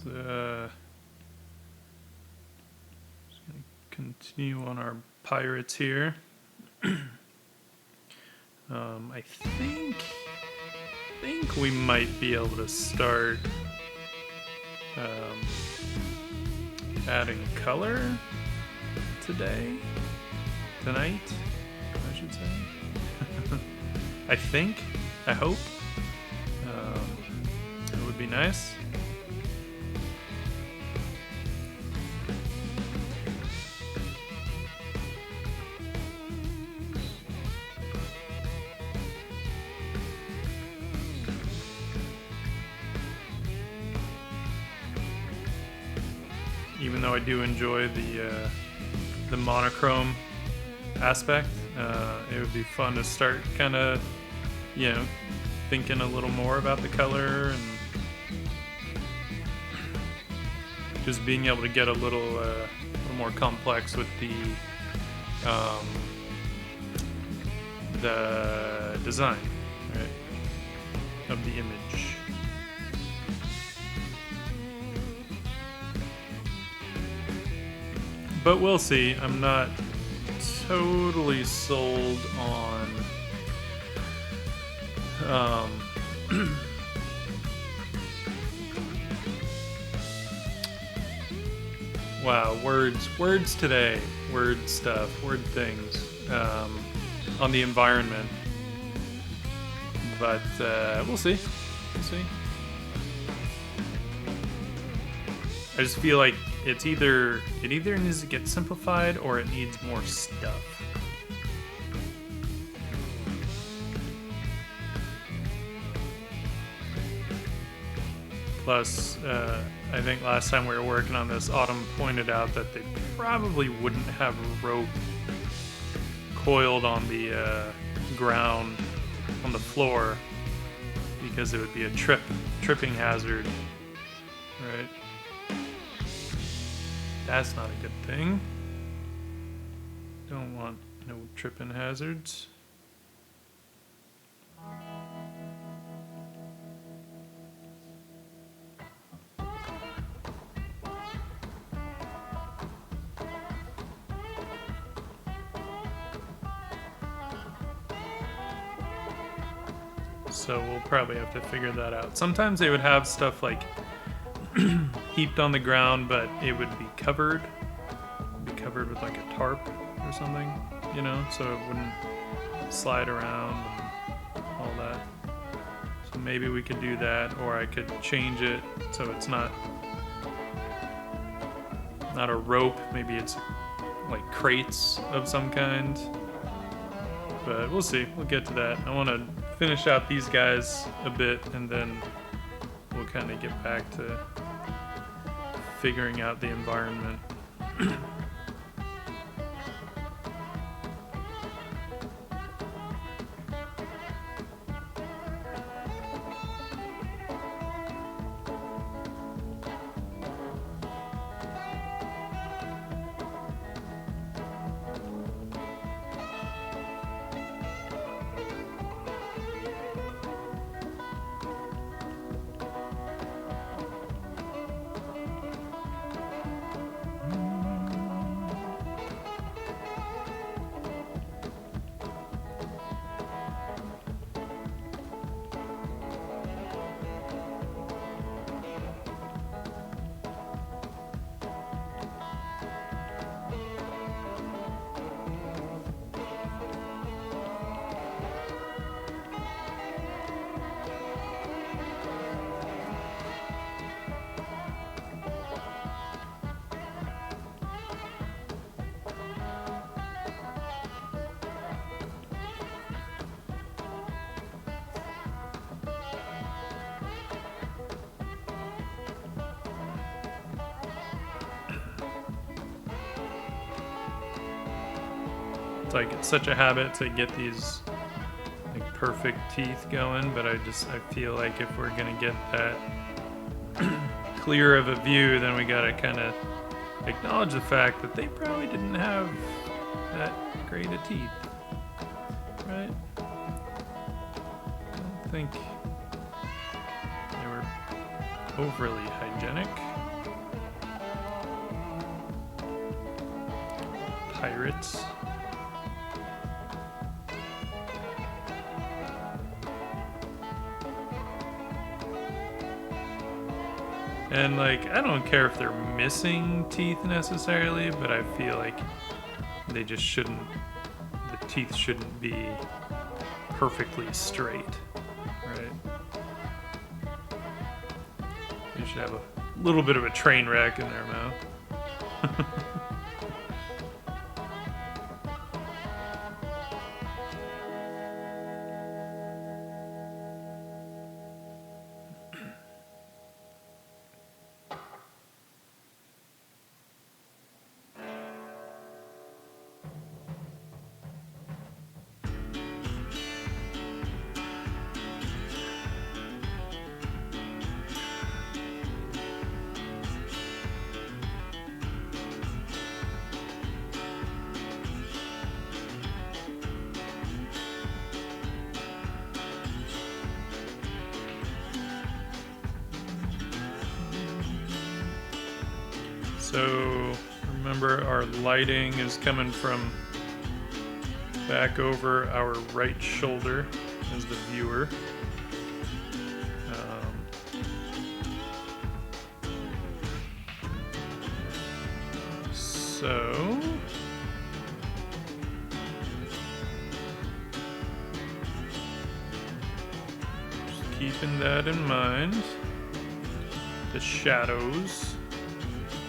just gonna continue on our pirates here. I think we might be able to start adding color tonight, I should say. I hope. It would be nice. Even though I do enjoy the monochrome aspect, it would be fun to start kind of, thinking a little more about the color and just being able to get a little more complex with the design, right, of the image. But we'll see. I'm not totally sold on wow, words today, word stuff, word things on the environment. But we'll see. I just feel like it either needs to get simplified or it needs more stuff. Plus, I think last time we were working on this, Autumn pointed out that they probably wouldn't have a rope coiled on the ground on the floor because it would be a tripping hazard, right? That's not a good thing. Don't want no tripping hazards. So we'll probably have to figure that out. Sometimes they would have stuff like heaped on the ground, but it would be covered with like a tarp or something, so it wouldn't slide around and all that. So maybe we could do that, or I could change it so it's not a rope. Maybe it's like crates of some kind. But we'll see. We'll get to that. I want to finish out these guys a bit, and then we'll kind of get back to figuring out the environment. It's like it's such a habit to get these like perfect teeth going, but I feel like if we're gonna get that clear of a view, then we gotta kind of acknowledge the fact that they probably didn't have that great of teeth, right? I don't think they were overly hygienic. pirates. And like, I don't care if they're missing teeth necessarily, but I feel like they just shouldn't, the teeth shouldn't be perfectly straight, right? You should have a little bit of a train wreck in their mouth. So remember, our lighting is coming from back over our right shoulder as the viewer. So just keeping that in mind. The shadows.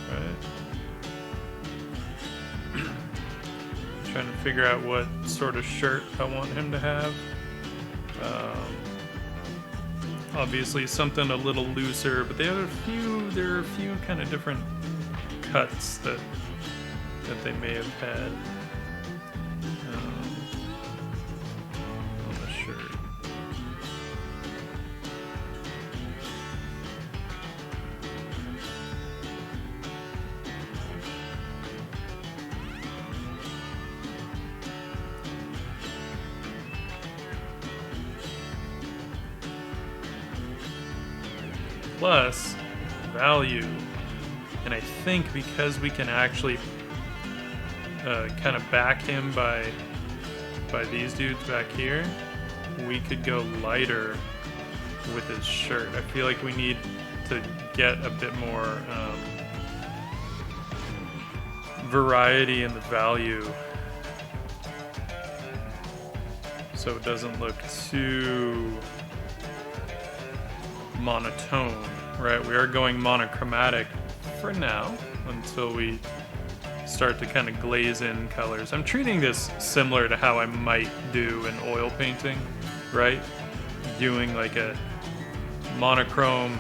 Right. Trying to figure out what sort of shirt I want him to have. Obviously something a little looser, but there are a few kind of different cuts that they may have had on the shirt. Plus value, and I think because we can actually kind of back him by these dudes back here, we could go lighter with his shirt. I feel like we need to get a bit more variety in the value so it doesn't look too monotone, right? We are going monochromatic for now until we start to kind of glaze in colors. I'm treating this similar to how I might do an oil painting, right? Doing like a monochrome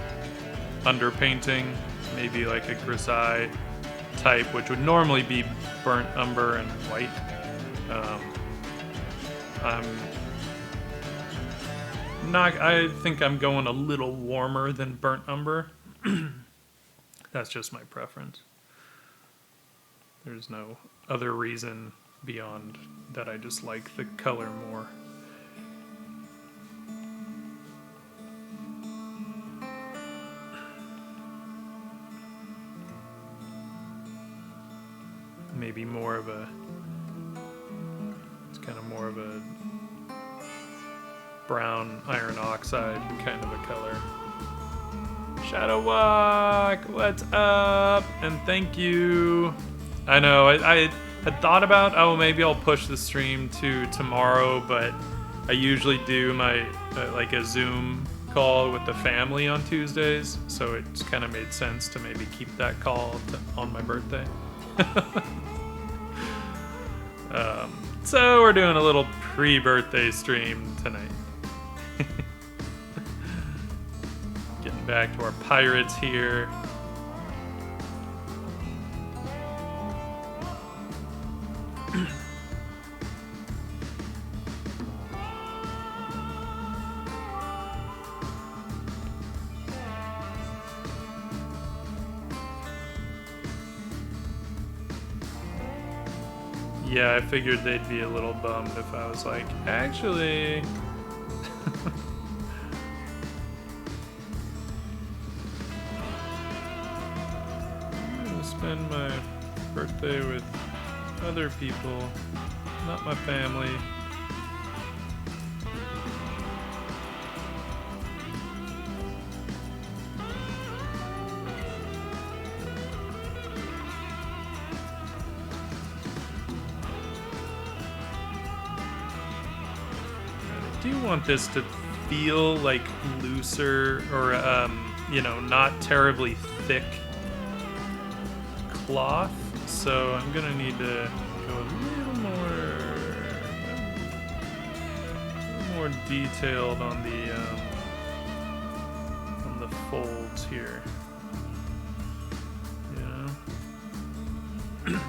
underpainting, maybe like a grisaille type, which would normally be burnt umber and white. I think I'm going a little warmer than burnt umber. That's just my preference. There's no other reason beyond that. I just like the color more. Maybe more of a, it's kind of more of a brown iron oxide kind of a color. Shadow Walk, what's up? And thank you. I know, I had thought about, oh, maybe I'll push the stream to tomorrow, but I usually do my, like a Zoom call with the family on Tuesdays, so it's kind of made sense to maybe keep that call on my birthday. So we're doing a little pre-birthday stream tonight. Getting back to our pirates here. Yeah, I figured they'd be a little bummed if I was like, actually... I'm gonna spend my birthday with other people, not my family. I do want this to feel like looser or, you know, not terribly thick cloth. So I'm gonna need to go a little more detailed on the folds here. You know.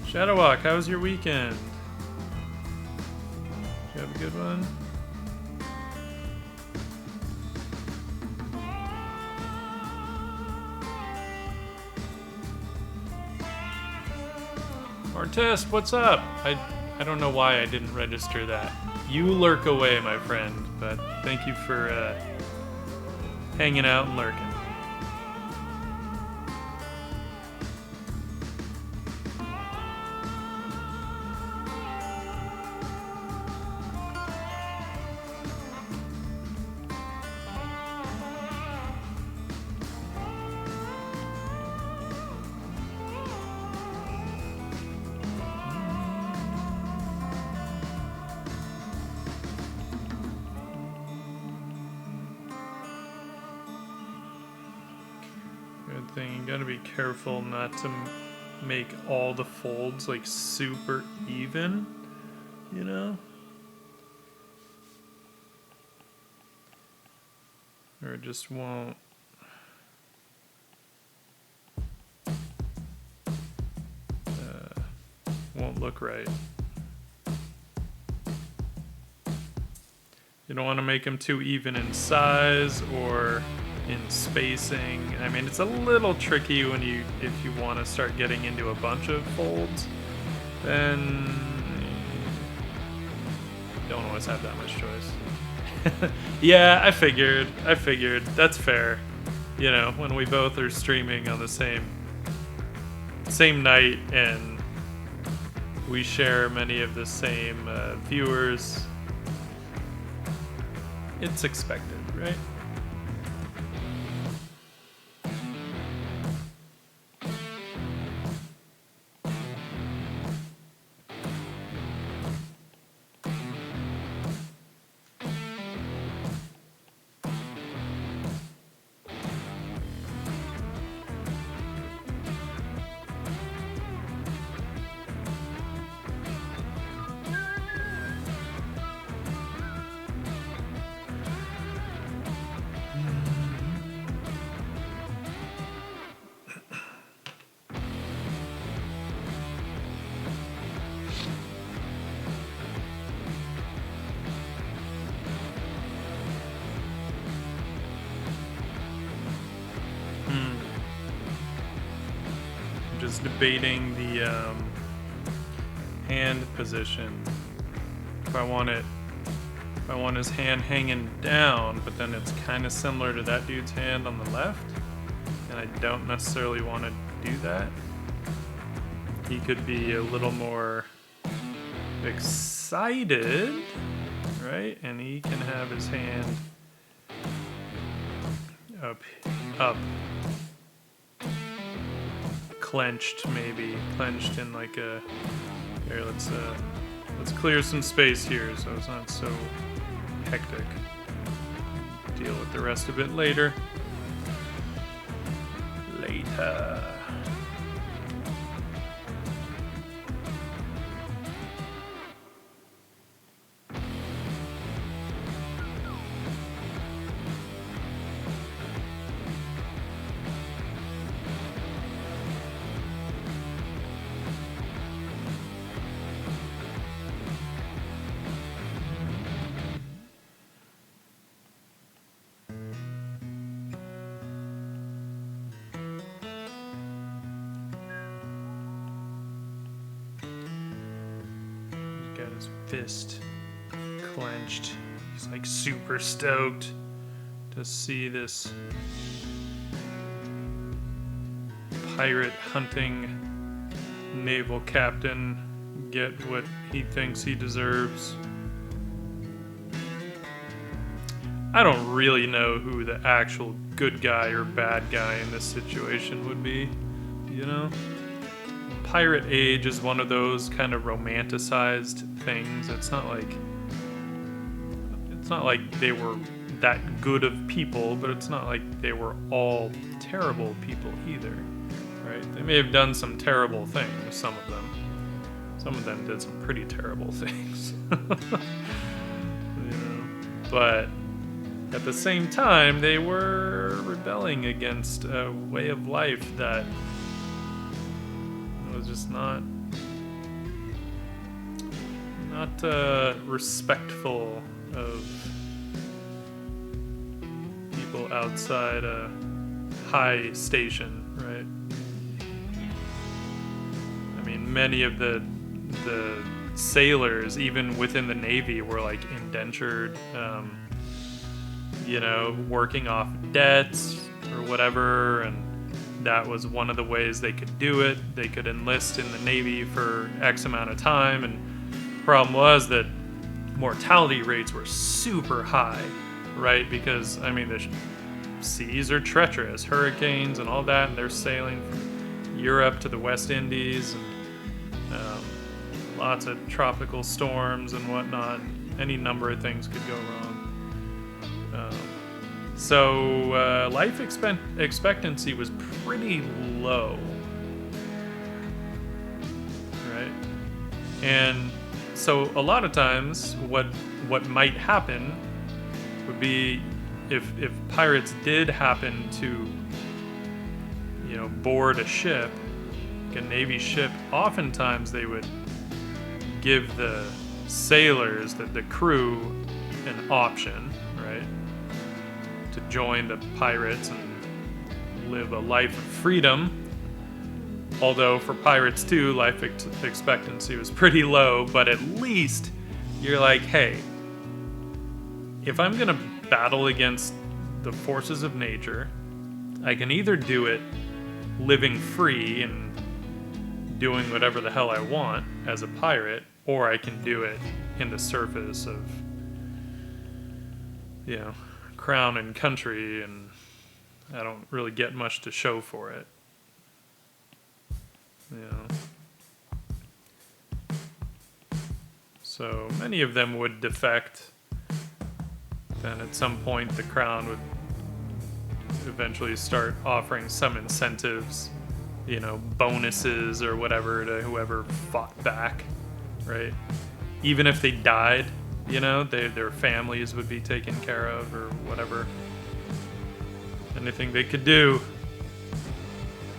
Shadowwalk, how was your weekend? Did you have a good one? Artist, what's up? I don't know why I didn't register that. You lurk away, my friend, but thank you for hanging out and lurking. Thing. You gotta be careful not to make all the folds like super even, you know? Or it just won't. Won't look right. You don't want to make them too even in size or in spacing. I mean, it's a little tricky when if you want to start getting into a bunch of folds, then you don't always have that much choice. Yeah, I figured. That's fair. You know, when we both are streaming on the same night and we share many of the same viewers, it's expected, right? Just debating the hand position. If I want his hand hanging down, but then it's kind of similar to that dude's hand on the left, and I don't necessarily want to do that. He could be a little more excited, right? And he can have his hand up. Clenched, maybe clenched in like a. Here, let's clear some space here so it's not so hectic. Deal with the rest of it later. His fist clenched. He's like super stoked to see this pirate hunting naval captain get what he thinks he deserves. I don't really know who the actual good guy or bad guy in this situation would be, you know? Pirate age is one of those kind of romanticized things. It's not like they were that good of people, but it's not like they were all terrible people either, right? They may have done some terrible things, some of them. Some of them did some pretty terrible things, you know, but at the same time, they were rebelling against a way of life that was just not respectful of people outside a high station, right? I mean, many of the sailors, even within the Navy, were like indentured, you know, working off debts or whatever, and that was one of the ways they could do it. They could enlist in the Navy for X amount of time, and the problem was that mortality rates were super high, right? Because, I mean, the seas are treacherous, hurricanes and all that, and they're sailing from Europe to the West Indies, and lots of tropical storms and whatnot. Any number of things could go wrong. So life expectancy was pretty low, right? And so a lot of times what might happen would be if pirates did happen to, you know, board a ship, like a Navy ship, oftentimes they would give the sailors, the crew, an option, right, to join the pirates and live a life of freedom. Although for pirates too, life expectancy was pretty low, but at least you're like, hey, if I'm gonna battle against the forces of nature, I can either do it living free and doing whatever the hell I want as a pirate, or I can do it in the surface of, you know, crown and country, and I don't really get much to show for it. You know. So many of them would defect. Then at some point the crown would eventually start offering some incentives, you know, bonuses or whatever to whoever fought back, right? Even if they died, you know, their families would be taken care of or whatever. Anything they could do,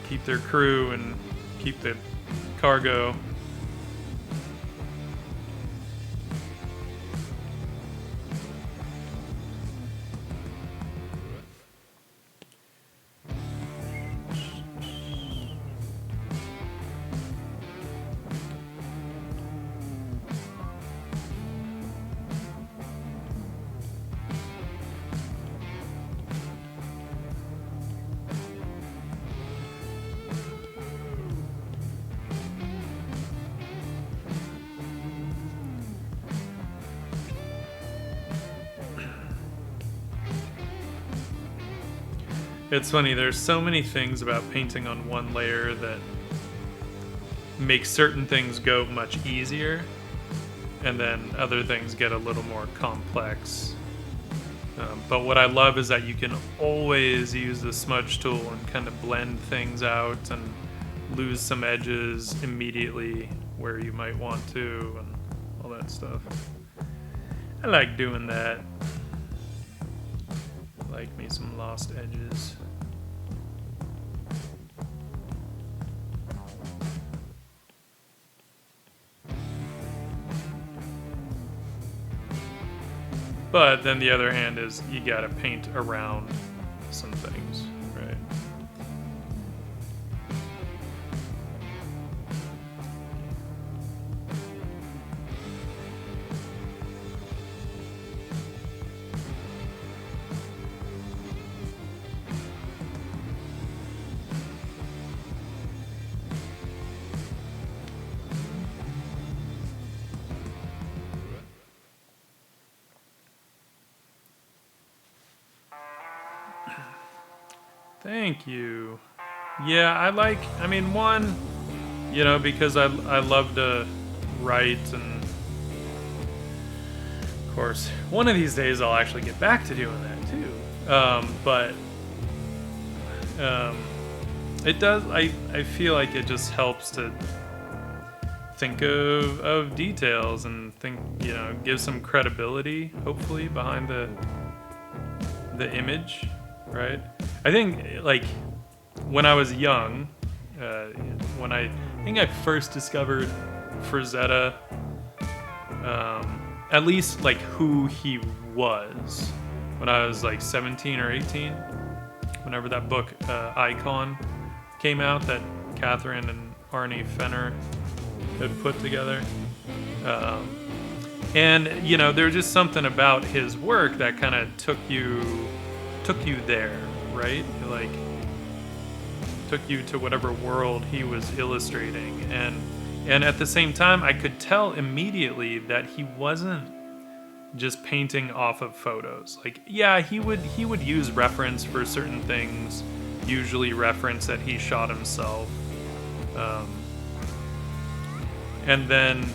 keep their crew and keep the cargo. It's funny, there's so many things about painting on one layer that make certain things go much easier, and then other things get a little more complex. But what I love is that you can always use the smudge tool and kind of blend things out and lose some edges immediately where you might want to, and all that stuff. I like doing that. I like me some lost edges. But then the other hand is you gotta paint around some things, right? Thank you. Yeah, I mean, one, because I love to write, and of course, one of these days I'll actually get back to doing that too. But it does, I feel like it just helps to think of details and think, give some credibility, hopefully, behind the image, right? I think, like, when I was young, when I think I first discovered Frazetta, at least like who he was, when I was like 17 or 18, whenever that book Icon came out that Catherine and Arnie Fenner had put together. And there's just something about his work that kind of took you there, right? Like, took you to whatever world he was illustrating, and at the same time I could tell immediately that he wasn't just painting off of photos. Like, yeah, he would use reference for certain things, usually reference that he shot himself, and then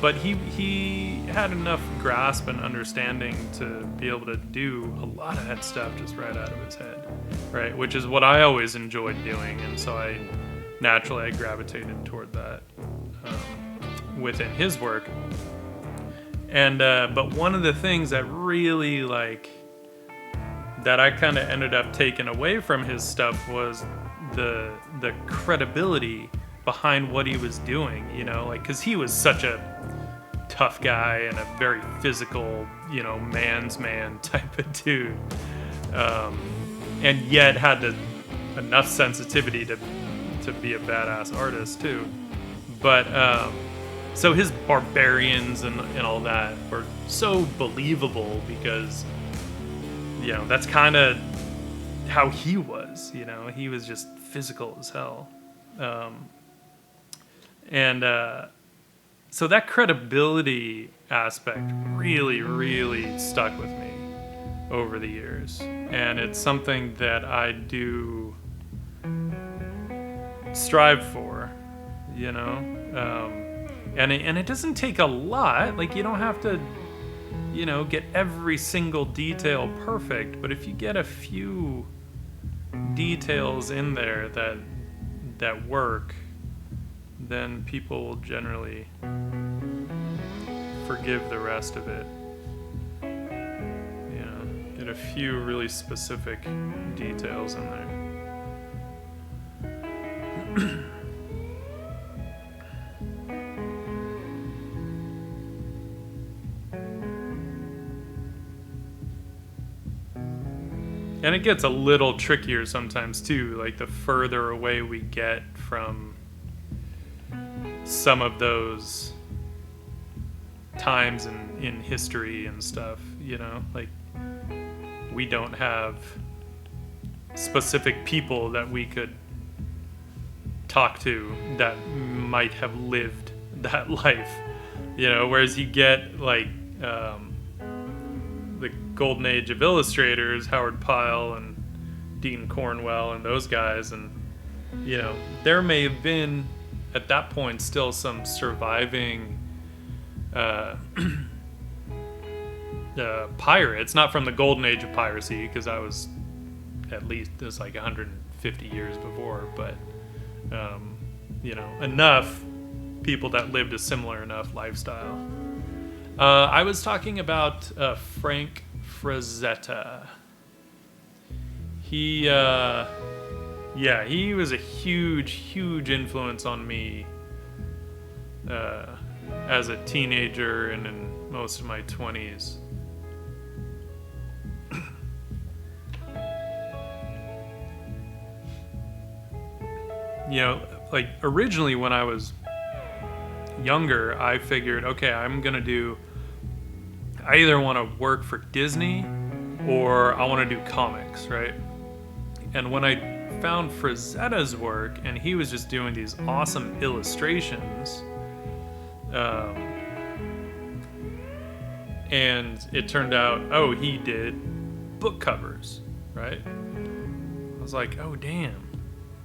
but he had enough grasp and understanding to be able to do a lot of that stuff just right out of his head, right? Which is what I always enjoyed doing, and so I gravitated toward that within his work. And but one of the things that really, like, that I kind of ended up taking away from his stuff was the credibility behind what he was doing, like, because he was such a tough guy and a very physical, man's man type of dude, and yet had enough sensitivity to be a badass artist too. But so his barbarians and all that were so believable because that's kind of how he was. He was just physical as hell. And so that credibility aspect really, really stuck with me over the years. And it's something that I do strive for, and it doesn't take a lot. Like, you don't have to, get every single detail perfect. But if you get a few details in there that work, then people will generally forgive the rest of it. Get a few really specific details in there. And it gets a little trickier sometimes too, like the further away we get from some of those times in history and stuff, like, we don't have specific people that we could talk to that might have lived that life, whereas you get, like, the golden age of illustrators, Howard Pyle and Dean Cornwell and those guys, and there may have been at that point still some surviving pirates, not from the golden age of piracy, because I was at least it's like 150 years before, but enough people that lived a similar enough lifestyle. I was talking about Frank Frazetta. He was a huge influence on me as a teenager and in most of my 20s. Like, originally when I was younger, I figured, okay, I either want to work for Disney or I want to do comics, right? And when I found Frazetta's work and he was just doing these awesome And it turned out, oh, he did book covers, right? I was like, oh, damn,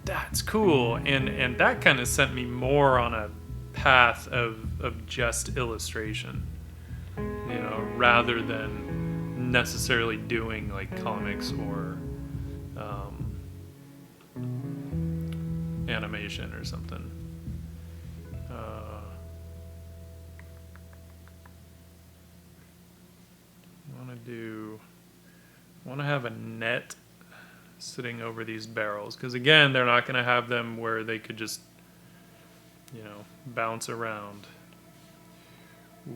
that's cool. And that kind of sent me more on a path of just illustration, you know, rather than necessarily doing like comics or animation or something. I want to have a net sitting over these barrels, because again, they're not going to have them where they could just, you know, bounce around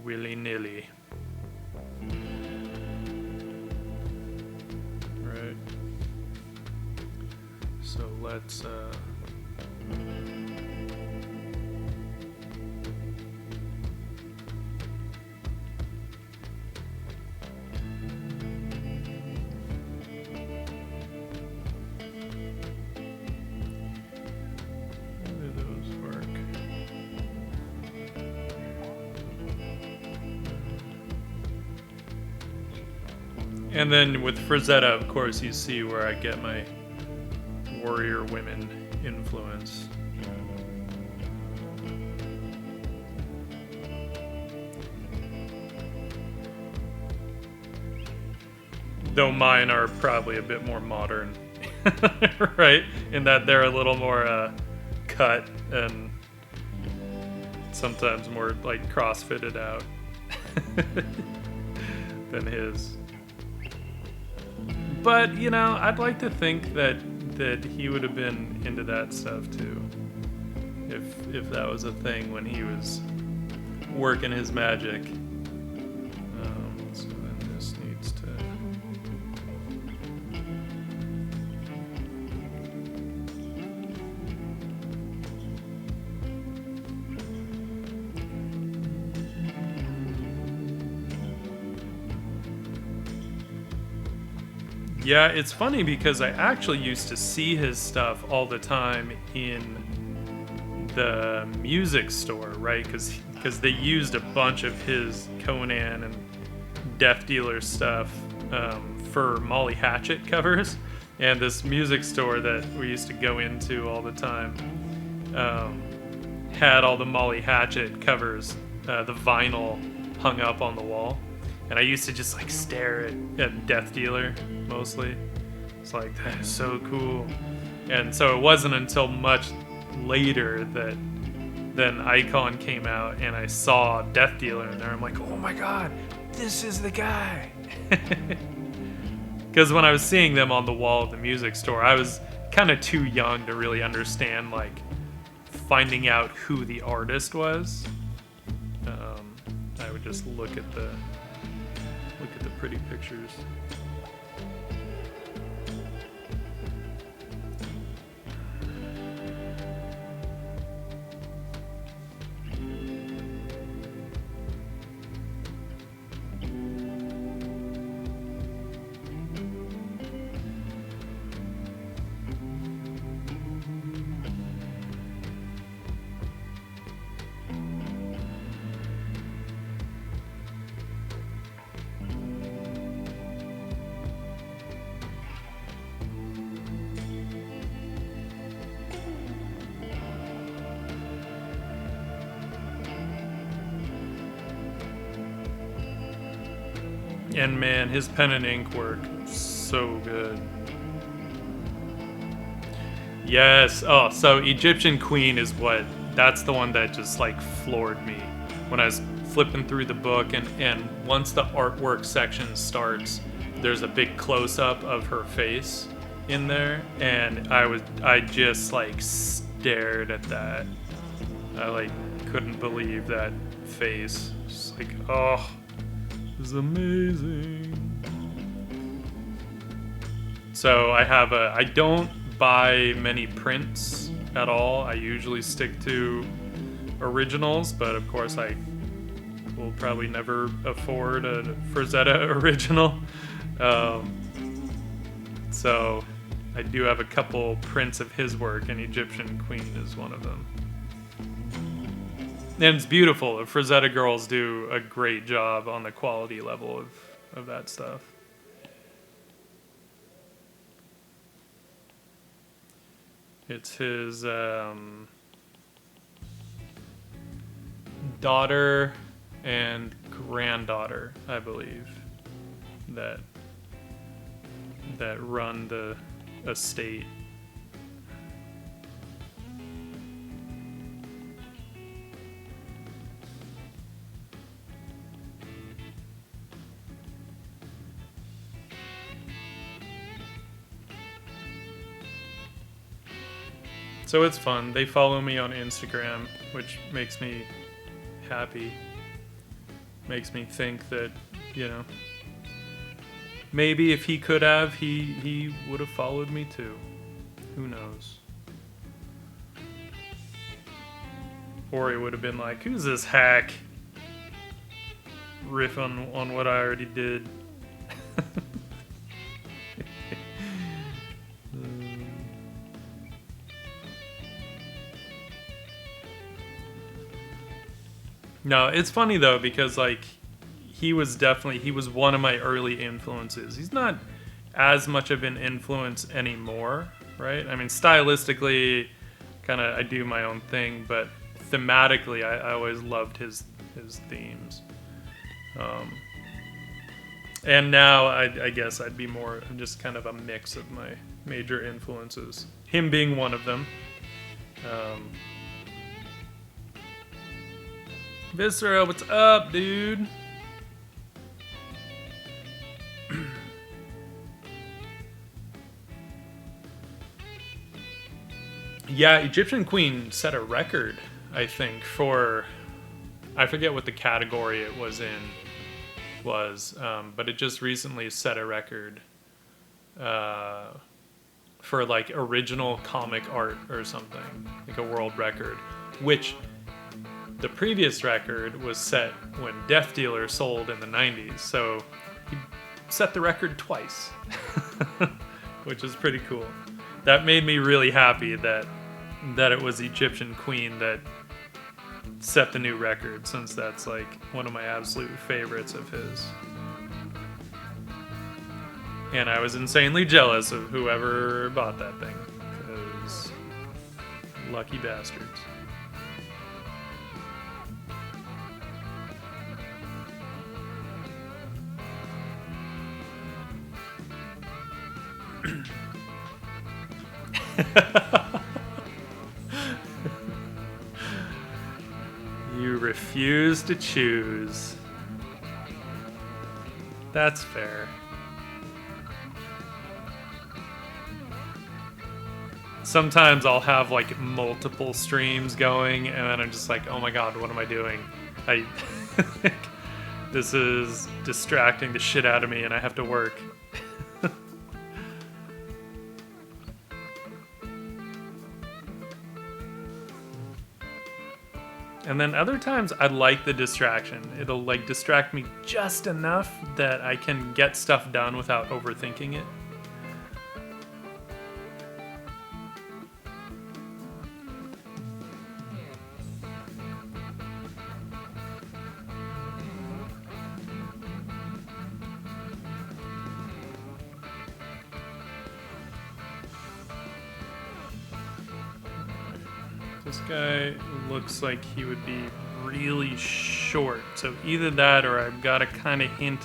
willy-nilly. Right. So let's and then with Frazetta, of course, you see where I get my warrior women influence. Though mine are probably a bit more modern, right? In that they're a little more cut and sometimes more like cross-fitted out than his. But, you know, I'd like to think that he would have been into that stuff too, if that was a thing when he was working his magic. So then this needs to... Yeah, it's funny because I actually used to see his stuff all the time in the music store, right? Because they used a bunch of his Conan and Death Dealer stuff for Molly Hatchet covers. And this music store that we used to go into all the time had all the Molly Hatchet covers, the vinyl hung up on the wall. And I used to just like stare at Death Dealer mostly. It's like, that is so cool. And so it wasn't until much later that then Icon came out and I saw Death Dealer in there. I'm like, oh my god, this is the guy. Because when I was seeing them on the wall of the music store, I was kind of too young to really understand like finding out who the artist was. I would just look at the pretty pictures. And man, his pen and ink work, so good. Yes. Oh, so Egyptian Queen is that's the one that just like floored me when I was flipping through the book, and once the artwork section starts, there's a big close-up of her face in there, and I just like stared at that. I like couldn't believe that face. Just like, oh, this is amazing. So I don't buy many prints at all. I usually stick to originals, but of course I will probably never afford a Frazetta original. So I do have a couple prints of his work, and Egyptian Queen is one of them. And it's beautiful. The Frazetta girls do a great job on the quality level of that stuff. It's his daughter and granddaughter, I believe, that run the estate. So it's fun. They follow me on Instagram, which makes me happy. Makes me think that, you know, maybe if he could have, he would have followed me too. Who knows? Or he would have been like, who's this hack? Riff on what I already did. No, it's funny though, because like he was one of my early influences. He's not as much of an influence anymore, right? I mean, stylistically, kind of I do my own thing, but thematically, I always loved his themes. And now I guess I'd be more just kind of a mix of my major influences. Him being one of them. Viscera, what's up, dude? Yeah, Egyptian Queen set a record, I think, for... I forget what the category it was in, but it just recently set a record for, like, original comic art or something. Like a world record, which... The previous record was set when Death Dealer sold in the 90s, so he set the record twice, which is pretty cool. That made me really happy that it was Egyptian Queen that set the new record, since that's like one of my absolute favorites of his. And I was insanely jealous of whoever bought that thing, because lucky bastards. You refuse to choose. That's fair. Sometimes I'll have like multiple streams going, and then I'm just like, oh my god, what am I doing? This is distracting the shit out of me, and I have to work. And then other times I like the distraction. It'll like distract me just enough that I can get stuff done without overthinking it. This guy looks like he would be really short, so either that or I've got to kind of hint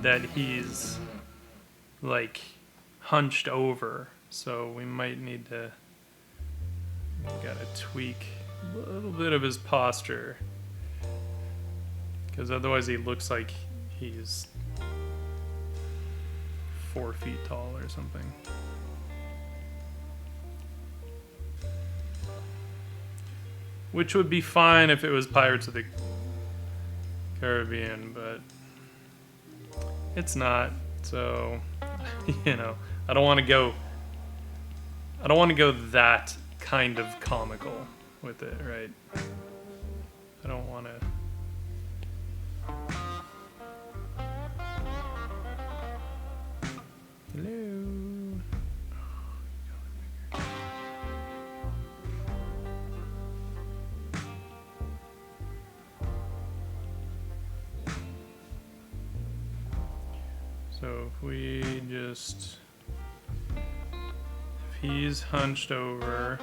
that he's like hunched over, so we might need to tweak a little bit of his posture, because otherwise he looks like he's 4 feet tall or something. Which would be fine if it was Pirates of the Caribbean, but it's not. So, you know, I don't want to go that kind of comical with it, right? I don't want to. Hello. So if we just, if he's hunched over,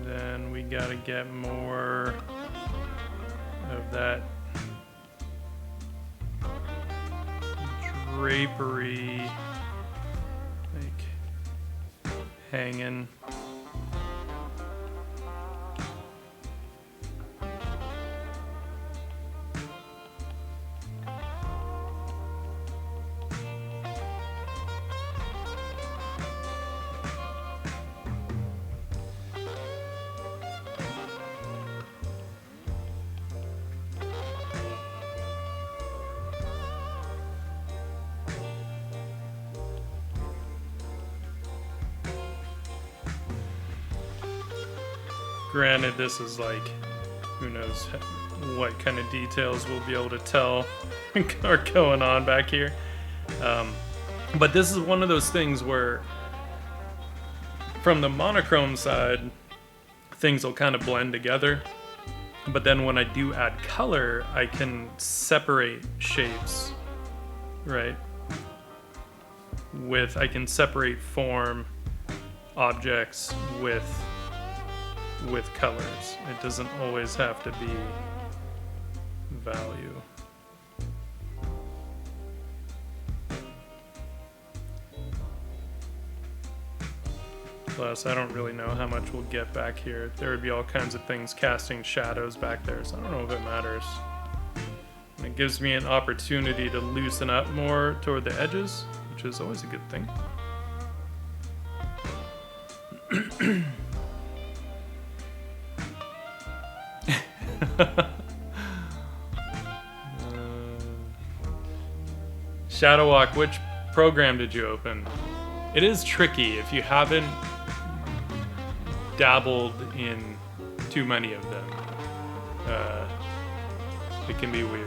then we gotta get more of that drapery, like hanging. Granted, this is like, who knows what kind of details we'll be able to tell are going on back here. But this is one of those things where, from the monochrome side, things will kind of blend together. But then when I do add color, I can separate shapes, right? I can separate form, objects with colors. It doesn't always have to be value. Plus, I don't really know how much we'll get back here. There would be all kinds of things casting shadows back there, so I don't know if it matters. And it gives me an opportunity to loosen up more toward the edges, which is always a good thing. Shadowwalk, which program did you open? It is tricky if you haven't dabbled in too many of them. It can be weird.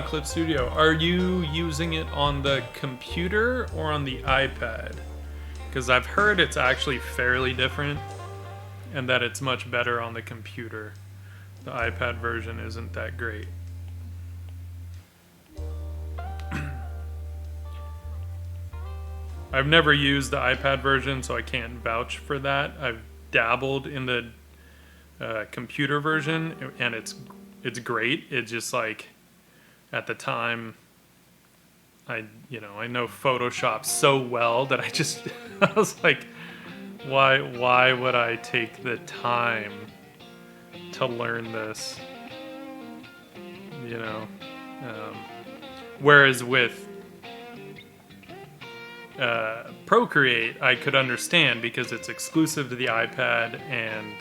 Clip Studio. Are you using it on the computer or on the iPad? Because I've heard it's actually fairly different and that it's much better on the computer. The iPad version isn't that great. I've never used the iPad version, so I can't vouch for that. I've dabbled in the computer version, and it's great. It's just like, at the time, I know Photoshop so well that I was like, why would I take the time to learn this? Whereas with Procreate, I could understand because it's exclusive to the iPad and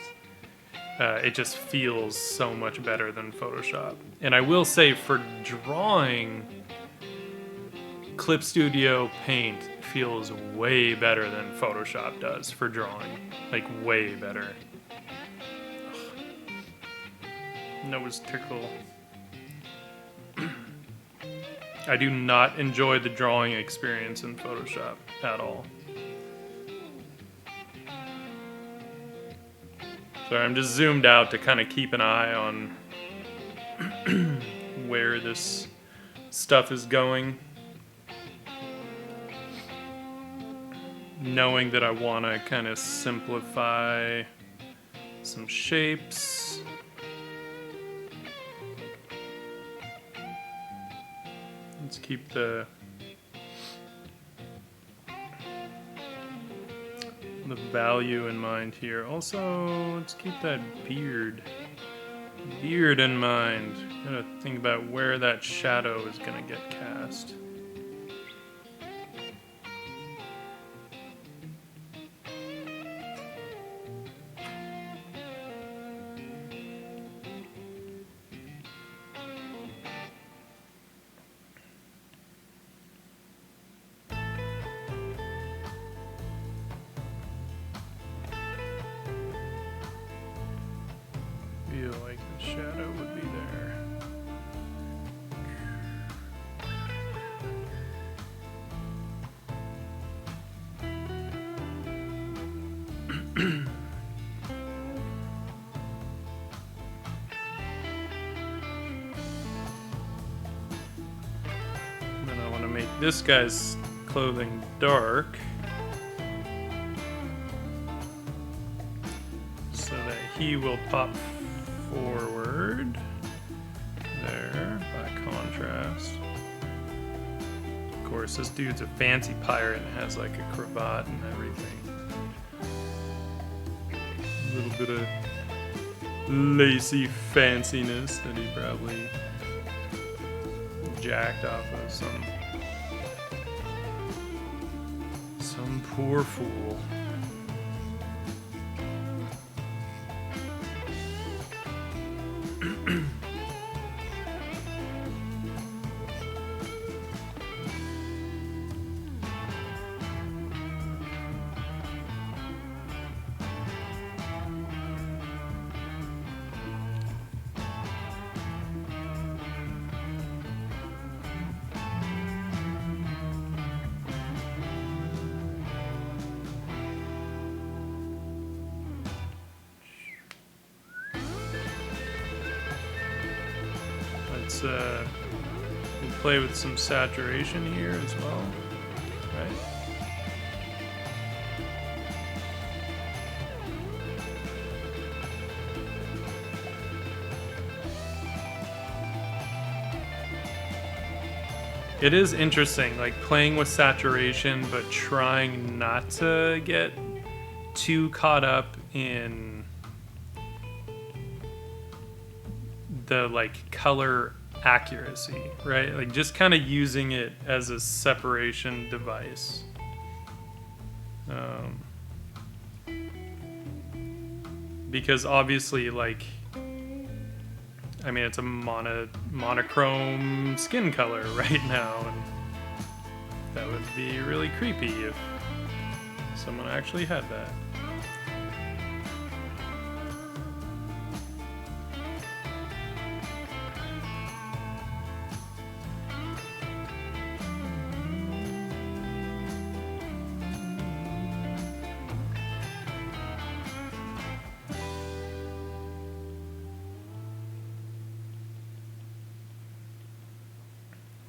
it just feels so much better than Photoshop. And I will say, for drawing, Clip Studio Paint feels way better than Photoshop does for drawing. Like, way better. Nose tickle. I do not enjoy the drawing experience in Photoshop at all. Sorry, I'm just zoomed out to kind of keep an eye on where this stuff is going. Knowing that I want to kind of simplify some shapes. Let's keep the value in mind here. Also, let's keep that beard in mind. Gotta think about where that shadow is gonna get cast. shadow would be there. Then I want to make this guy's clothing dark so that he will pop forward there by contrast. Of course, this dude's a fancy pirate and has like a cravat and everything. A little bit of lacy fanciness that he probably jacked off of some poor fool. We'll play with some saturation here as well, right? It is interesting, like playing with saturation, but trying not to get too caught up in the like color accuracy, right? Like just kind of using it as a separation device. Because obviously, like, I mean, it's a monochrome skin color right now, and that would be really creepy if someone actually had that.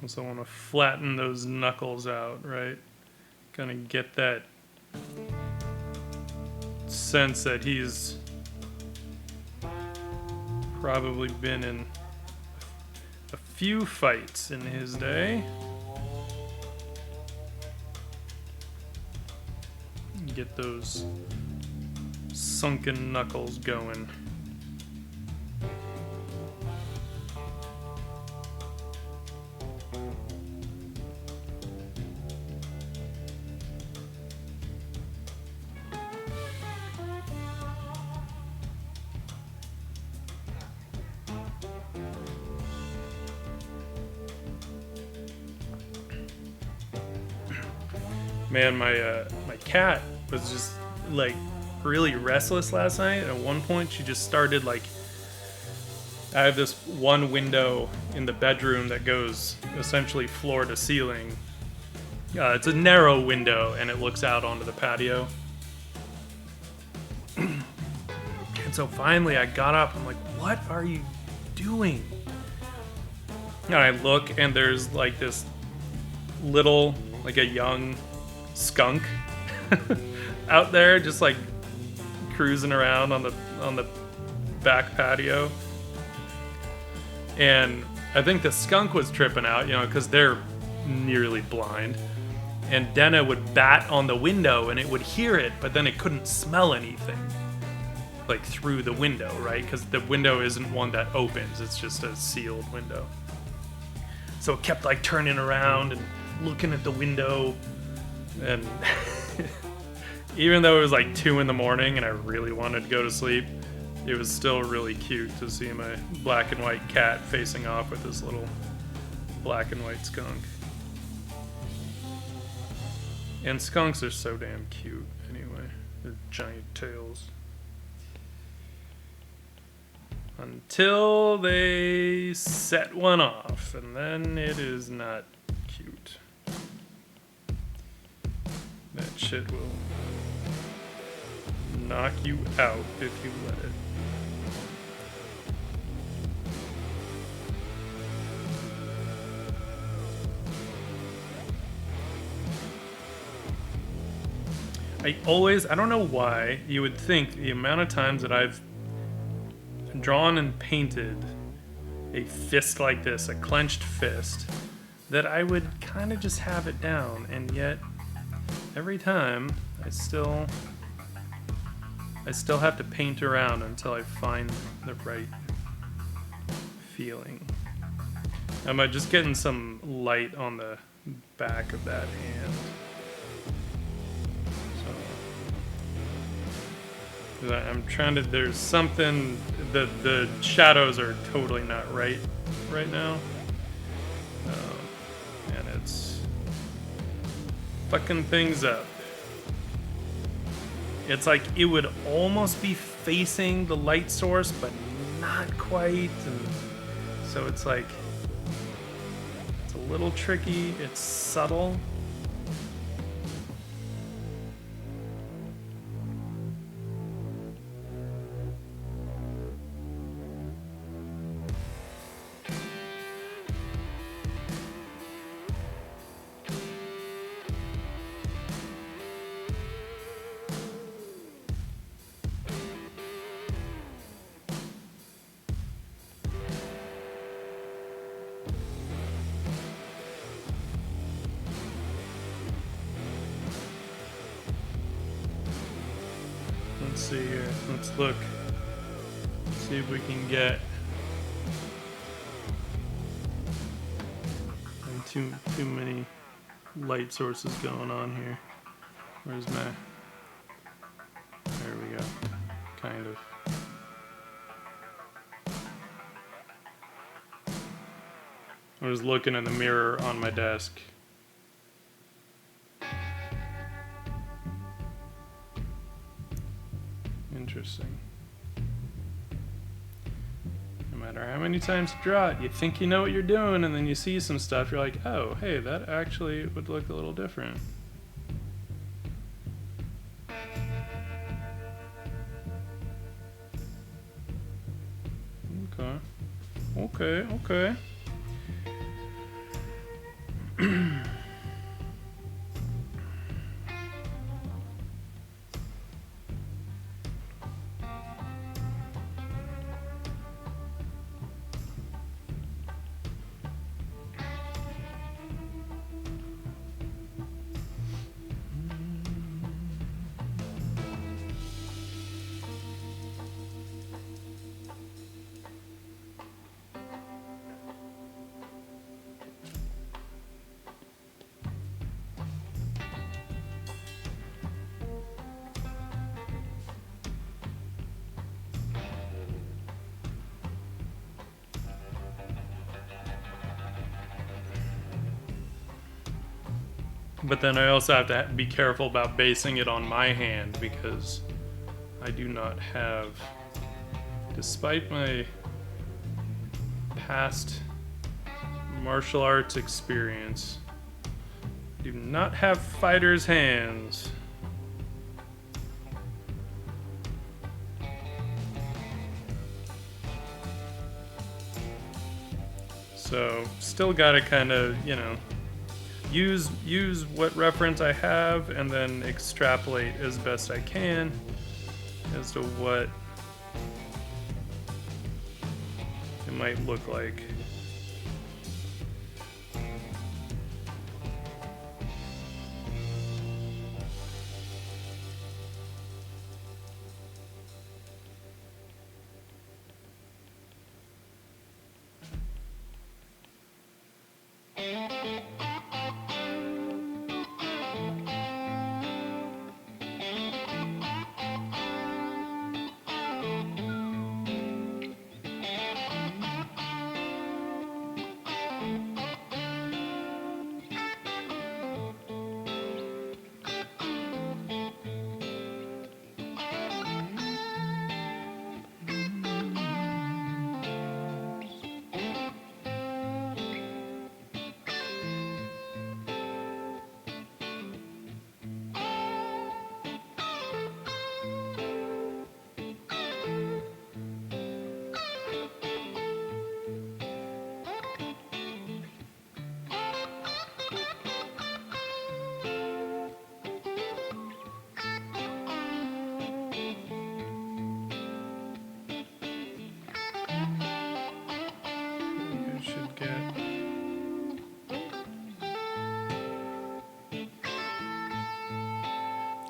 Also want to flatten those knuckles out, right? Kind of get that sense that he's probably been in a few fights in his day. Get those sunken knuckles going. Man, my cat was just like really restless last night. At one point, she just started like. I have this one window in the bedroom that goes essentially floor to ceiling. It's a narrow window, and it looks out onto the patio. And so finally, I got up. I'm like, "What are you doing?" And I look, and there's like this little, like a young skunk out there just like cruising around on the back patio, and I think the skunk was tripping out, you know, because they're nearly blind, and Denna would bat on the window and it would hear it, but then it couldn't smell anything like through the window, right? Because the window isn't one that opens, it's just a sealed window. So it kept like turning around and looking at the window. And even though it was like 2 in the morning and I really wanted to go to sleep, it was still really cute to see my black and white cat facing off with this little black and white skunk. And skunks are so damn cute anyway. Their giant tails. Until they set one off, and then it is not cute. That shit will knock you out if you let it. I don't know why, you would think the amount of times that I've drawn and painted a fist like this, a clenched fist, that I would kind of just have it down, and yet every time I still have to paint around until I find the right feeling. Am I just getting some light on the back of that hand? I'm trying to, there's something, the shadows are totally not right now. And it's fucking things up. It's like it would almost be facing the light source, but not quite. And so it's like, it's a little tricky, it's subtle. Let's see here. Let's look. See if we can get too many light sources going on here. Where's my? There we go. Kind of. I was looking in the mirror on my desk. Interesting. No matter how many times you draw it, you think you know what you're doing, and then you see some stuff, you're like, oh, hey, that actually would look a little different. Okay. But then I also have to be careful about basing it on my hand, because I do not have, despite my past martial arts experience, I do not have fighter's hands. So still gotta kind of, you know, use what reference I have and then extrapolate as best I can as to what it might look like.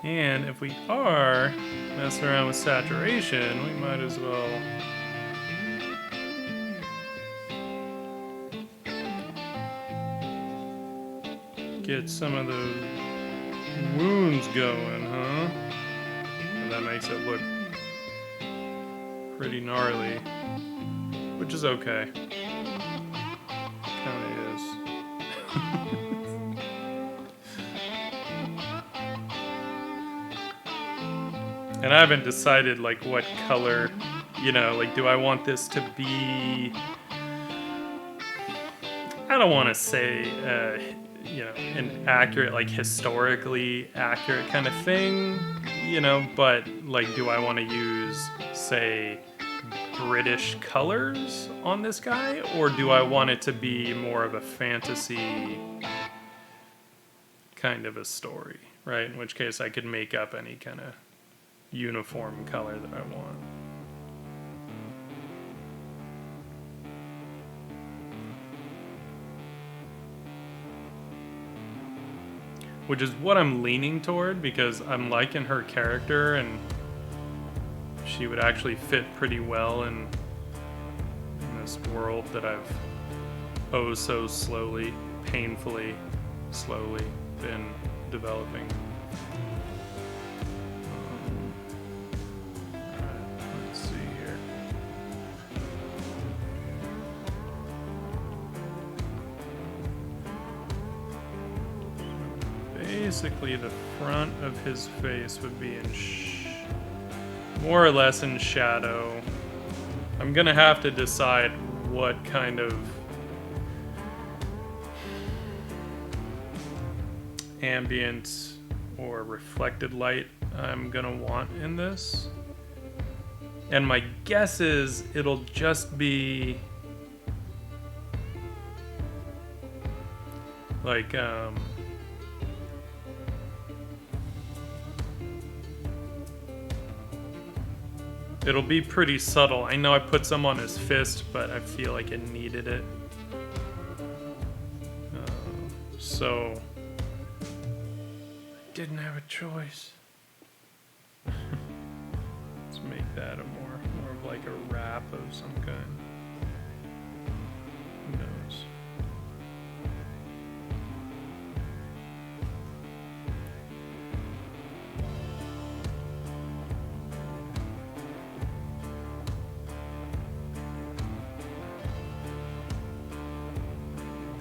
And if we are messing around with saturation, we might as well get some of those wounds going, huh? And that makes it look pretty gnarly, which is okay. Kinda is. And I haven't decided like what color, you know, like do I want this to be, I don't want to say, you know, an accurate, like historically accurate kind of thing, you know, but like do I want to use, say, British colors on this guy, or do I want it to be more of a fantasy kind of a story, right? In which case I could make up any kind of uniform color that I want. Which is what I'm leaning toward, because I'm liking her character and she would actually fit pretty well in this world that I've oh so slowly, painfully, slowly been developing. Let's see here. Basically, the front of his face would be in more or less in shadow. I'm gonna have to decide what kind of ambient or reflected light I'm gonna want in this. And my guess is it'll just be like it'll be pretty subtle. I know I put some on his fist, but I feel like it needed it. So I didn't have a choice. Let's make that a more of like a wrap of some kind. Who knows?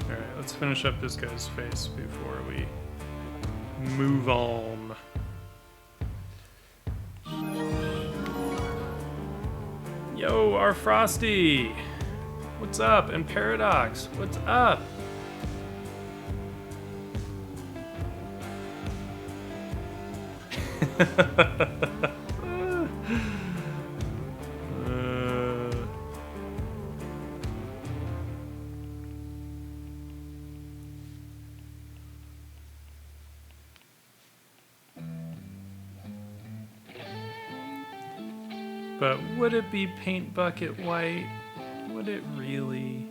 Alright, let's finish up this guy's face before we move on. Yo, our Frosty! What's up? And Paradox, what's up? But would it be paint bucket white? Would it really?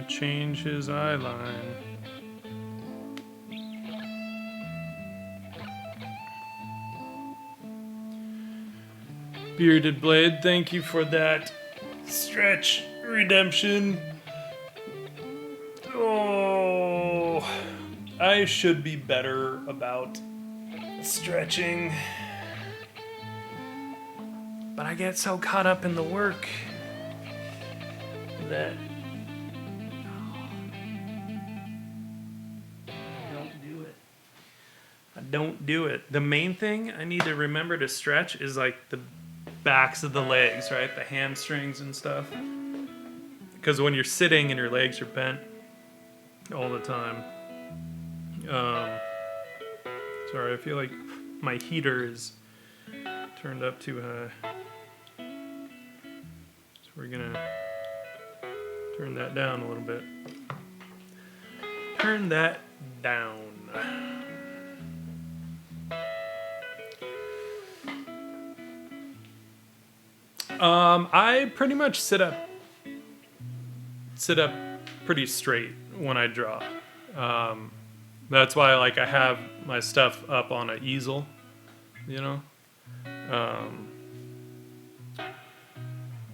Change his eye line. Bearded Blade, thank you for that stretch redemption. Oh. I should be better about stretching. But I get so caught up in the work that I don't do it. The main thing I need to remember to stretch is like the backs of the legs, right? The hamstrings and stuff. Because when you're sitting and your legs are bent all the time. Sorry, I feel like my heater is turned up too high. So we're gonna turn that down a little bit. Turn that down. I pretty much sit up pretty straight when I draw. That's why like I have my stuff up on an easel, you know,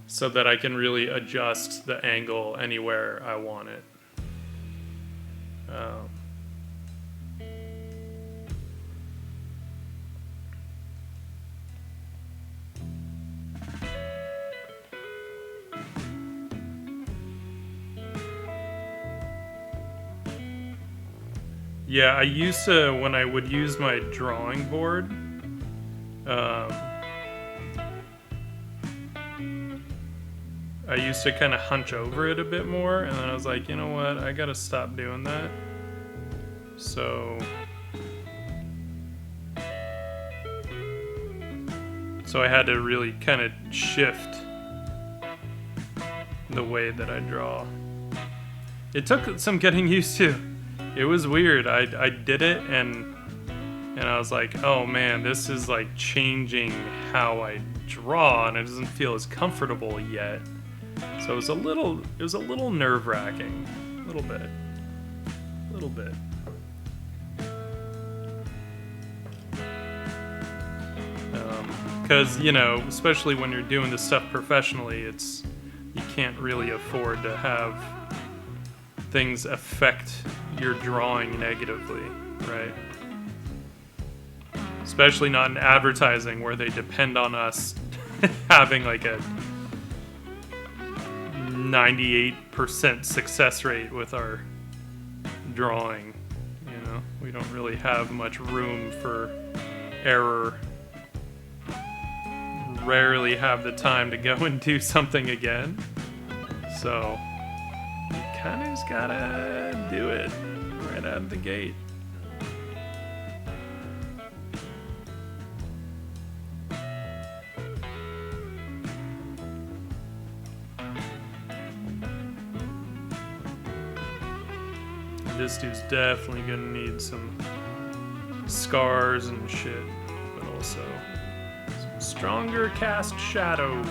so that I can really adjust the angle anywhere I want it. Yeah, I used to, when I would use my drawing board, I used to kind of hunch over it a bit more, and then I was like, you know what, I gotta stop doing that. So I had to really kind of shift the way that I draw. It took some getting used to. It was weird. I did it and I was like, oh man, this is like changing how I draw, and it doesn't feel as comfortable yet. So it was a little nerve-wracking, a little bit. Because you know, especially when you're doing this stuff professionally, you can't really afford to have things affect your drawing negatively, right? Especially not in advertising where they depend on us having like a 98% success rate with our drawing. You know, we don't really have much room for error. Rarely have the time to go and do something again. So you kind of just gotta do it right out of the gate. This dude's definitely gonna need some scars and shit, but also some stronger cast shadows.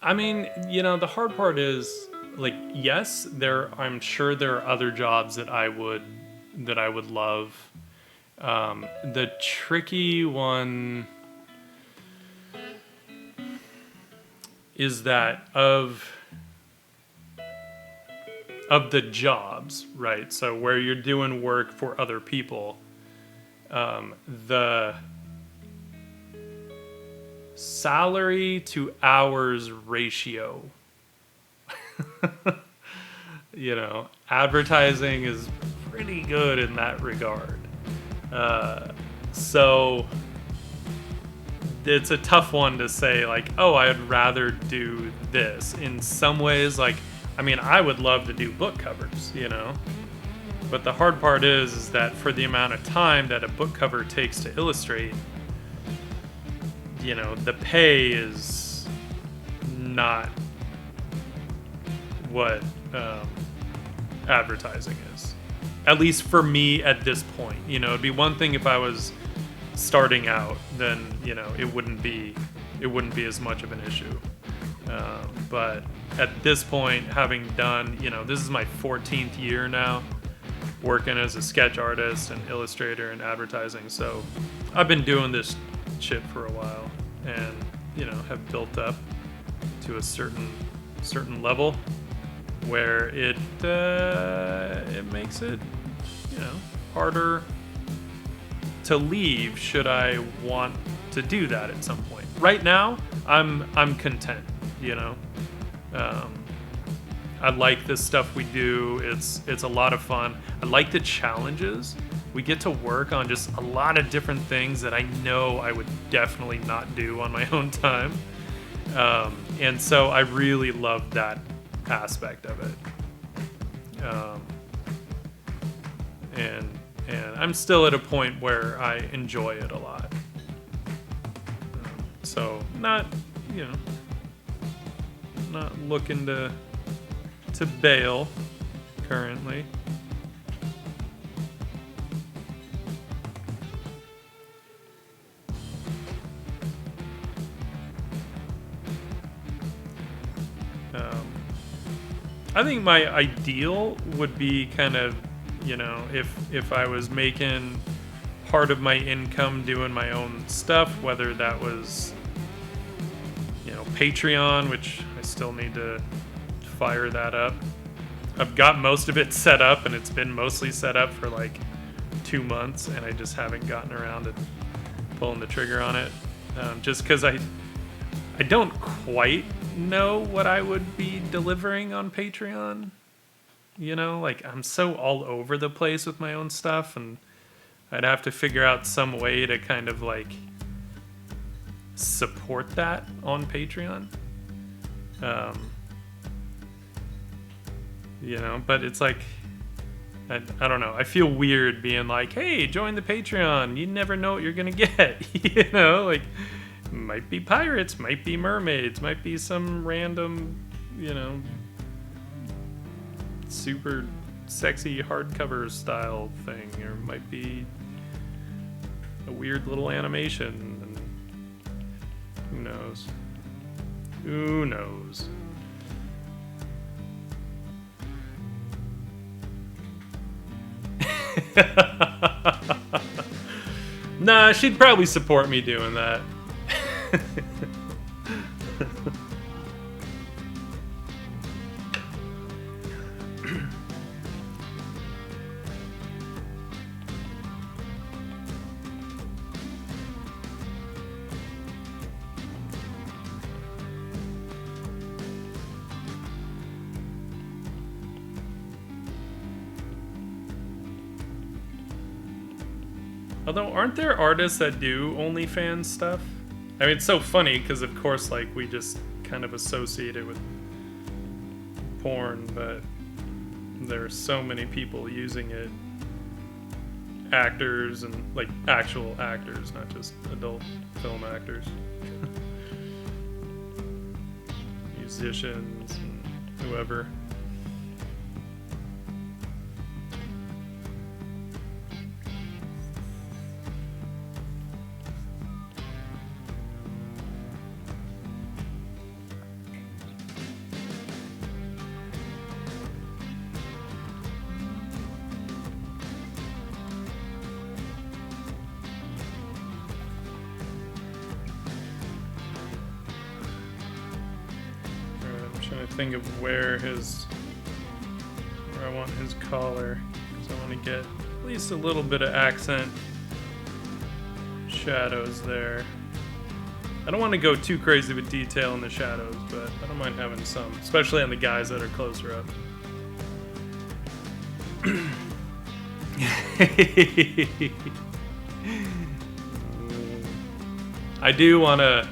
I mean, you know, the hard part is like, yes, I'm sure there are other jobs that I would love. The tricky one is that of the jobs, right? So where you're doing work for other people, the salary to hours ratio. You know, advertising is pretty good in that regard. So it's a tough one to say like, oh, I'd rather do this. In some ways, like, I mean, I would love to do book covers, you know, But the hard part is that for the amount of time that a book cover takes to illustrate, you know, the pay is not what advertising is. At least for me at this point. You know, it'd be one thing if I was starting out, then, you know, it wouldn't be as much of an issue. But at this point, having done, you know, this is my 14th year now working as a sketch artist and illustrator and advertising. So I've been doing this shit for a while and, you know, have built up to a certain level where it makes it, you know, harder to leave should I want to do that at some point. Right now, I'm content, you know. I like the stuff we do. It's a lot of fun. I like the challenges. We get to work on just a lot of different things that I know I would definitely not do on my own time. And so I really love that aspect of it. And I'm still at a point where I enjoy it a lot. So not, you know, not looking to bail currently. I think my ideal would be kind of, you know, if I was making part of my income doing my own stuff, whether that was, you know, Patreon, which I still need to fire that up. I've got most of it set up, and it's been mostly set up for like 2 months, and I just haven't gotten around to pulling the trigger on it. Just because I don't quite know what I would be delivering on Patreon. You know, like I'm so all over the place with my own stuff, and I'd have to figure out some way to kind of like support that on Patreon. You know, but it's like, I don't know. I feel weird being like, hey, join the Patreon. You never know what you're going to get. You know, like, might be pirates, might be mermaids, might be some random, you know, super sexy hardcover style thing, or might be a weird little animation, and who knows? Who knows? Nah, she'd probably support me doing that. Although, aren't there artists that do OnlyFans stuff? I mean, it's so funny because, of course, like, we just kind of associate it with porn, but there are so many people using it. Actors and, like, actual actors, not just adult film actors. Musicians and whoever. Think of where I want his collar, because I want to get at least a little bit of accent shadows there. I don't want to go too crazy with detail in the shadows, but I don't mind having some, especially on the guys that are closer up. I do want to...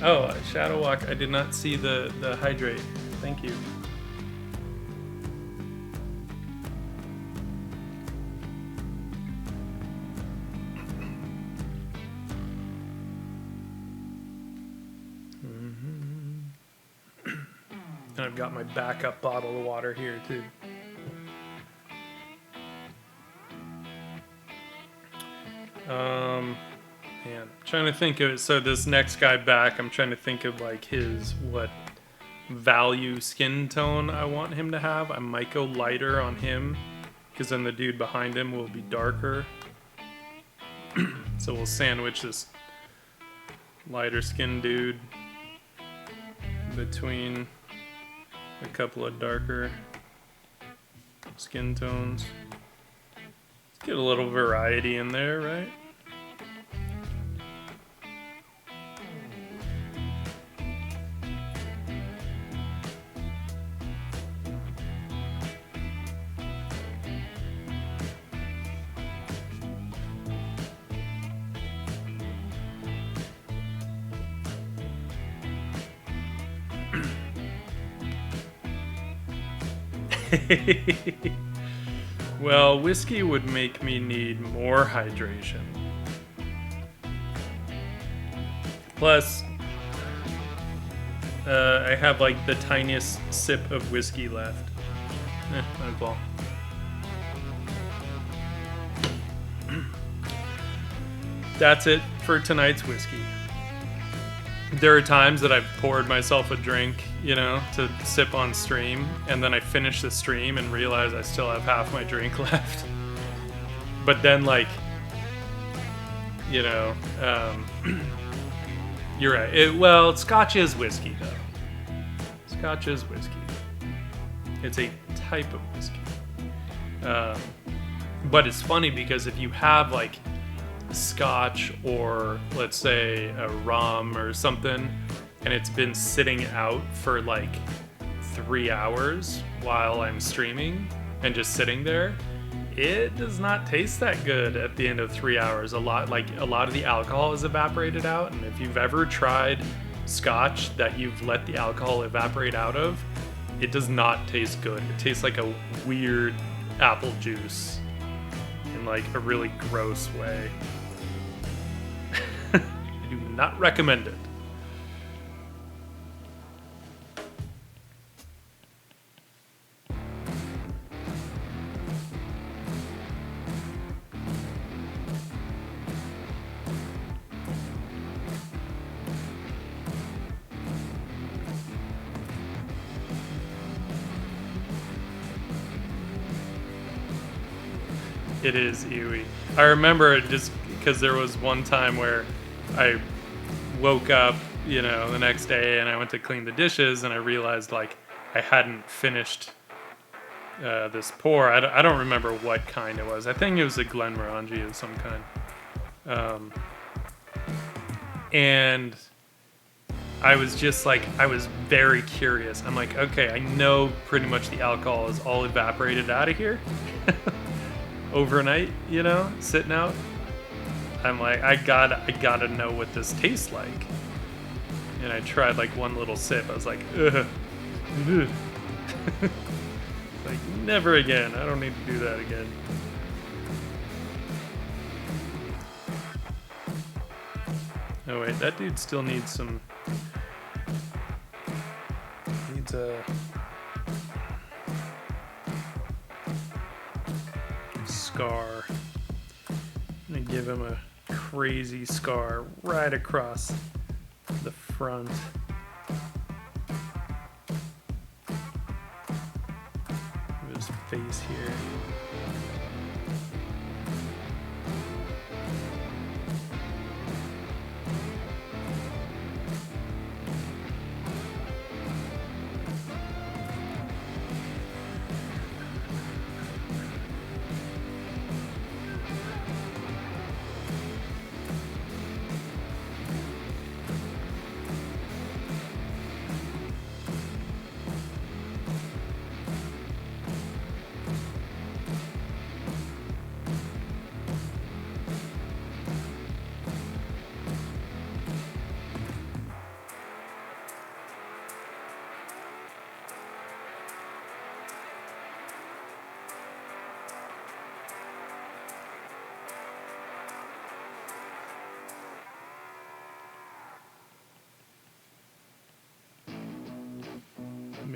Oh, Shadow Walk. I did not see the hydrate. Thank you. I've got my backup bottle of water here too. Man, trying to think of it. So this next guy back, I'm trying to think of like his what value skin tone I want him to have. I might go lighter on him, because then the dude behind him will be darker. So we'll sandwich this lighter skinned dude between a couple of darker skin tones. Let's get a little variety in there, right? Well, whiskey would make me need more hydration. Plus, I have like the tiniest sip of whiskey left. Might as well. That's it for tonight's whiskey. There are times that I've poured myself a drink, you know, to sip on stream, and then I finish the stream and realize I still have half my drink left. But then, like, you know, you're right. Well, Scotch is whiskey, though. Scotch is whiskey. It's a type of whiskey. But it's funny because if you have, like, Scotch or let's say a rum or something, and it's been sitting out for like 3 hours while I'm streaming and just sitting there, it does not taste that good at the end of 3 hours. A lot of the alcohol is evaporated out, and if you've ever tried Scotch that you've let the alcohol evaporate out of, it does not taste good. It tastes like a weird apple juice in like a really gross way. I do not recommend it. It is ewy. I remember it just because there was one time where I woke up, you know, the next day and I went to clean the dishes and I realized like I hadn't finished this pour. I don't remember what kind it was. I think it was a Glenmorangie of some kind. And I was just like, I was very curious. I'm like, okay, I know pretty much the alcohol is all evaporated out of here. Overnight, you know, sitting out. I'm like, I gotta know what this tastes like. And I tried like one little sip. I was like, ugh. Like, never again. I don't need to do that again. Oh wait, that dude still needs some. Needs a scar. I'm gonna give him a crazy scar right across the front. Of his face here.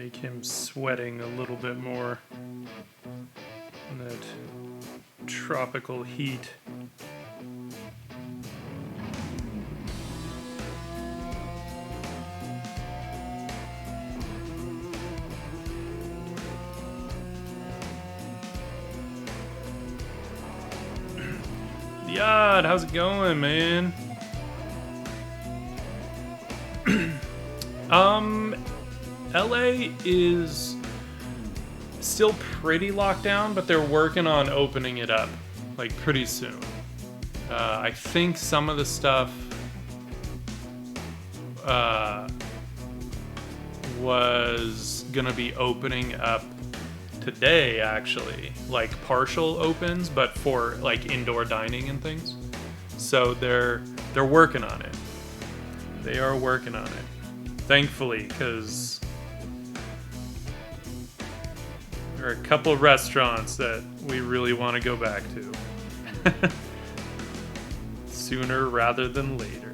make him sweating a little bit more in that tropical heat. Yad, how's it going, man? LA is still pretty locked down, but they're working on opening it up, like, pretty soon. I think some of the stuff was gonna be opening up today, actually, like partial opens, but for like indoor dining and things. So they're working on it. They are working on it, thankfully, because there are a couple of restaurants that we really want to go back to sooner rather than later.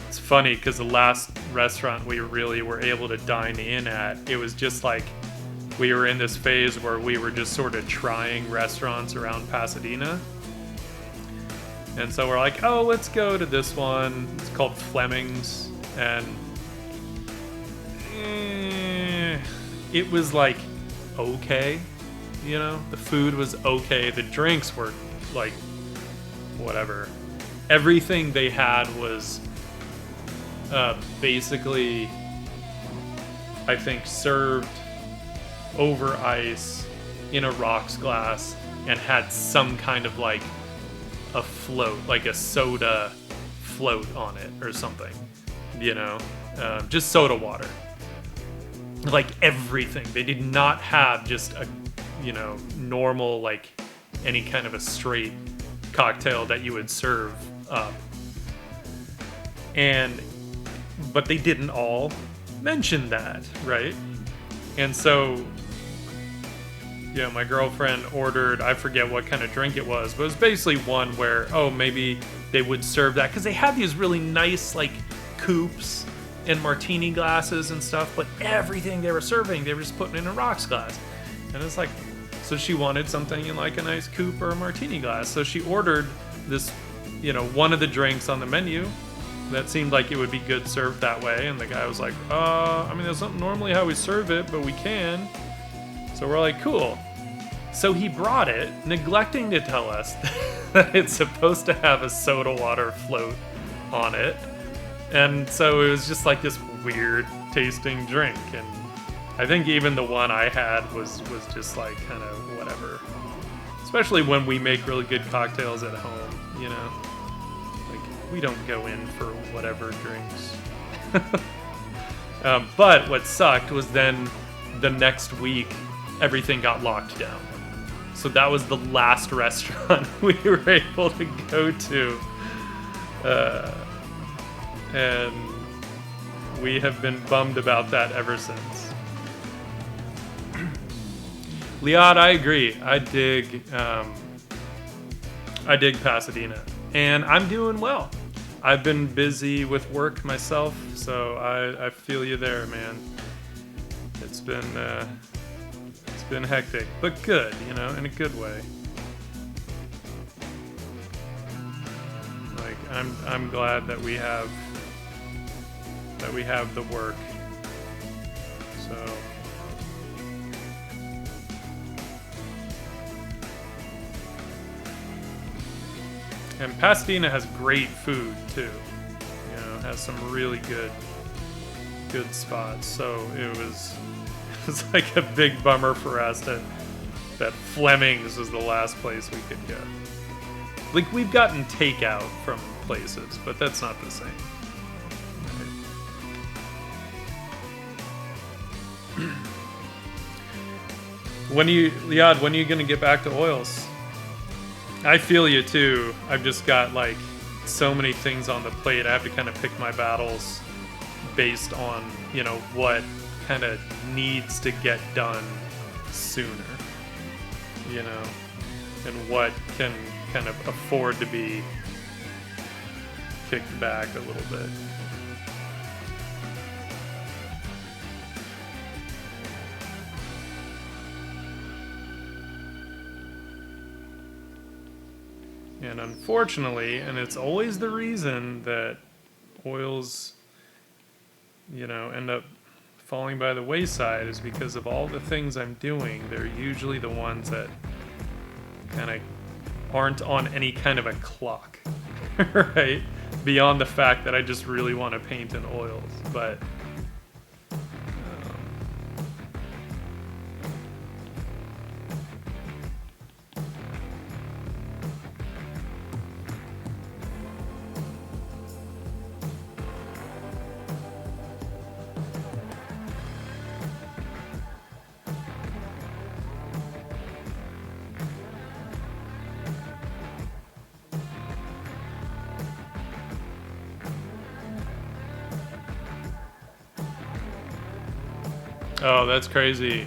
It's funny because the last restaurant we really were able to dine in at, it was just like we were in this phase where we were just sort of trying restaurants around Pasadena. And so we're like, oh, let's go to this one. It's called Fleming's. And it was like okay, you know? The food was okay. The drinks were like whatever. Everything they had was basically, I think, served over ice in a rocks glass and had some kind of like a float, like a soda float on it or something, you know, just soda water, like everything. They did not have just a, you know, normal, like any kind of a straight cocktail that you would serve up. But they didn't all mention that, right? And so, yeah, my girlfriend ordered, I forget what kind of drink it was, but it was basically one where, oh, maybe they would serve that. Because they had these really nice, like, coupes and martini glasses and stuff, but everything they were serving, they were just putting in a rocks glass. And it's like, so she wanted something in, like, a nice coupe or a martini glass. So she ordered this, you know, one of the drinks on the menu that seemed like it would be good served that way. And the guy was like, I mean, that's not normally how we serve it, but we can. So we're like, cool. So he brought it, neglecting to tell us that it's supposed to have a soda water float on it. And so it was just like this weird tasting drink. And I think even the one I had was just like kind of whatever. Especially when we make really good cocktails at home, you know? Like, we don't go in for whatever drinks. But what sucked was then the next week, everything got locked down. So that was the last restaurant we were able to go to. And we have been bummed about that ever since. Liad, I agree. I dig Pasadena. And I'm doing well. I've been busy with work myself, so I feel you there, man. It's been hectic, but good, you know, in a good way. Like, I'm glad that we have the work. So and Pasadena has great food too. You know, has some really good spots. So it was like a big bummer for us that Fleming's was the last place we could go. Like, we've gotten takeout from places, but that's not the same. Right. Liad, when are you gonna get back to oils? I feel you too. I've just got like so many things on the plate. I have to kind of pick my battles based on, you know, what kind of needs to get done sooner, you know, and what can kind of afford to be kicked back a little bit. And unfortunately, and it's always the reason that oils, you know, end up falling by the wayside, is because of all the things I'm doing. They're usually the ones that kind of aren't on any kind of a clock, right? Beyond the fact that I just really want to paint in oils, but oh, that's crazy.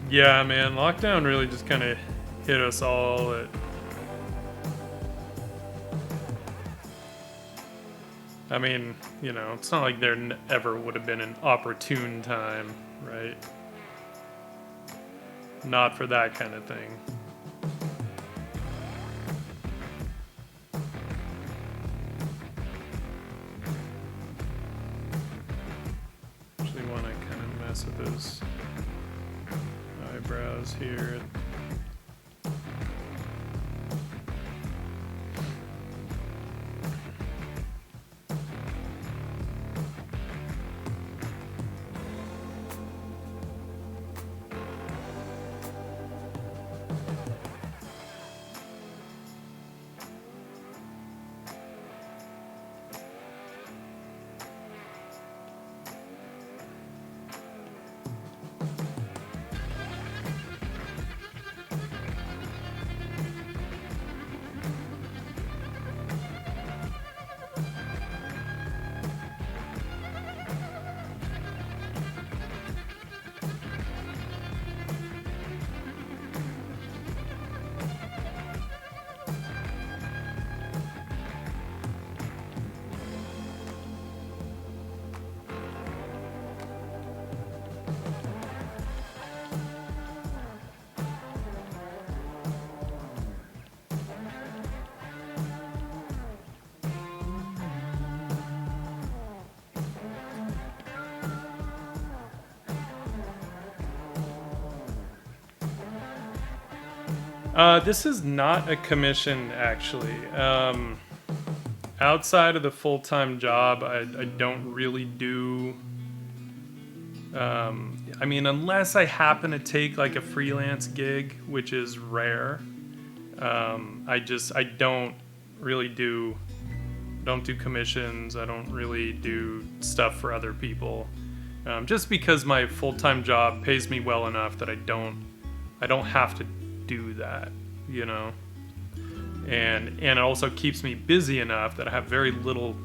Yeah, man, lockdown really just kind of hit us all at... I mean, you know, it's not like there ever would have been an opportune time, right? Not for that kind of thing. Actually want to kind of mess with those eyebrows here. This is not a commission, actually. Outside of the full-time job, I don't really do... I mean, unless I happen to take like a freelance gig, which is rare, I don't really don't do commissions. I don't really do stuff for other people, just because my full-time job pays me well enough that I don't have to do that, you know, and it also keeps me busy enough that I have very little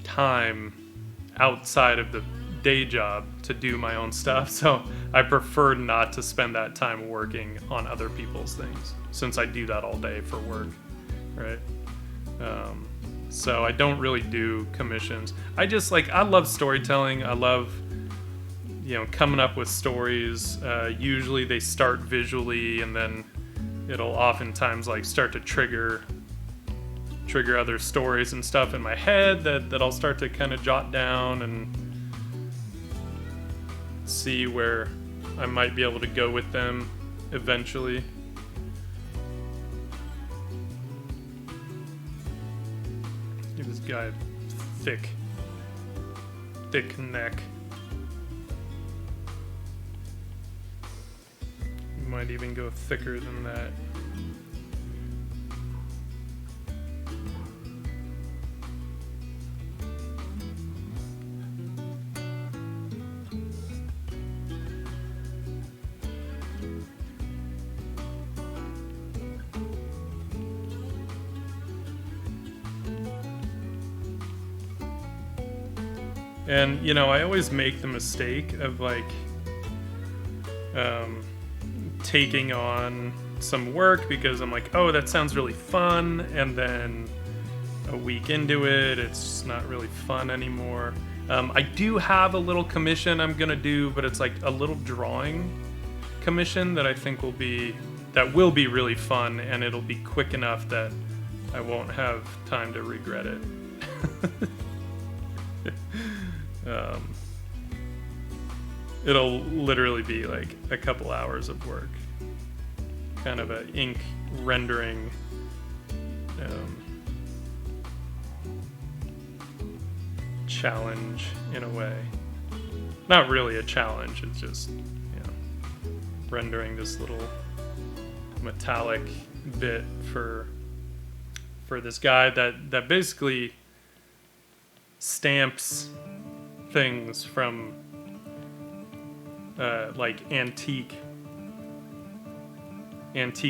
time outside of the day job to do my own stuff. So I prefer not to spend that time working on other people's things, since I do that all day for work, right? So I don't really do commissions. I love storytelling. I love, you know, coming up with stories. Usually they start visually, and then it'll oftentimes like start to trigger other stories and stuff in my head that I'll start to kind of jot down and see where I might be able to go with them eventually. Give this guy a thick neck. Might even go thicker than that. And, you know, I always make the mistake of like taking on some work because I'm like, oh, that sounds really fun, and then a week into it, it's just not really fun anymore. I do have a little commission I'm gonna do, but it's like a little drawing commission that I think will be really fun, and it'll be quick enough that I won't have time to regret it. It'll literally be like a couple hours of work, kind of a ink rendering challenge in a way. Not really a challenge, it's just, rendering this little metallic bit for this guy that basically stamps things from like antique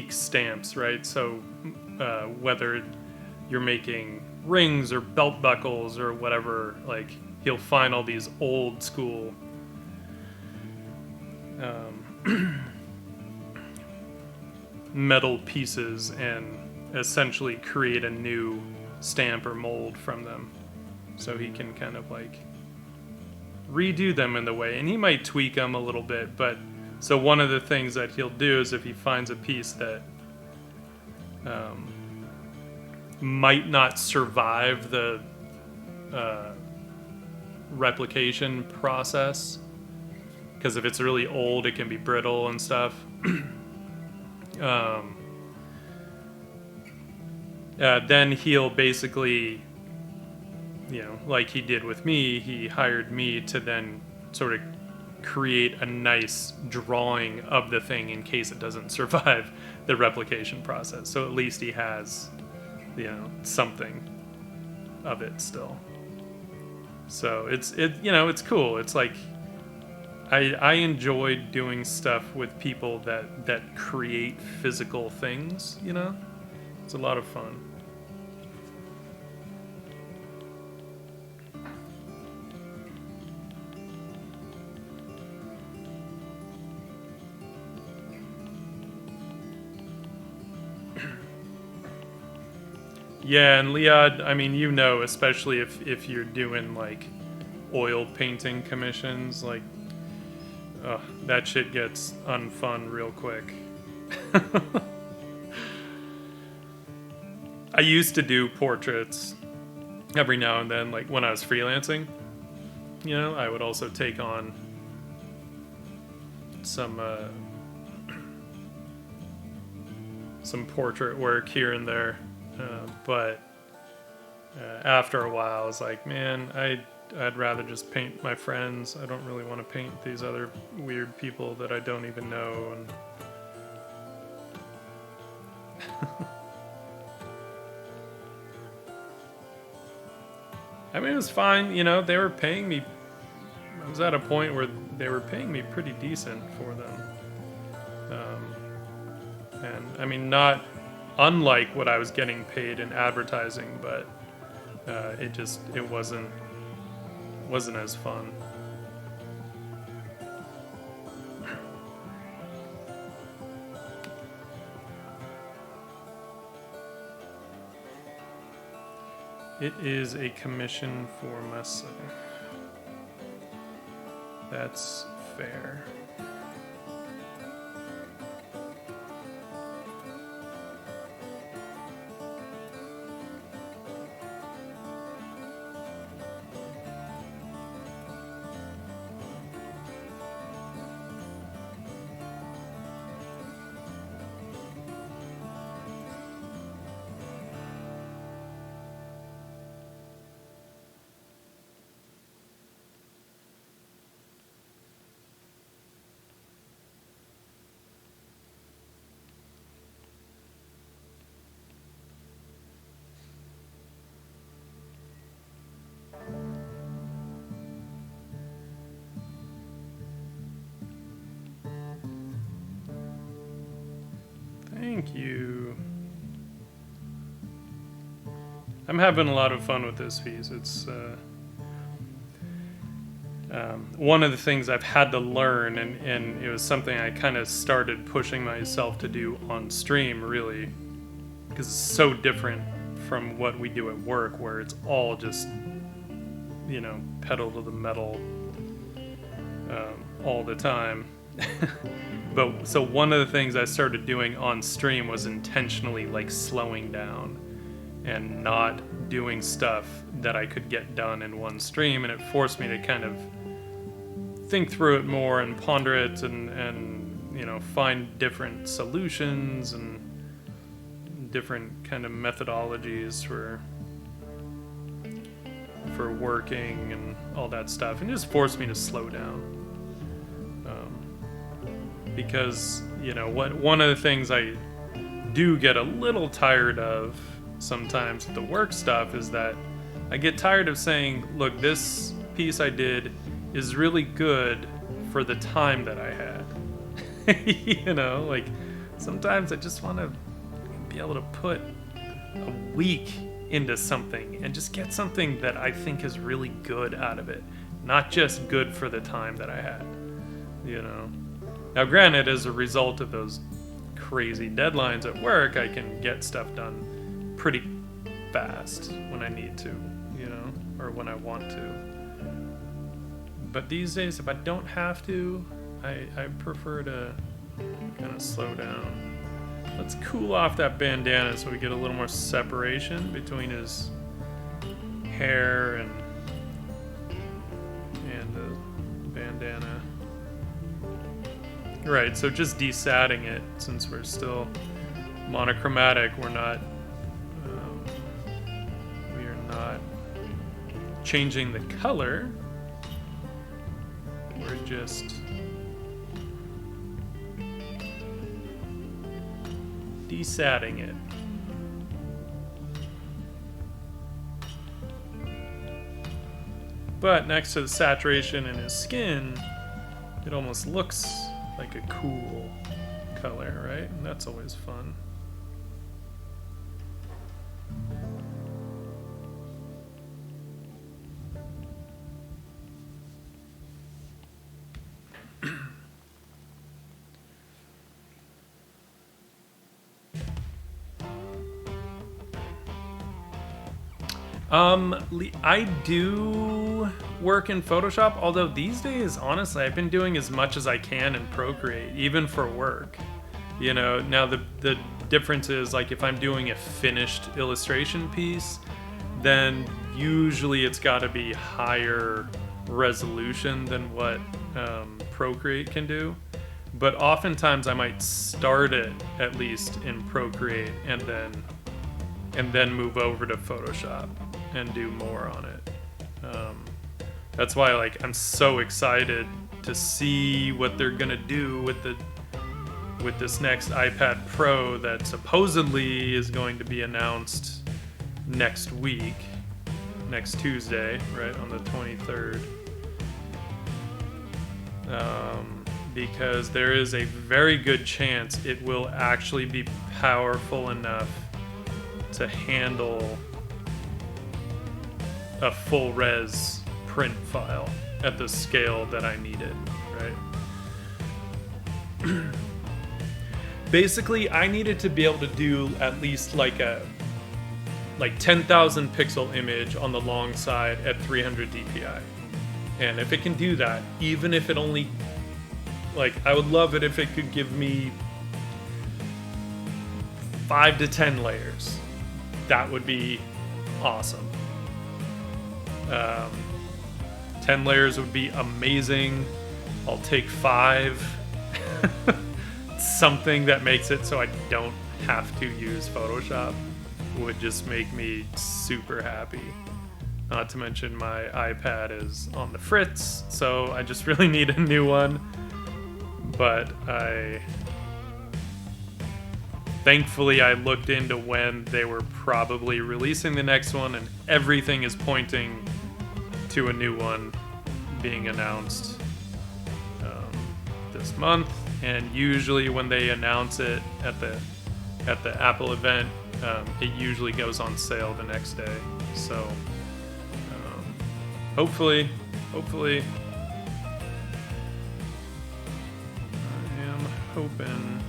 stamps, right? So whether you're making rings or belt buckles or whatever, like he'll find all these old school metal pieces and essentially create a new stamp or mold from them, so he can kind of like redo them in the way, and he might tweak them a little bit. But so one of the things that he'll do is if he finds a piece that might not survive the replication process, because if it's really old it can be brittle and stuff, then he'll basically, like he did with me, he hired me to then sort of create a nice drawing of the thing in case it doesn't survive the replication process. So at least he has, something of it still. So it's cool. It's like I enjoy doing stuff with people that create physical things, It's a lot of fun. Yeah, and Liad, I mean, especially if you're doing like oil painting commissions, like, that shit gets unfun real quick. I used to do portraits every now and then, like when I was freelancing. I would also take on some portrait work here and there. But after a while, I was like, man, I'd rather just paint my friends. I don't really want to paint these other weird people that I don't even know. And I mean, it was fine. They were paying me. I was at a point where they were paying me pretty decent for them. And I mean, not unlike what I was getting paid in advertising, but it wasn't as fun. It is a commission for myself. That's fair. Thank you. I'm having a lot of fun with this piece. It's one of the things I've had to learn, and it was something I kind of started pushing myself to do on stream, really, because it's so different from what we do at work, where it's all just, pedal to the metal all the time. But so one of the things I started doing on stream was intentionally like slowing down and not doing stuff that I could get done in one stream, and it forced me to kind of think through it more and ponder it and you know, find different solutions and different kind of methodologies for working and all that stuff, and just forced me to slow down. Because, you know, one of the things I do get a little tired of sometimes with the work stuff is that I get tired of saying, look, this piece I did is really good for the time that I had. You know, like sometimes I just want to be able to put a week into something and just get something that I think is really good out of it, not just good for the time that I had, you know. Now, granted, as a result of those crazy deadlines at work, I can get stuff done pretty fast when I need to, you know, or when I want to. But these days, if I don't have to, I prefer to kind of slow down. Let's cool off that bandana so we get a little more separation between his hair and the bandana. Right, so just desatting it, since we're still monochromatic, we are not changing the color. We're just desatting it. But next to the saturation in his skin, it almost looks like a cool color, right? And that's always fun. I do work in Photoshop, although these days, honestly, I've been doing as much as I can in Procreate, even for work. You know, now the difference is, like, if I'm doing a finished illustration piece, then usually it's got to be higher resolution than what Procreate can do. But oftentimes I might start it at least in Procreate and then move over to Photoshop and do more on it. That's why, like, I'm so excited to see what they're gonna do with this next iPad Pro that supposedly is going to be announced next week, next Tuesday, right, on the 23rd. Because there is a very good chance it will actually be powerful enough to handle a full res print file at the scale that I needed, right? Basically, I needed to be able to do at least like 10,000 pixel image on the long side at 300 DPI. And if it can do that, even if it only, like, I would love it if it could give me 5 to 10 layers. That would be awesome. 10 layers would be amazing. I'll take 5. Something that makes it so I don't have to use Photoshop would just make me super happy. Not to mention my iPad is on the fritz, so I just really need a new one. But thankfully I looked into when they were probably releasing the next one, and everything is pointing to a new one being announced this month. And usually when they announce it at the Apple event, it usually goes on sale the next day. So hopefully I am hoping.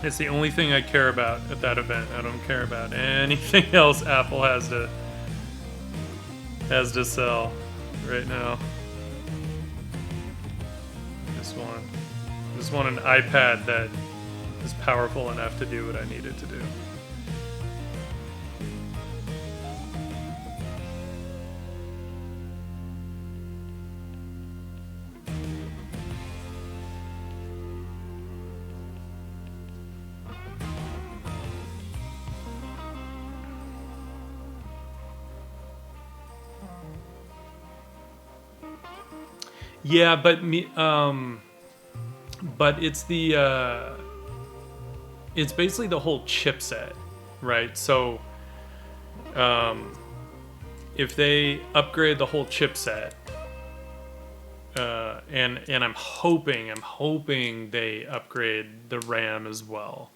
It's the only thing I care about at that event. I don't care about anything else Apple has to sell right now. Just want an iPad that is powerful enough to do what I need it to do. Yeah, but it's it's basically the whole chipset, right? So, if they upgrade the whole chipset, and I'm hoping they upgrade the RAM as well.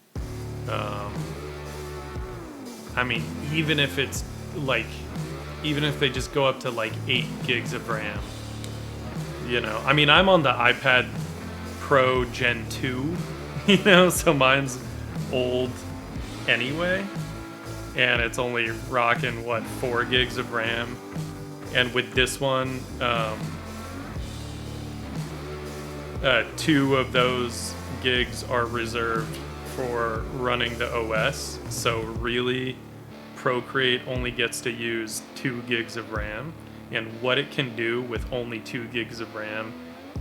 I mean, even if it's like, even if they just go up to like 8 gigs of RAM, you know, I mean, I'm on the iPad Pro Gen 2, you know, so mine's old anyway, and it's only rocking, what, 4 gigs of RAM, and with this one, 2 of those gigs are reserved for running the OS, so really, Procreate only gets to use 2 gigs of RAM, and what it can do with only 2 gigs of RAM,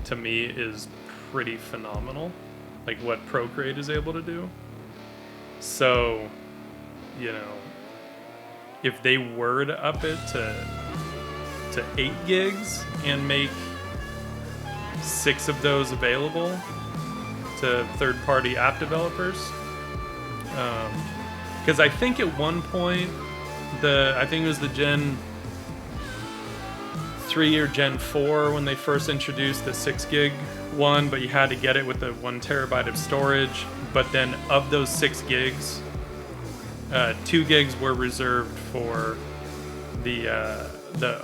to me, is pretty phenomenal. Like what Procreate is able to do. So, you know, if they were to up it to 8 gigs and make 6 of those available to third-party app developers, because I think at one point, I think it was the Gen 3 or Gen 4 when they first introduced the 6 gig one, but you had to get it with the 1 terabyte of storage. But then of those 6 gigs, 2 gigs were reserved for the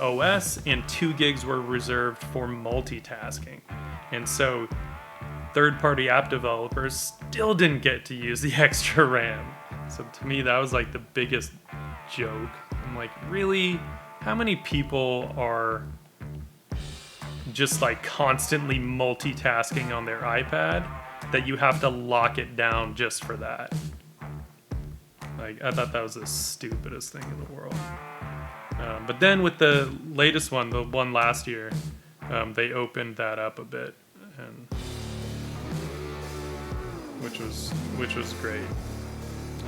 OS, and 2 gigs were reserved for multitasking. And so third-party app developers still didn't get to use the extra RAM. So to me, that was like the biggest joke. I'm like, really? How many people are just like constantly multitasking on their iPad that you have to lock it down just for that? Like, I thought that was the stupidest thing in the world. But then with the latest one, the one last year, they opened that up a bit, and which was great.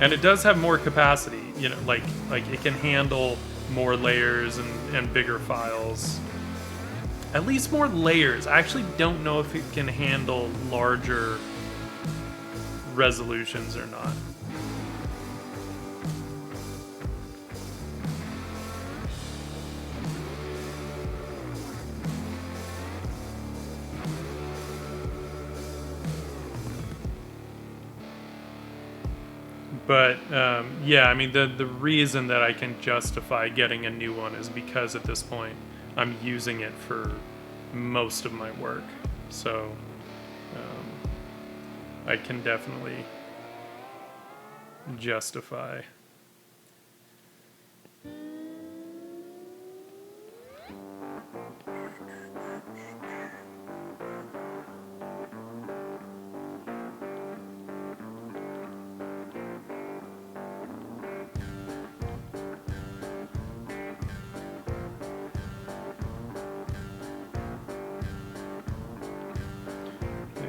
And it does have more capacity, you know, like it can handle more layers and bigger files. At least more layers. I actually don't know if it can handle larger resolutions or not. But yeah, I mean, the reason that I can justify getting a new one is because at this point I'm using it for most of my work, so I can definitely justify.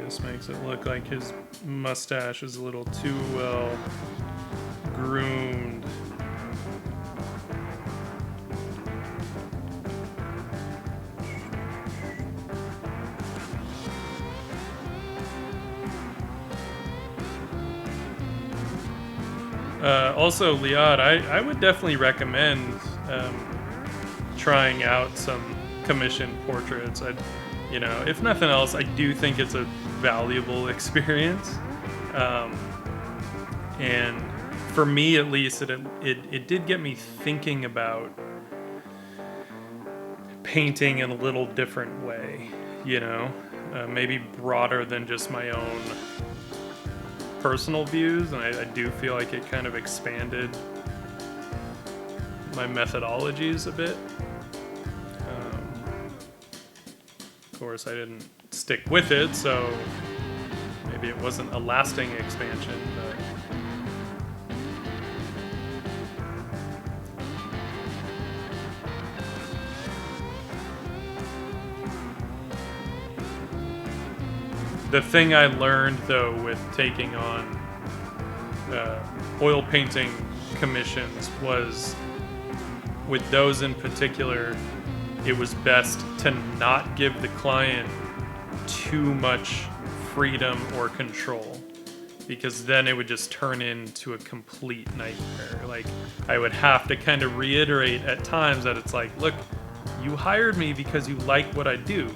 This makes it look like his mustache is a little too well groomed. Also, Liad, I would definitely recommend trying out some commissioned portraits. You know, if nothing else, I do think it's a valuable experience. And for me, at least, it did get me thinking about painting in a little different way, you know, maybe broader than just my own personal views, and I do feel like it kind of expanded my methodologies a bit. Of course, I didn't stick with it, so maybe it wasn't a lasting expansion, but the thing I learned, though, with taking on oil painting commissions was, with those in particular, it was best to not give the client too much freedom or control, because then it would just turn into a complete nightmare. Like, I would have to kind of reiterate at times that it's like, look, you hired me because you like what I do,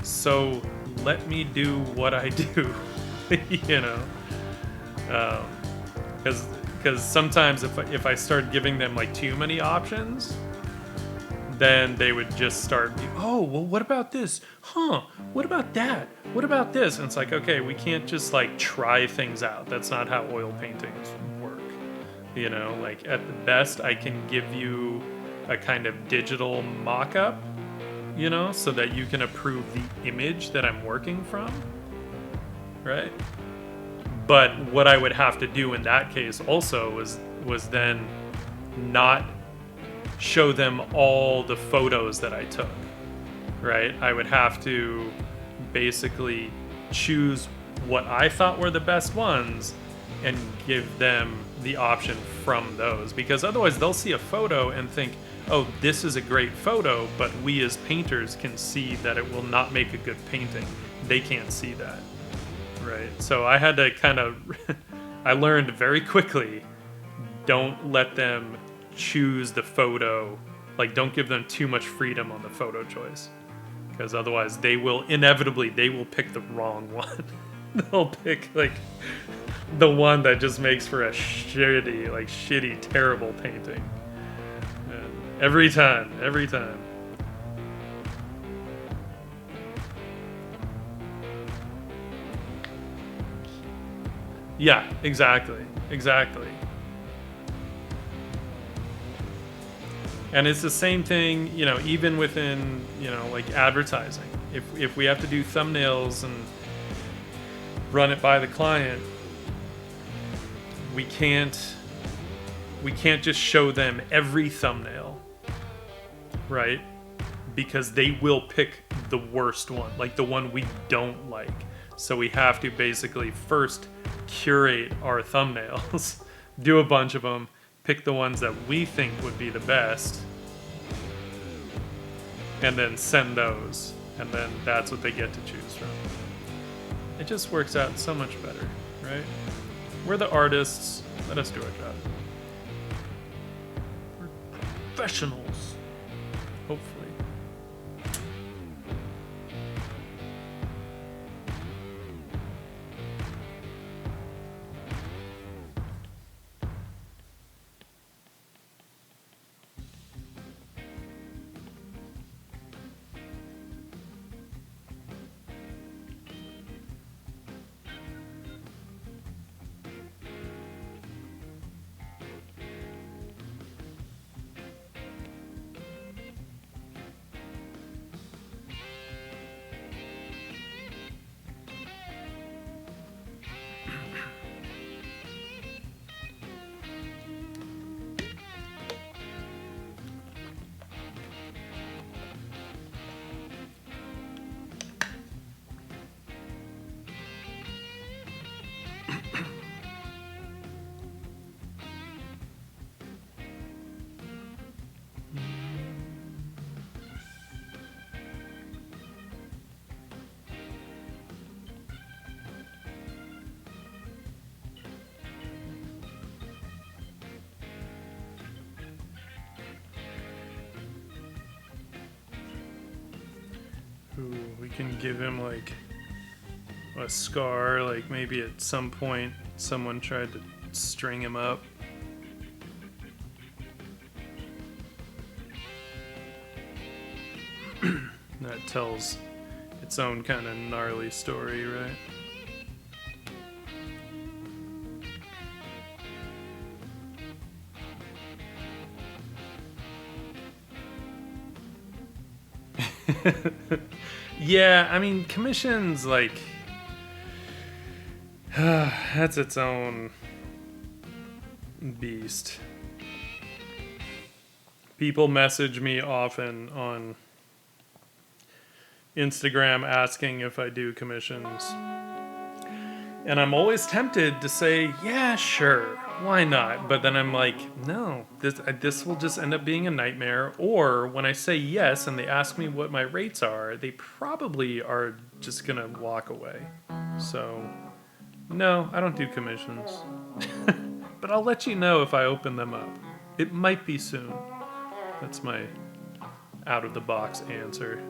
so let me do what I do. You know, because sometimes if I start giving them like too many options, then they would just start, oh, well, what about this? Huh, what about that? What about this? And it's like, okay, we can't just like try things out. That's not how oil paintings work. You know, like at the best, I can give you a kind of digital mock-up, you know, so that you can approve the image that I'm working from, right? But what I would have to do in that case also was then not show them all the photos that I took, right? I would have to basically choose what I thought were the best ones and give them the option from those, because otherwise they'll see a photo and think, oh, this is a great photo, but we as painters can see that it will not make a good painting. They can't see that, right? So I had to kind of, I learned very quickly, don't let them choose the photo, like don't give them too much freedom on the photo choice, because otherwise they will pick the wrong one. They'll pick like the one that just makes for a shitty, terrible painting. And every time. Yeah, exactly. And it's the same thing, you know, even within, you know, like advertising. If we have to do thumbnails and run it by the client, we can't just show them every thumbnail, right? Because they will pick the worst one, like the one we don't like. So we have to basically first curate our thumbnails, do a bunch of them, pick the ones that we think would be the best, and then send those, and then that's what they get to choose from. It just works out so much better, right? We're the artists, let us do our job. We're professionals, hopefully. Ooh, we can give him like a scar, like maybe at some point someone tried to string him up. That tells its own kind of gnarly story, right? Yeah, I mean, commissions, like, that's its own beast. People message me often on Instagram asking if I do commissions. And I'm always tempted to say, yeah, sure, why not? But then I'm like, no, this will just end up being a nightmare. Or when I say yes and they ask me what my rates are, they probably are just going to walk away. So, no, I don't do commissions. But I'll let you know if I open them up. It might be soon. That's my out-of-the-box answer.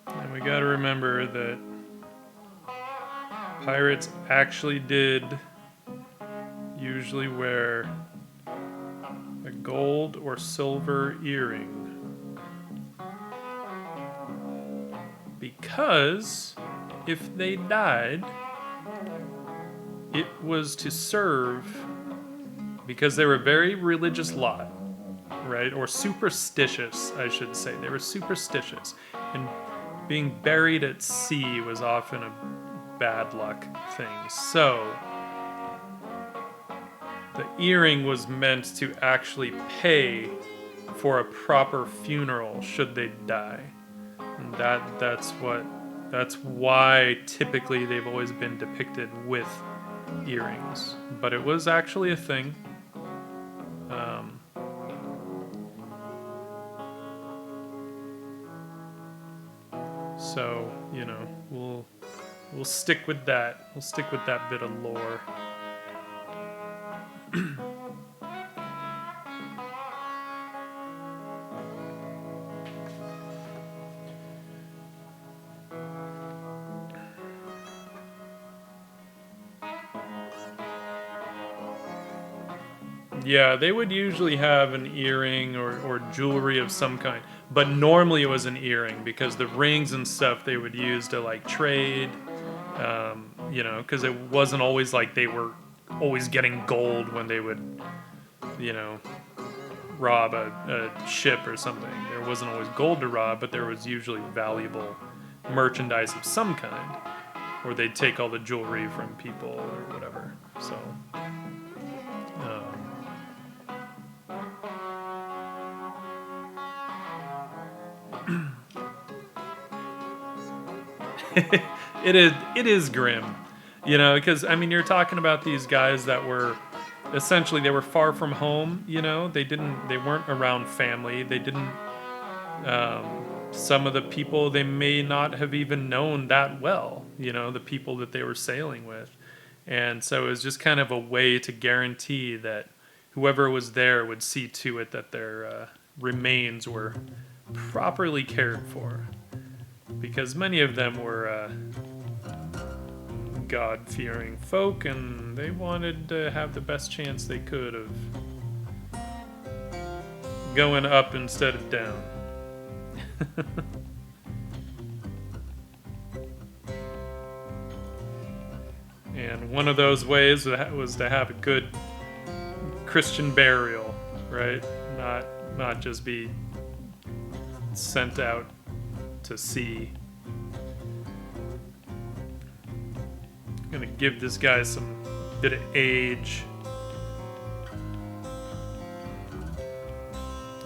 And we gotta remember that pirates actually did usually wear a gold or silver earring. Because if they died, it was to serve, because they were a very religious lot, right? Or superstitious, I should say. They were superstitious. And being buried at sea was often a bad luck thing. So the earring was meant to actually pay for a proper funeral should they die. And that's why typically they've always been depicted with earrings. But it was actually a thing. So, you know, we'll stick with that. We'll stick with that bit of lore. Yeah, they would usually have an earring or jewelry of some kind. But normally it was an earring because the rings and stuff they would use to like trade, you know, because it wasn't always like they were always getting gold when they would, you know, rob a ship or something. There wasn't always gold to rob, but there was usually valuable merchandise of some kind. Or they'd take all the jewelry from people or whatever. So... it is grim, you know, because I mean you're talking about these guys that were essentially they were far from home, you know, they weren't around family, they didn't some of the people they may not have even known that well, you know, the people that they were sailing with. And so it was just kind of a way to guarantee that whoever was there would see to it that their remains were properly cared for. Because many of them were God-fearing folk, and they wanted to have the best chance they could of going up instead of down. And one of those ways was to have a good Christian burial, right? Not just be sent out to sea. I'm gonna give this guy some bit of age.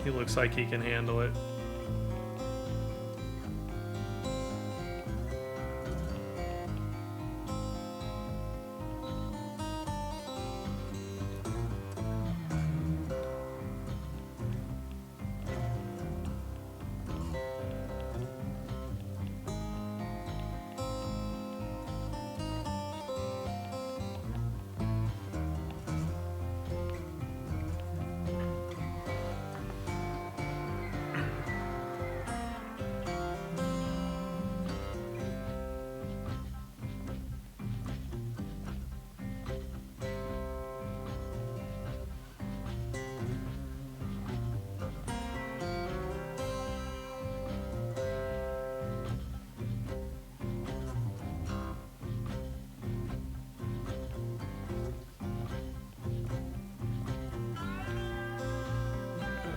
He looks like he can handle it.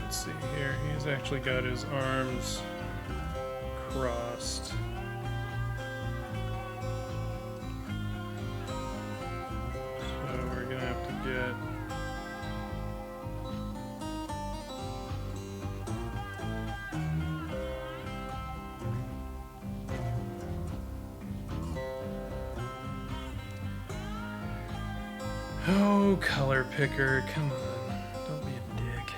Let's see here. He's actually got his arms crossed. So we're gonna have to get oh, color picker, come on, don't be a dick.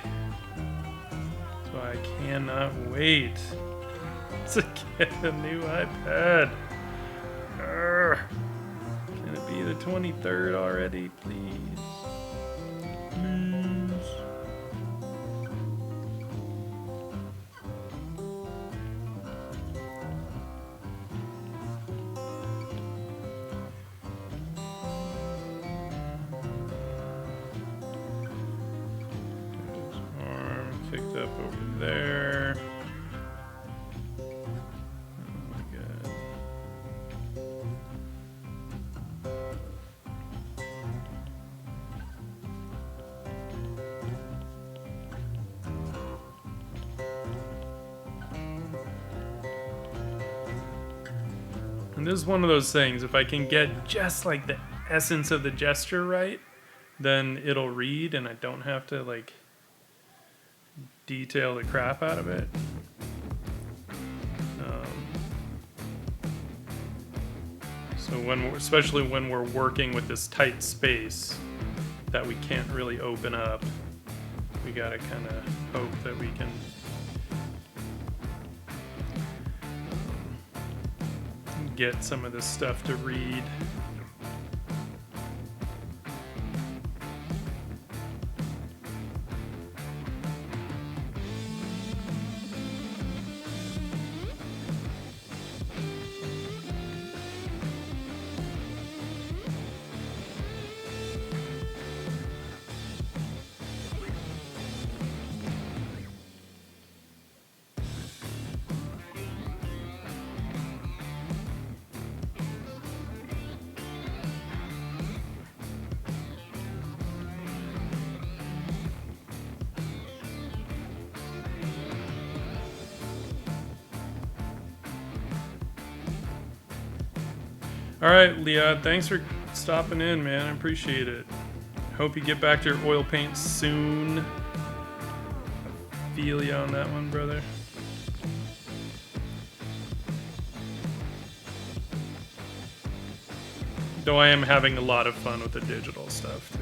So I cannot wait to get a new iPad. Urgh. Can it be the 23rd already, please? Please. Arm kicked up over there. Oh my god. And this is one of those things, if I can get just like the essence of the gesture right, then it'll read and I don't have to like detail the crap out of it. So especially when we're working with this tight space that we can't really open up, we gotta kind of hope that we can get some of this stuff to read. All right, Leah, thanks for stopping in, man. I appreciate it. Hope you get back to your oil paint soon. I feel you on that one, brother. Though I am having a lot of fun with the digital stuff,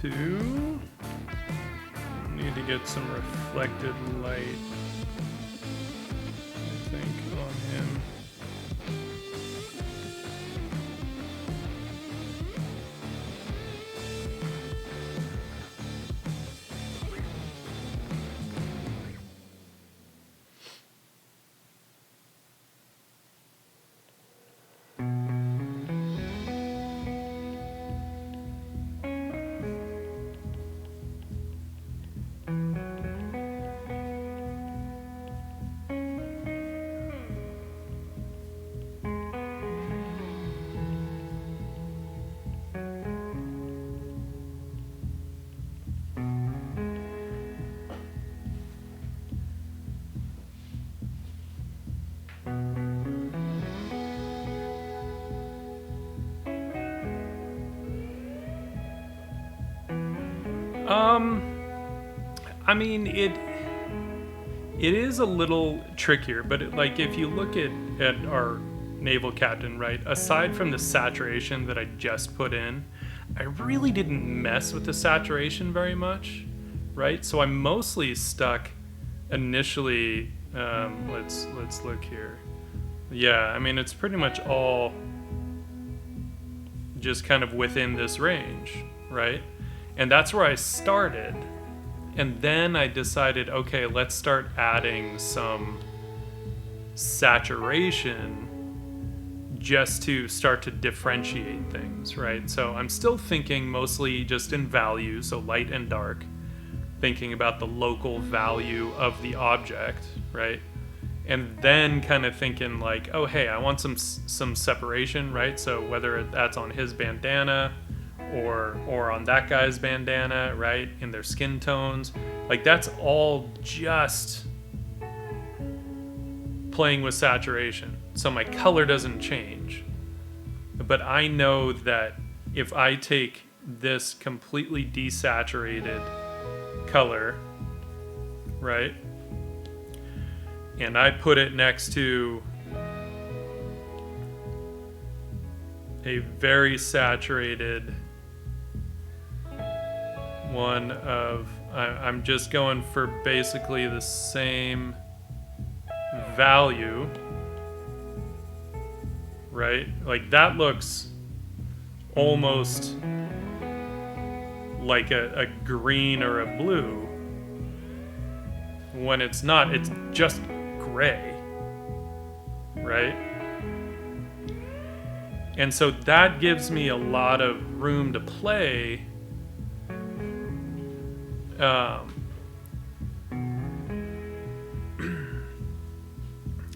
too. Need to get some reflected light, I think, on him. I mean, it is a little trickier, but like if you look at our naval captain, right, aside from the saturation that I just put in, I really didn't mess with the saturation very much. right? So I'm mostly stuck initially. Let's look here. Yeah, I mean, it's pretty much all just kind of within this range, right? And that's where I started. And then I decided, okay, let's start adding some saturation just to start to differentiate things, right? So I'm still thinking mostly just in value, so light and dark, thinking about the local value of the object, right? And then kind of thinking like, oh, hey, I want some separation, right? So whether that's on his bandana or on that guy's bandana, right? In their skin tones, like that's all just playing with saturation. So my color doesn't change. But I know that if I take this completely desaturated color, right? And I put it next to a very saturated one of, I'm just going for basically the same value, right? Like that looks almost like a green or a blue when it's not, it's just gray, right? And so that gives me a lot of room to play.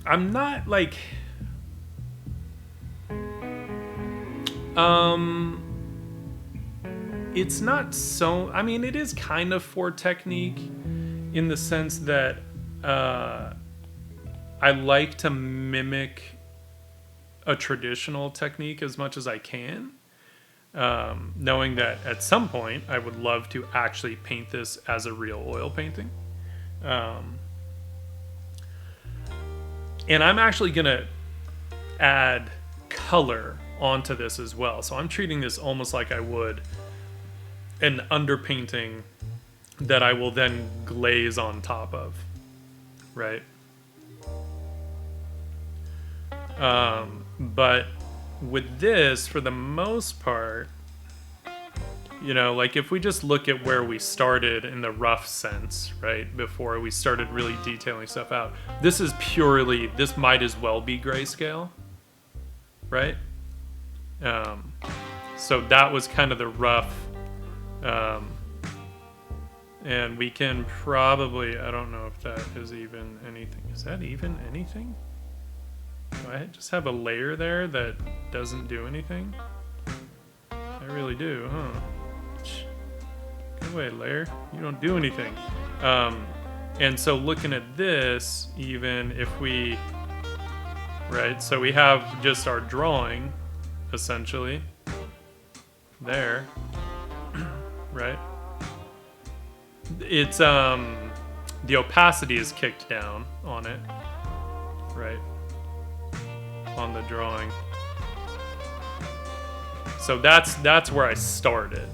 I'm not like it's not so, I mean, it is kind of for technique in the sense that I like to mimic a traditional technique as much as I can, knowing that at some point I would love to actually paint this as a real oil painting. And I'm actually gonna add color onto this as well. So I'm treating this almost like I would an underpainting that I will then glaze on top of, right? But with this, for the most part, you know, like if we just look at where we started in the rough sense, right, before we started really detailing stuff out, this is purely, this might as well be grayscale, right? So that was kind of the rough, and we can probably, I don't know if that is even anything. Is that even anything? Do I just have a layer there that doesn't do anything? I really do, huh? Go away, layer. You don't do anything. And so looking at this, even if we, right, so we have just our drawing, essentially, there, right? It's, the opacity is kicked down on it, right? On the drawing. So that's where I started.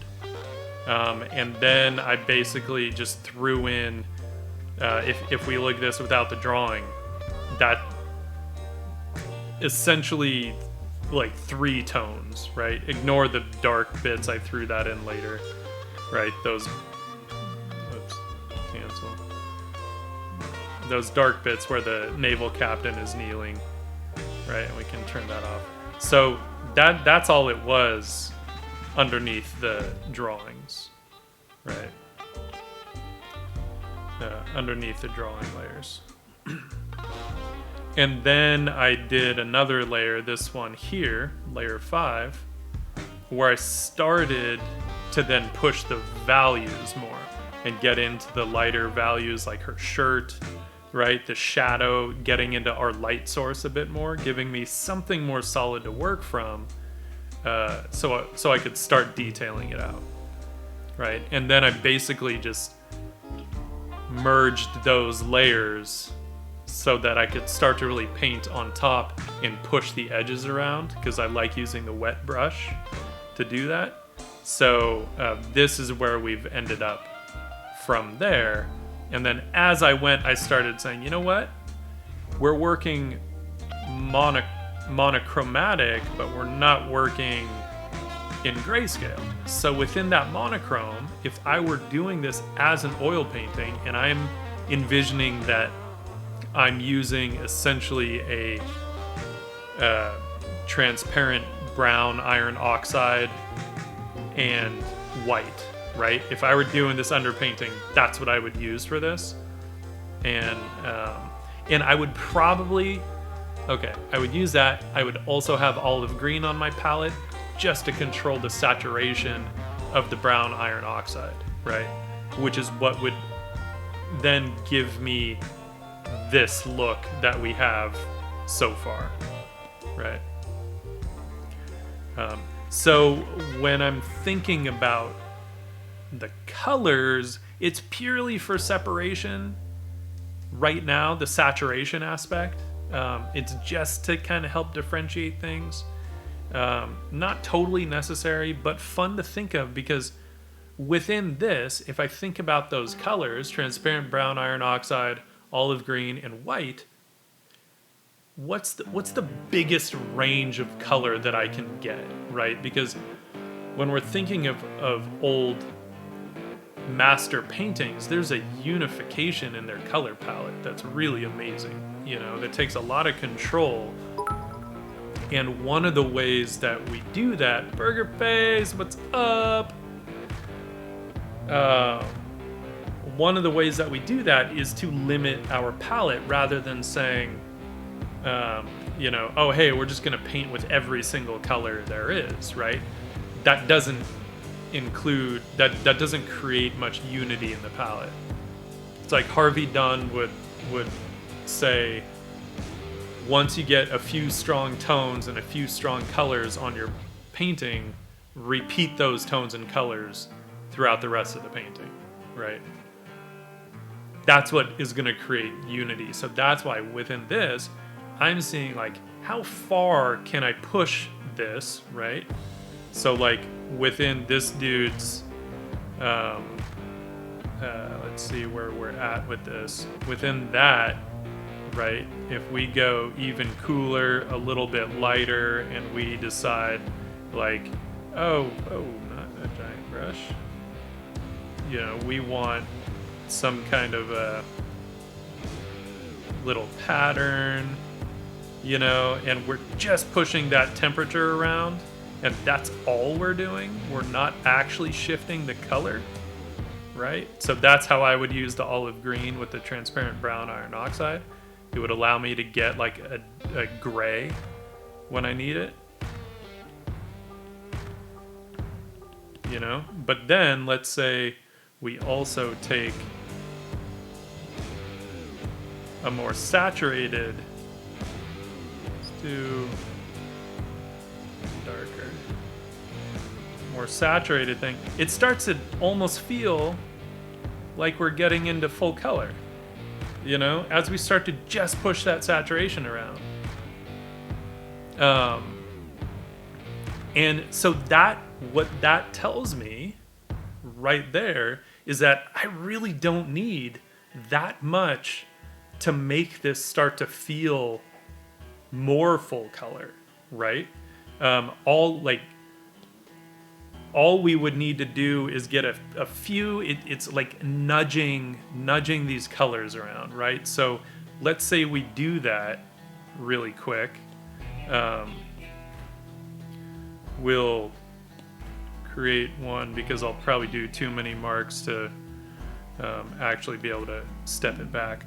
And then I basically just threw in, if we look at this without the drawing, that essentially like 3 tones, right? Ignore the dark bits, I threw that in later, right? Those, oops, cancel. Those dark bits where the naval captain is kneeling, right? And we can turn that off. So that's all it was underneath the drawings, right? Underneath the drawing layers. And then I did another layer, this one here, layer 5, where I started to then push the values more and get into the lighter values like her shirt, right? The shadow, getting into our light source a bit more, giving me something more solid to work from, so I could start detailing it out, right? And then I basically just merged those layers so that I could start to really paint on top and push the edges around, because I like using the wet brush to do that. So this is where we've ended up from there. And then as I went, I started saying, you know what? We're working monochromatic, but we're not working in grayscale. So within that monochrome, if I were doing this as an oil painting, and I'm envisioning that I'm using essentially a transparent brown iron oxide and white, right? If I were doing this underpainting, that's what I would use for this. And I would probably, I would use that. I would also have olive green on my palette just to control the saturation of the brown iron oxide, right? Which is what would then give me this look that we have so far, right? So when I'm thinking about the colors, it's purely for separation right now, the saturation aspect. It's just to kind of help differentiate things. Not totally necessary, but fun to think of, because within this, if I think about those colors, transparent brown iron oxide, olive green, and white, what's the biggest range of color that I can get, right? Because when we're thinking of old master paintings, there's a unification in their color palette that's really amazing, you know, that takes a lot of control. And one of the ways that we do that, Burger Face, what's up? One of the ways that we do that is to limit our palette rather than saying, you know, oh, hey, we're just going to paint with every single color there is, right? That doesn't include, that doesn't create much unity in the palette. It's like Harvey Dunn would say, once you get a few strong tones and a few strong colors on your painting, repeat those tones and colors throughout the rest of the painting, right? That's what is going to create unity. So that's why within this, I'm seeing like, how far can I push this, right? So like within this dude's, let's see where we're at with this. Within that, right, if we go even cooler, a little bit lighter, and we decide like, oh, not a giant brush. You know, we want some kind of a little pattern, you know, and we're just pushing that temperature around, and that's all we're doing. We're not actually shifting the color, right? So that's how I would use the olive green with the transparent brown iron oxide. It would allow me to get like a gray when I need it, you know? But then let's say we also take a more saturated, let's do darker, more saturated thing. It starts to almost feel like we're getting into full color, you know, as we start to just push that saturation around. And so that, what that tells me right there is that I really don't need that much to make this start to feel more full color, right? All we would need to do is get a few, it's like nudging these colors around, right? So let's say we do that really quick. We'll create one, because I'll probably do too many marks to actually be able to step it back.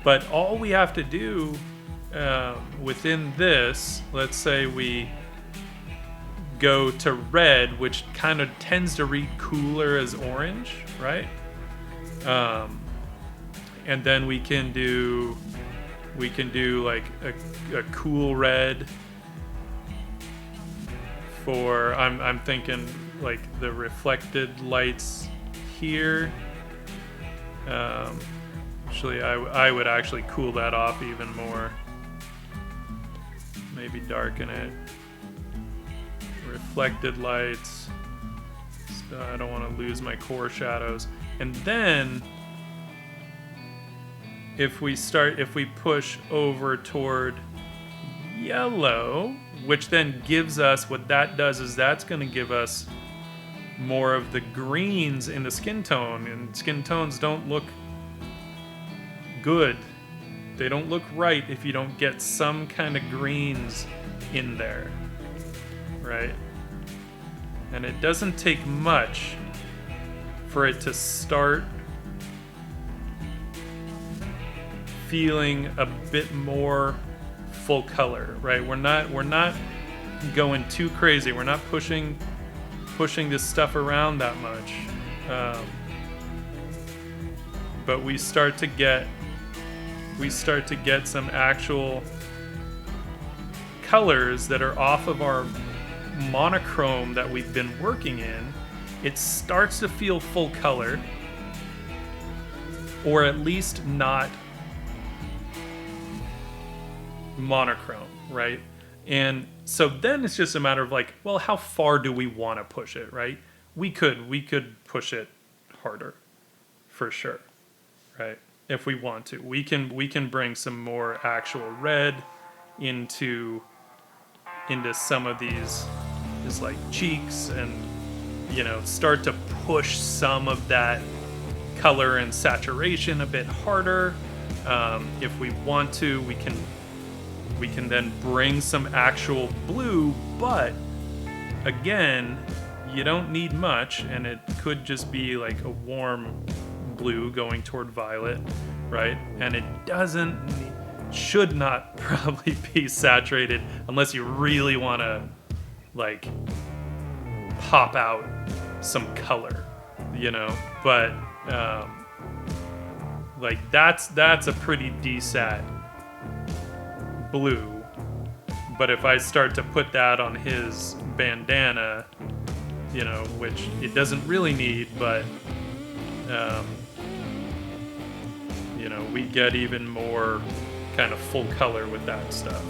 But all we have to do within this, let's say we go to red, which kind of tends to read cooler as orange, right? And then we can do like a cool red for, I'm thinking like the reflected lights here. Actually, I would actually cool that off even more. Maybe darken it. Reflected lights. So I don't want to lose my core shadows. And then if we push over toward yellow, which then gives us, what that does is that's going to give us more of the greens in the skin tone, and skin tones don't look good. They don't look right if you don't get some kind of greens in there, right? And it doesn't take much for it to start feeling a bit more full color, right? We're not going too crazy. We're not pushing this stuff around that much, but we start to get some actual colors that are off of our monochrome that we've been working in. It starts to feel full color, or at least not monochrome, right? And so then it's just a matter of like, well, how far do we want to push it, right? We could push it harder, for sure, right? If we want to, we can bring some more actual red into some of these like cheeks, and start to push some of that color and saturation a bit harder. If we want to, we can then bring some actual blue, but again, you don't need much, and it could just be like a warm blue going toward violet, right? And it should not probably be saturated unless you really want to like pop out some color, but like that's a pretty desat blue. But if I start to put that on his bandana, which it doesn't really need, but we get even more kind of full color with that stuff,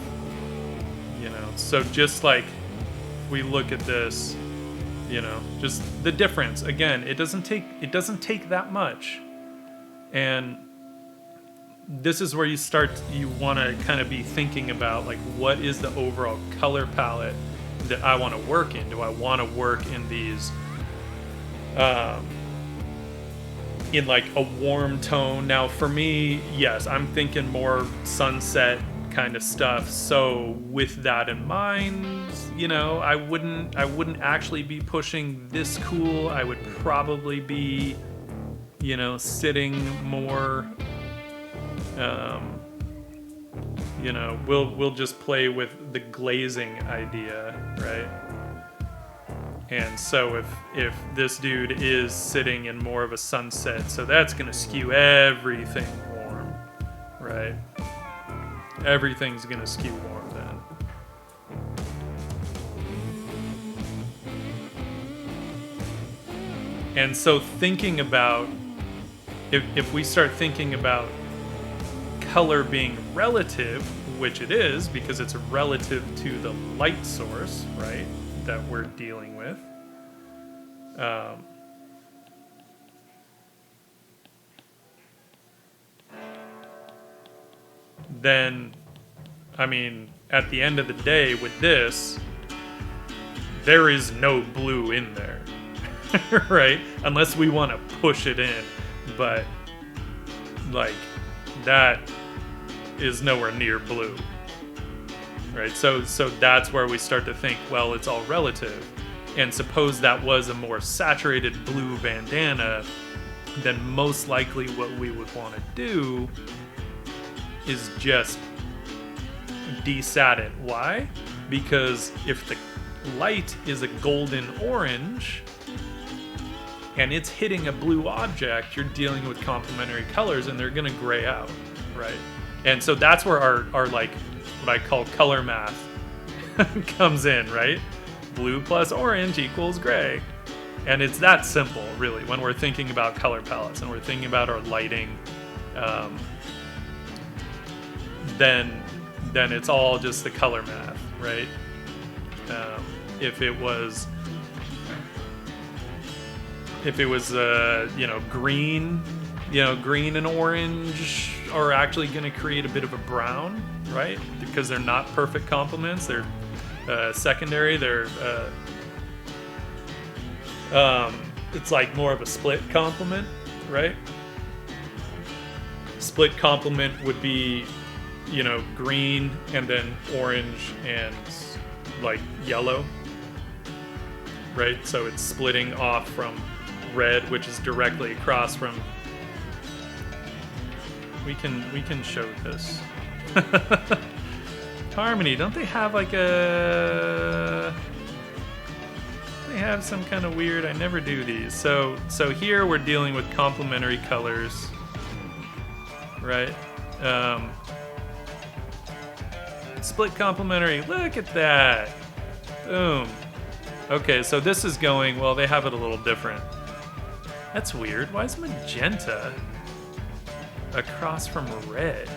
so just like we look at this, just the difference. Again, it doesn't take that much, and this is where you want to kind of be thinking about like, what is the overall color palette that I want to work in? Do I want to work in these in like a warm tone? Now for me, yes, I'm thinking more sunset kind of stuff. So with that in mind, I wouldn't actually be pushing this cool. I would probably be, sitting more, we'll just play with the glazing idea, right? And so if this dude is sitting in more of a sunset, so that's gonna skew everything warm, right? Everything's gonna skew warm then. And so thinking about, if we start thinking about color being relative, which it is because it's relative to the light source, right, that we're dealing with, then, I mean, at the end of the day with this, there is no blue in there, right? Unless we want to push it in, but like that is nowhere near blue, right? So that's where we start to think, well, it's all relative. And suppose that was a more saturated blue bandana, then most likely what we would want to do is just desat it. Why? Because if the light is a golden orange and it's hitting a blue object, you're dealing with complementary colors and they're gonna gray out, right? And so that's where our like what I call color math comes in, right? Blue plus orange equals gray. And it's that simple, really, when we're thinking about color palettes and we're thinking about our lighting. Then it's all just the color math, right? If it was if it was green, green and orange are actually going to create a bit of a brown, right? Because they're not perfect complements. They're secondary. They're it's like more of a split complement, right? Split complement would be, green and then orange and like yellow, right? So it's splitting off from red, which is directly across from. We can show this. Harmony, don't they have like a? They have some kind of weird. I never do these. So here we're dealing with complementary colors, right? Split complementary. Look at that. Boom. Okay, so this is going. Well, they have it a little different. That's weird. Why is magenta across from red?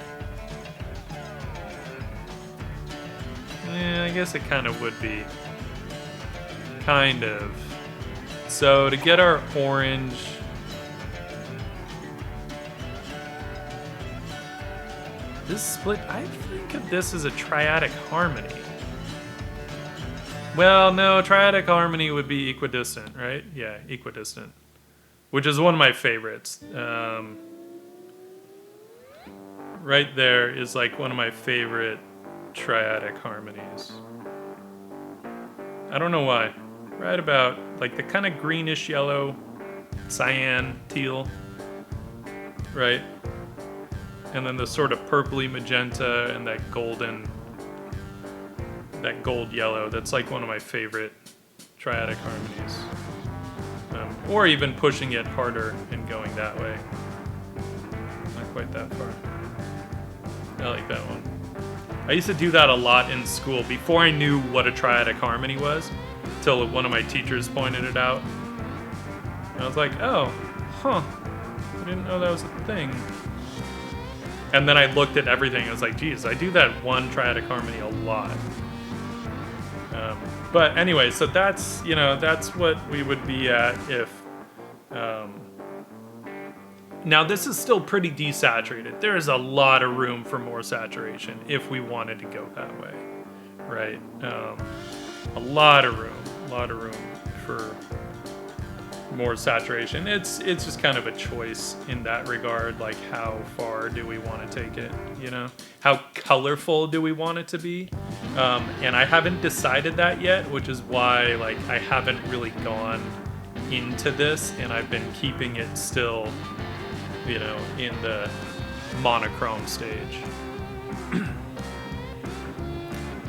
Yeah, I guess it kind of would be. Kind of. So to get our orange, this split, I think of this as a triadic harmony. Well, no, triadic harmony would be equidistant, right? Yeah, equidistant, which is one of my favorites. Right there is like one of my favorite triadic harmonies. I don't know why. Right about like the kind of greenish yellow, cyan, teal, right? And then the sort of purpley magenta and that golden, that gold yellow. That's like one of my favorite triadic harmonies. Or even pushing it harder and going that way. Not quite that far. I like that one. I used to do that a lot in school before I knew what a triadic harmony was, till one of my teachers pointed it out. And I was like, oh, huh, I didn't know that was a thing. And then I looked at everything. I was like, geez, I do that one triadic harmony a lot. But anyway, so that's, that's what we would be at if... Now, this is still pretty desaturated. There is a lot of room for more saturation if we wanted to go that way, right? A lot of room for more saturation. It's just kind of a choice in that regard, like how far do we want to take it, How colorful do we want it to be? And I haven't decided that yet, which is why like I haven't really gone into this, and I've been keeping it still, in the monochrome stage.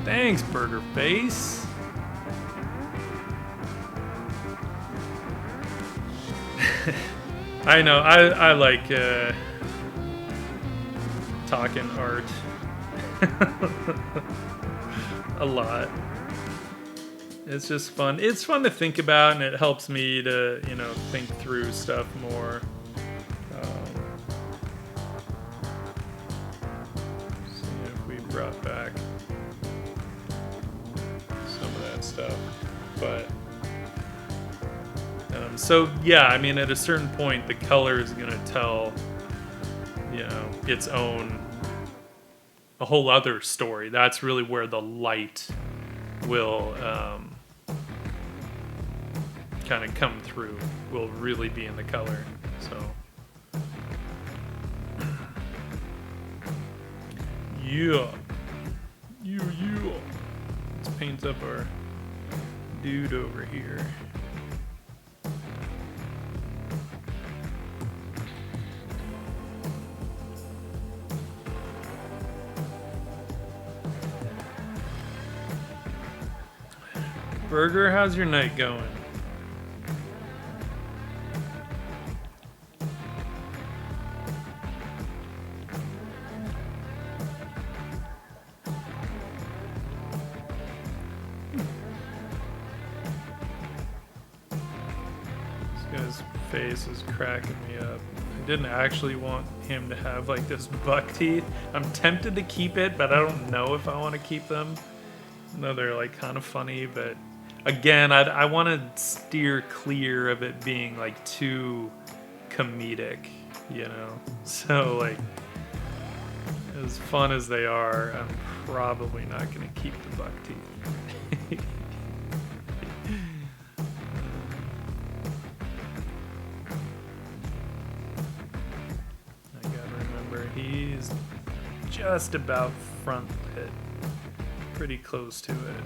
Thanks, Burger Face. I know, I like talking art a lot. It's just fun. It's fun to think about, and it helps me to, think through stuff more. See if we brought back some of that stuff. But so yeah, I mean, at a certain point, the color is gonna tell, its own, a whole other story. That's really where the light will kind of come through. Will really be in the color. So yeah. Let's paint up our dude over here. Burger, how's your night going? This guy's face is cracking me up. I didn't actually want him to have like this buck teeth. I'm tempted to keep it, but I don't know if I want to keep them. I know they're like kind of funny, but again, I want to steer clear of it being like too comedic, you know. So like, as fun as they are, I'm probably not going to keep the buck teeth. I gotta remember, he's just about front pit, pretty close to it.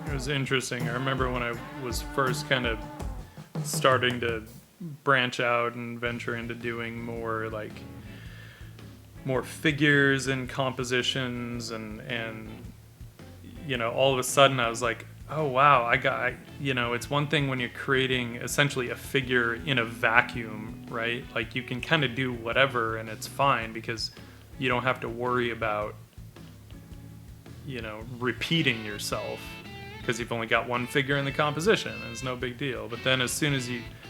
It was interesting. I remember when I was first kind of starting to branch out and venture into doing more figures and compositions and you know, all of a sudden I was like, oh wow, it's one thing when you're creating essentially a figure in a vacuum, right? Like you can kind of do whatever and it's fine because you don't have to worry about, you know, repeating yourself. Because you've only got one figure in the composition, and it's no big deal. But then as soon as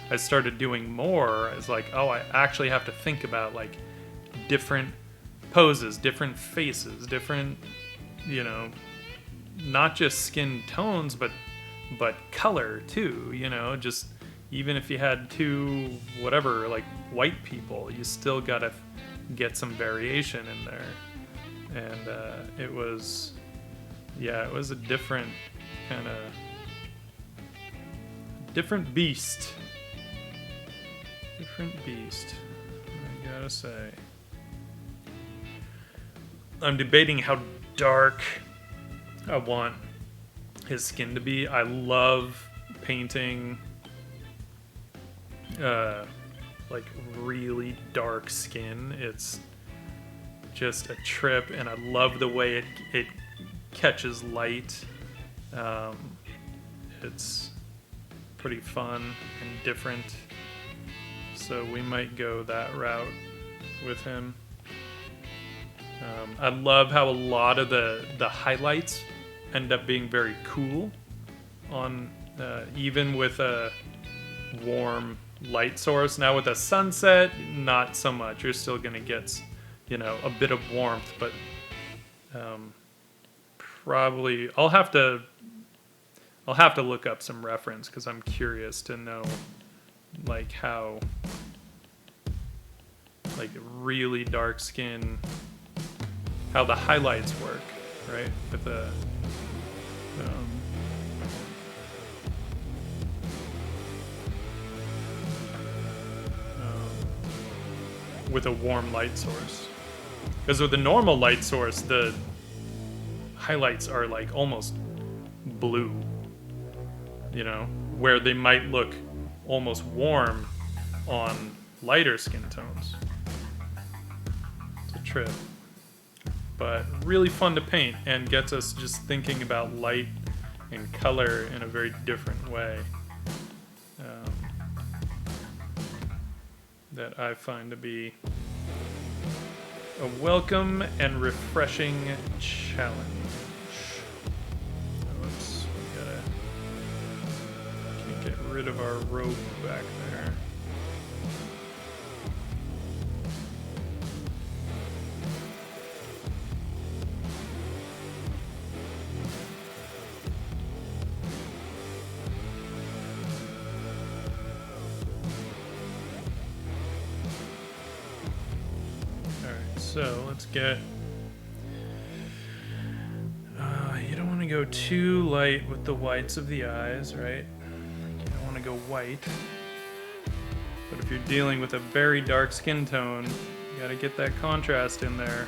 I started doing more, it's like, oh, I actually have to think about like different poses, different faces, different, you know, not just skin tones, but color too, you know, just even if you had two, whatever, like white people, you still gotta get some variation in there. And it was a different kind of different beast, I gotta say. I'm debating how dark I want his skin to be. I love painting like really dark skin. It's just a trip, and I love the way it catches light. It's pretty fun and different, so we might go that route with him. I love how a lot of the highlights end up being very cool on even with a warm light source. Now with a sunset, not so much. You're still gonna get, you know, a bit of warmth, but probably I'll have to look up some reference because I'm curious to know like how like really dark skin, how the highlights work, right? With the with a warm light source. Because with the normal light source, the highlights are like almost blue, you know, where they might look almost warm on lighter skin tones. It's a trip. But really fun to paint and gets us just thinking about light and color in a very different way. That I find to be a welcome and refreshing challenge. Oops, can't get rid of our rope back there. So let's get... you don't want to go too light with the whites of the eyes, right? You don't want to go white. But if you're dealing with a very dark skin tone, you gotta get that contrast in there.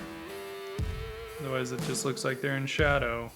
Otherwise it just looks like they're in shadow.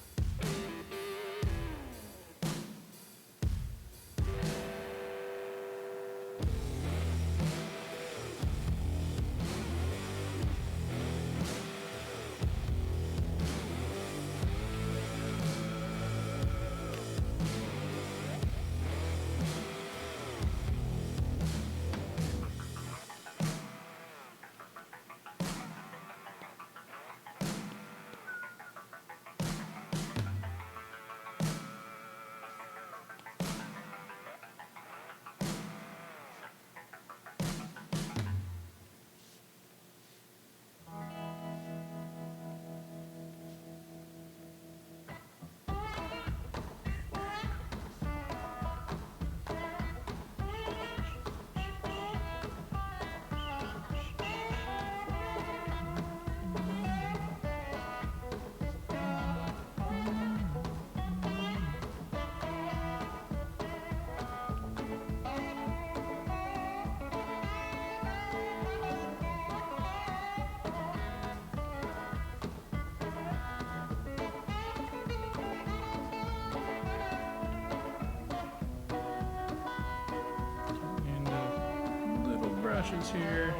Brushes here.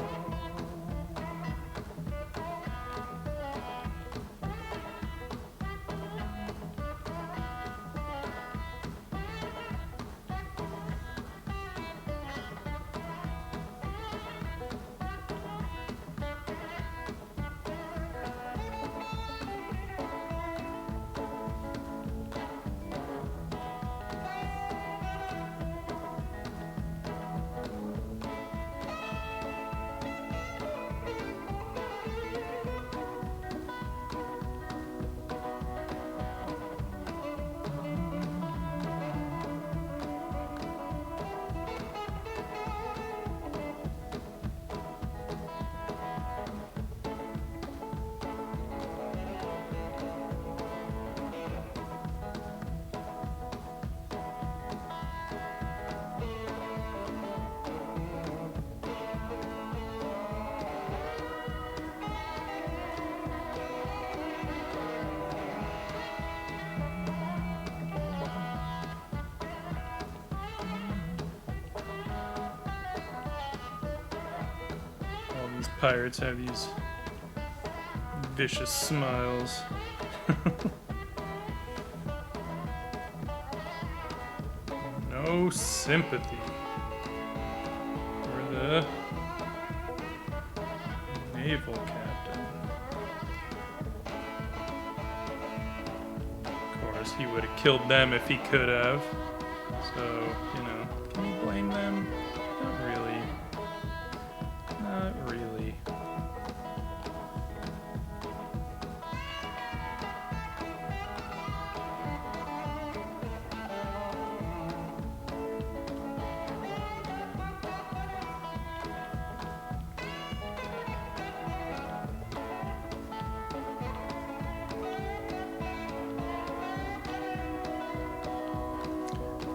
Pirates have these vicious smiles. No sympathy for the naval captain. Of course, he would have killed them if he could have. So, you know, can you blame them? Not really. Not really.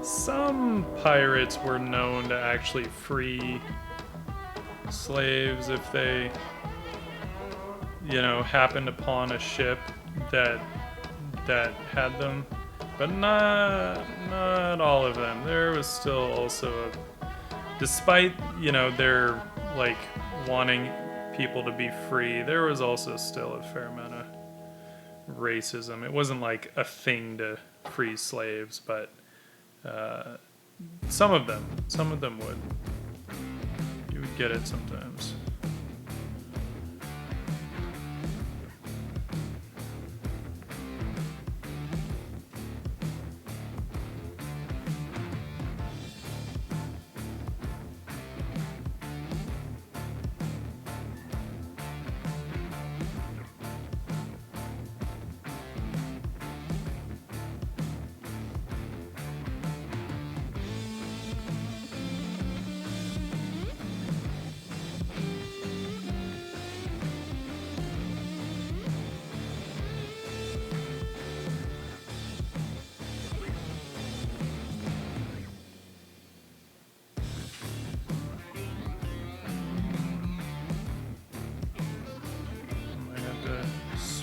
Some pirates were known to actually free slaves if they, you know, happened upon a ship that had them, but not all of them. There was still also despite, you know, their like wanting people to be free, there was also still a fair amount of racism. It wasn't like a thing to free slaves, but some of them would. You would get it sometimes.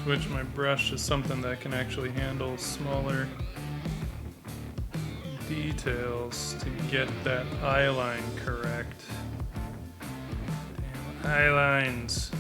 switch my brush to something that can actually handle smaller details to get that eye line correct. Damn, eye lines.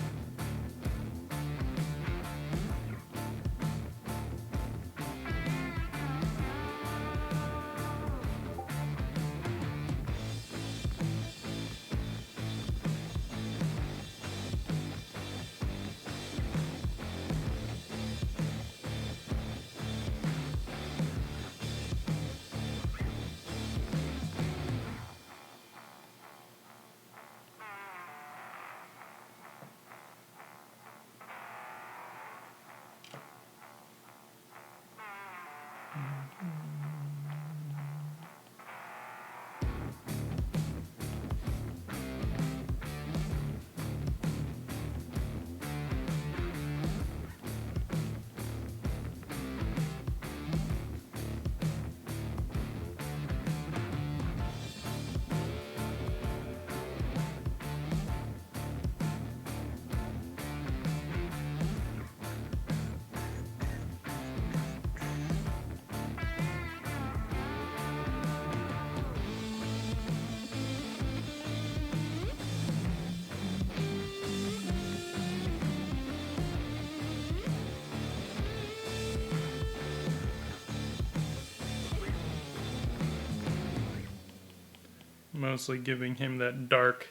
Mostly giving him that dark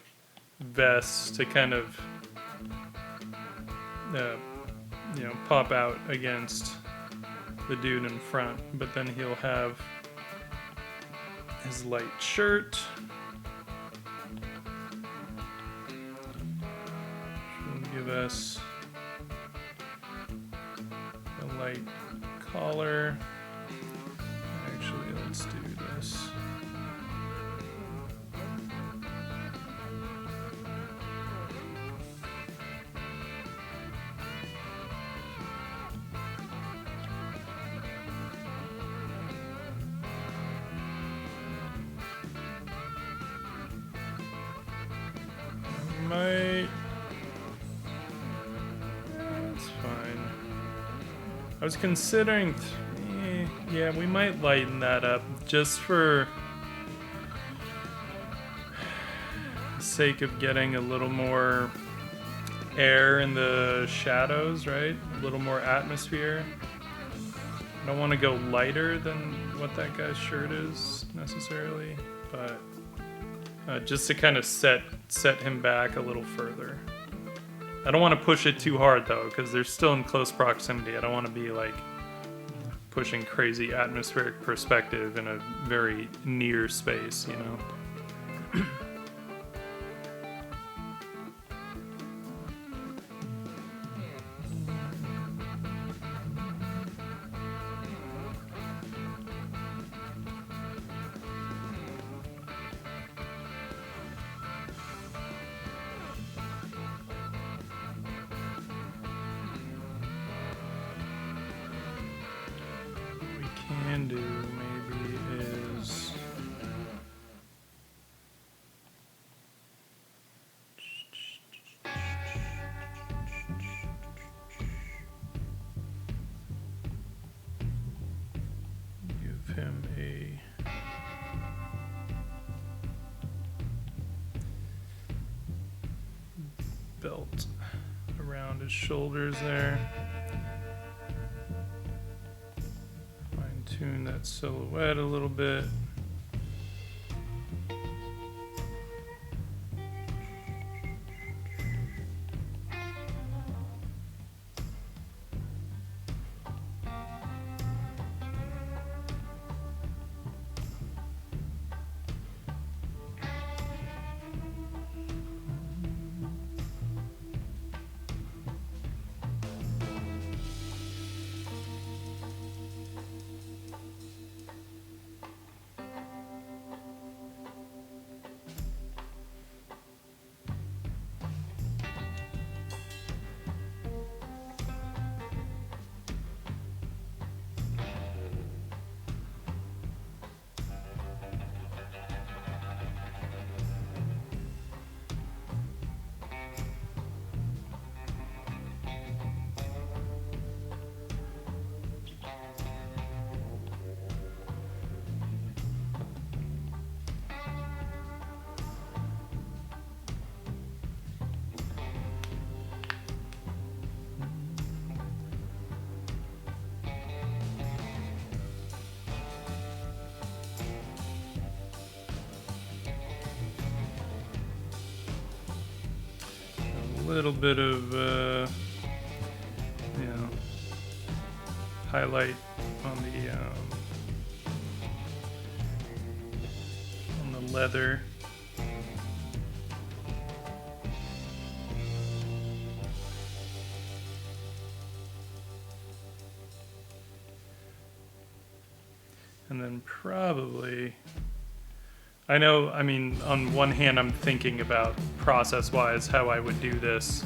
vest to kind of, you know, pop out against the dude in front. But then he'll have his light shirt. Which will give us a light collar. Actually, let's do this. That's fine. I was considering, yeah, we might lighten that up just for the sake of getting a little more air in the shadows, right? A little more atmosphere. I don't want to go lighter than what that guy's shirt is necessarily, but just to kind of set him back a little further. I don't want to push it too hard though, because they're still in close proximity. I don't want to be like pushing crazy atmospheric perspective in a very near space, you know? Can do maybe is give him a belt around his shoulders there. Tune that silhouette a little bit. little bit of, you know, highlight on the leather. And then probably, I mean, on one hand, I'm thinking about process-wise how I would do this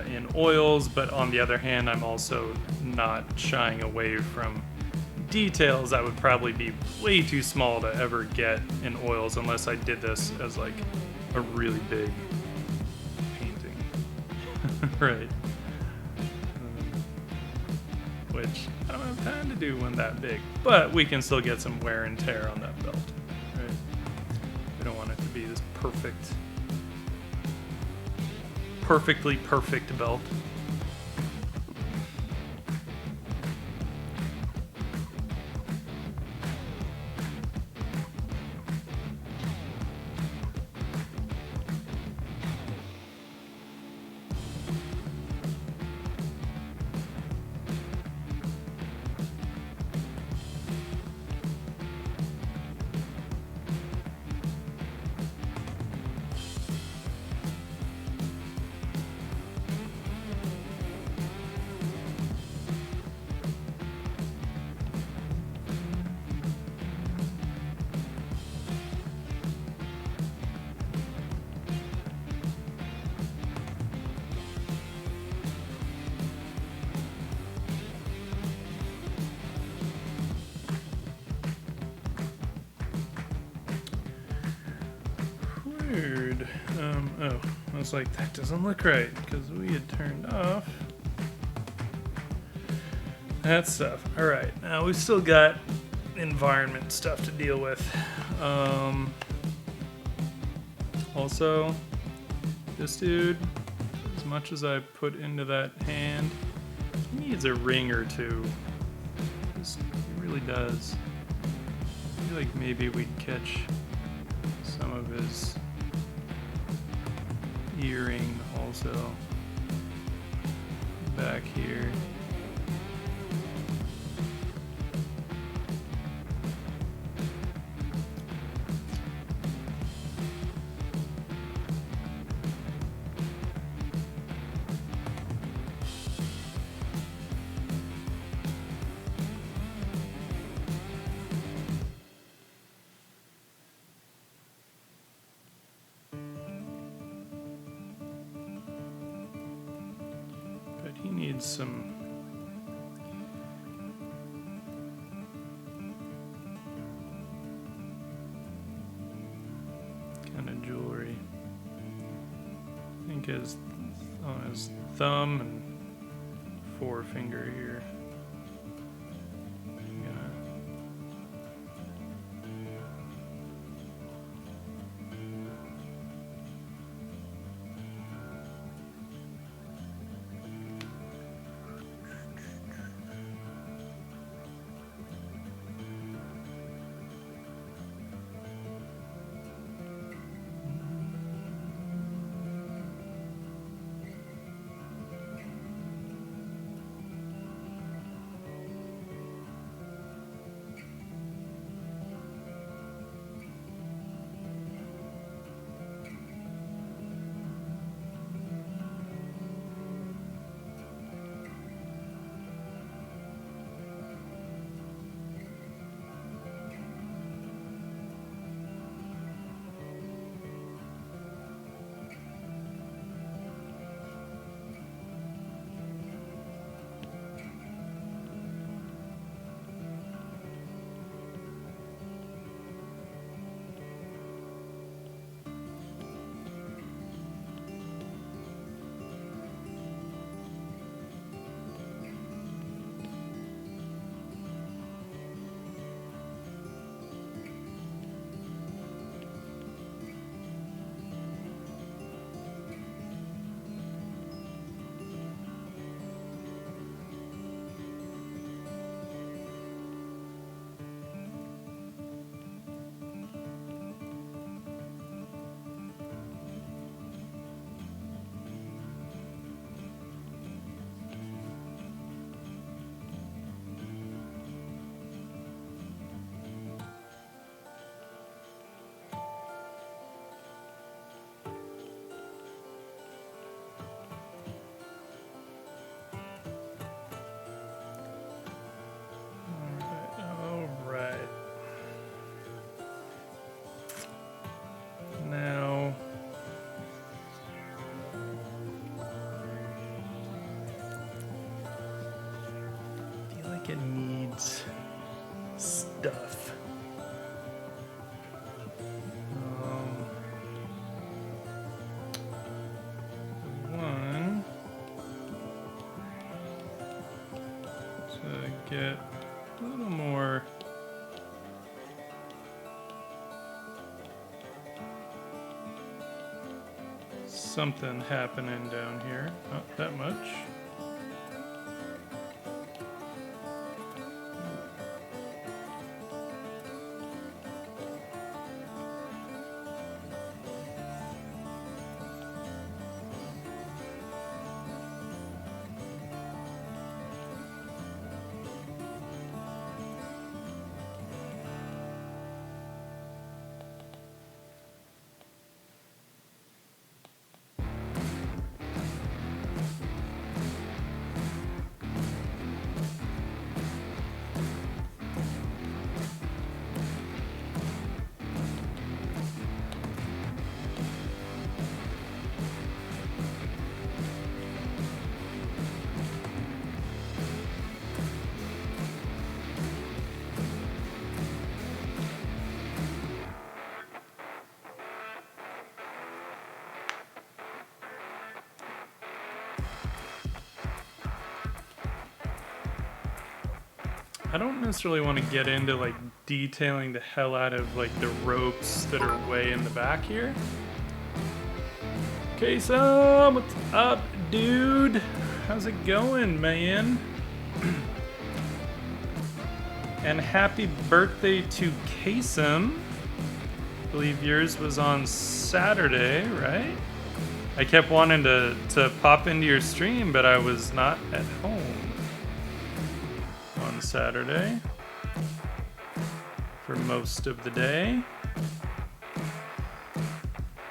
in oils, but on the other hand, I'm also not shying away from details that would probably be way too small to ever get in oils unless I did this as like a really big painting. Right. Which I don't have time to do one that big, but we can still get some wear and tear on that belt, right? We don't want it to be this perfectly perfect belt. Weird. Oh, I was like, that doesn't look right because we had turned off that stuff. All right, now we've still got environment stuff to deal with. Also, this dude, as much as I put into that hand, he needs a ring or two. He really does. I feel like maybe we'd catch some of his earring also back here. He needs some kind of jewelry. I think his on his thumb and forefinger here. get a little more. Something happening down here. Not that much. I don't necessarily want to get into like detailing the hell out of like the ropes that are way in the back here. Okay, so what's up, dude? How's it going, man? And happy birthday to Kasem. I believe yours was on Saturday, right? I kept wanting to pop into your stream, but I was not at home on Saturday for most of the day.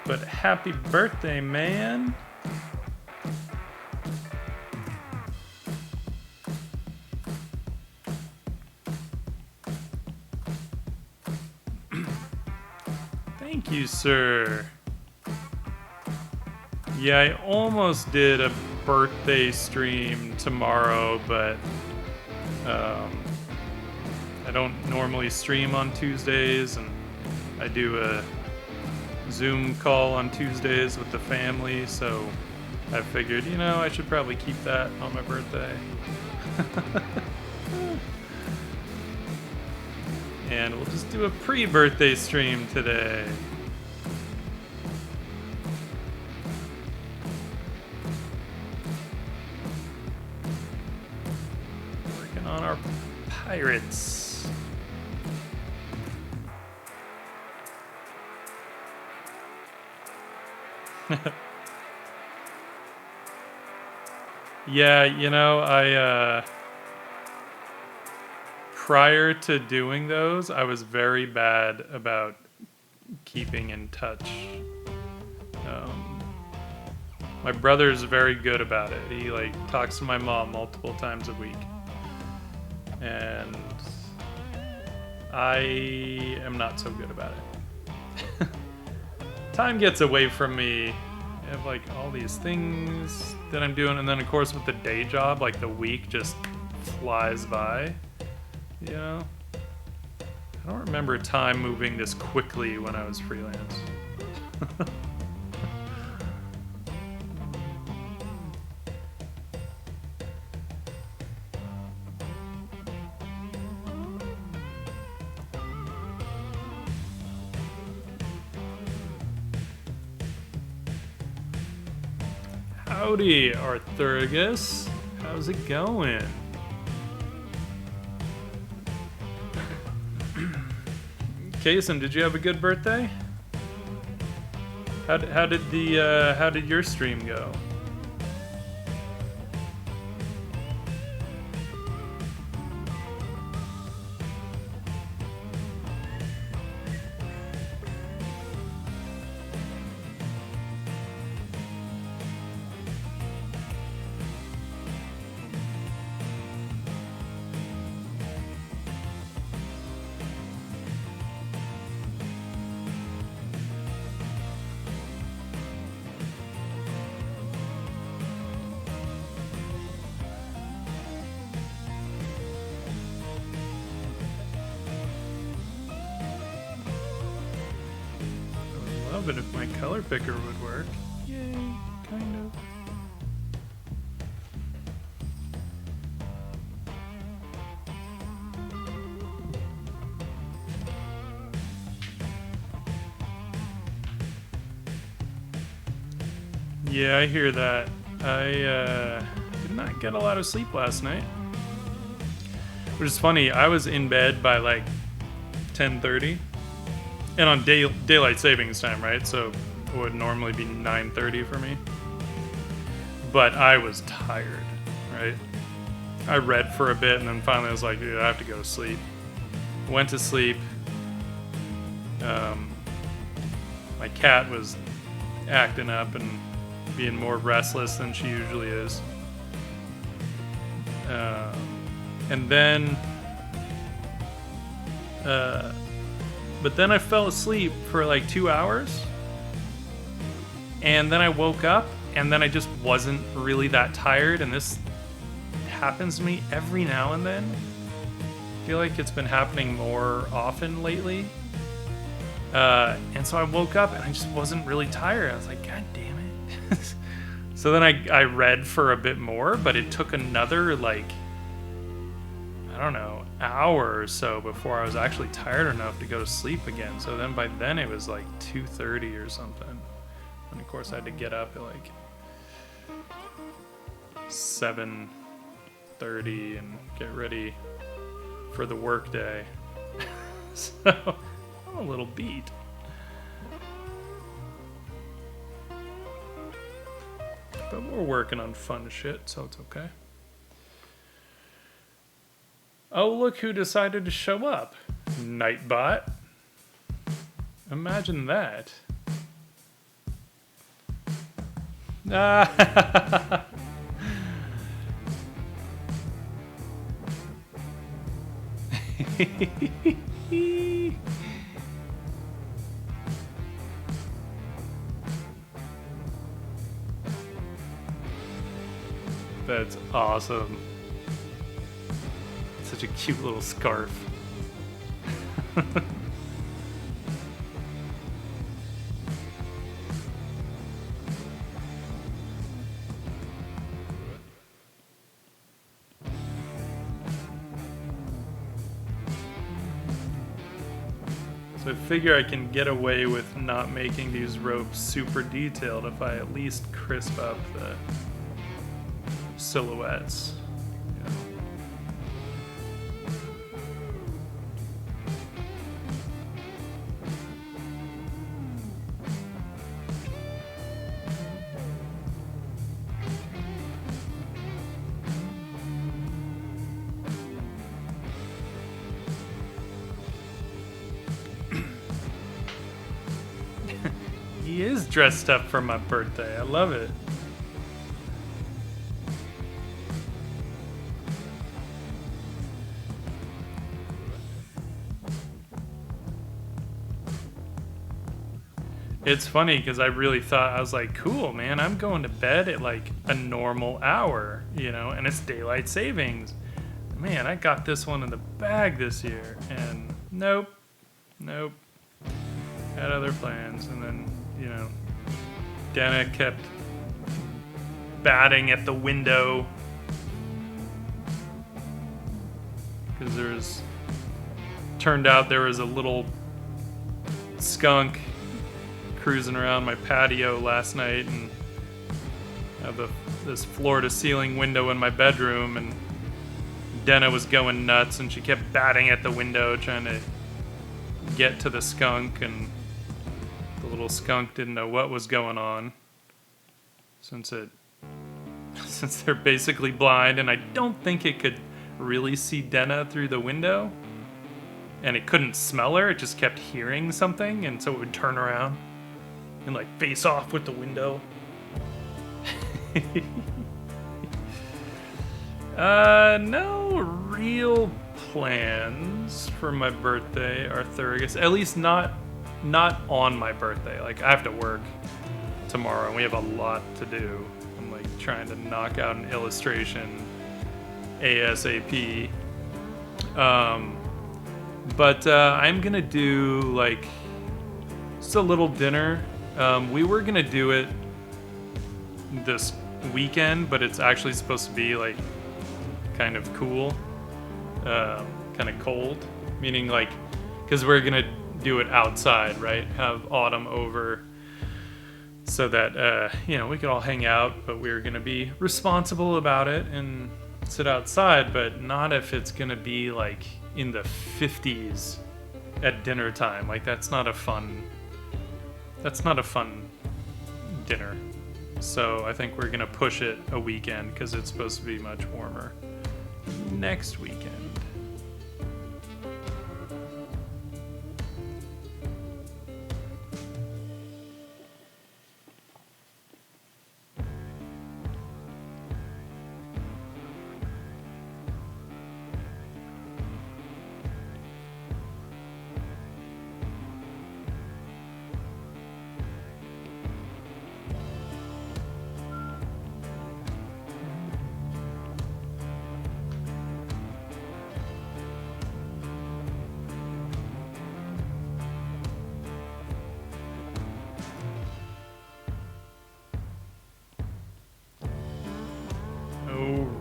But happy birthday, man. Thank you, sir. Yeah, I almost did a birthday stream tomorrow, but I don't normally stream on Tuesdays, and I do a Zoom call on Tuesdays with the family, so I figured, you know, I should probably keep that on my birthday. And we'll just do a pre-birthday stream today. Working on our pirates. Yeah, you know, prior to doing those, I was very bad about keeping in touch. My brother's very good about it. He like talks to my mom multiple times a week. And I am not so good about it. Time gets away from me. I have like all these things that I'm doing, and then of course with the day job, like the week just flies by. You know? I don't remember time moving this quickly when I was freelance. Howdy, Arthurgus. How's it going? Kason, did you have a good birthday? How did your stream go? But if my color picker would work. Yay, kind of. Yeah, I hear that. I did not get a lot of sleep last night. Which is funny, I was in bed by like 10:30. And on daylight savings time, right? So it would normally be 9:30 for me. But I was tired, right? I read for a bit and then finally I was like, dude, I have to go to sleep. Went to sleep. My cat was acting up and being more restless than she usually is. And then, but then I fell asleep for like 2 hours. And then I woke up and then I just wasn't really that tired. And this happens to me every now and then. I feel like it's been happening more often lately. And so I woke up and I just wasn't really tired. I was like, God damn it. So then I read for a bit more, but it took another, like, I don't know, hour or so before I was actually tired enough to go to sleep again. So then by then it was like 2:30 or something. And of course I had to get up at like 7:30 and get ready for the work day. So I'm a little beat. But we're working on fun shit, so it's okay. Oh, look who decided to show up. Nightbot. Imagine that. That's awesome. Such a cute little scarf. So I figure I can get away with not making these ropes super detailed if I at least crisp up the silhouettes. Yeah. He is dressed up for my birthday. I love it. It's funny because I really thought, I was like, cool, man, I'm going to bed at like a normal hour, you know, and it's daylight savings. Man, I got this one in the bag this year. And nope. Had other plans. And then, you know, Dana kept batting at the window because turned out there was a little skunk cruising around my patio last night, and I have this floor-to-ceiling window in my bedroom, and Dana was going nuts, and she kept batting at the window trying to get to the skunk, and the little skunk didn't know what was going on since they're basically blind, and I don't think it could really see Dana through the window, and it couldn't smell her. It just kept hearing something, and so it would turn around and like face off with the window. No real plans for my birthday, Arthurius. At least not on my birthday. Like, I have to work tomorrow and we have a lot to do. I'm like trying to knock out an illustration ASAP. But I'm gonna do like just a little dinner. We were gonna do it this weekend, but it's actually supposed to be like kind of cool, kind of cold, meaning like, because we're gonna do it outside, right? Have Autumn over so that you know, we could all hang out, but we were gonna be responsible about it and sit outside, but not if it's gonna be like in the 50s at dinner time. Like that's not a fun dinner. So I think we're gonna push it a weekend because it's supposed to be much warmer next weekend.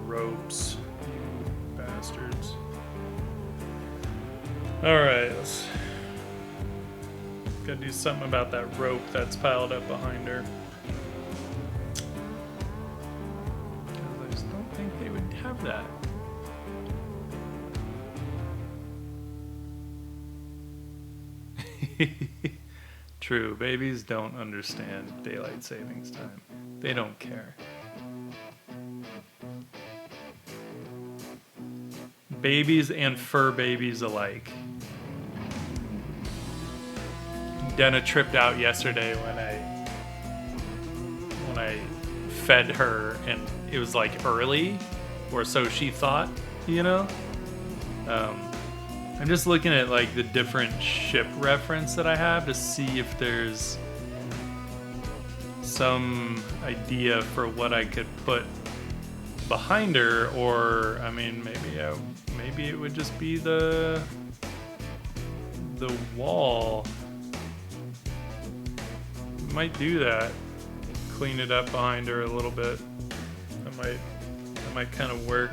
Ropes, you bastards. Alright, let's gotta do something about that rope that's piled up behind her. Because I just don't think they would have that. True, babies don't understand daylight savings time. They don't care. Babies and fur babies alike. Denna tripped out yesterday when I fed her, and it was like early, or so she thought, you know? I'm just looking at like the different ship reference that I have to see if there's some idea for what I could put behind her, or I mean, maybe it would just be the wall. Might do that. Clean it up behind her a little bit. That might kind of work.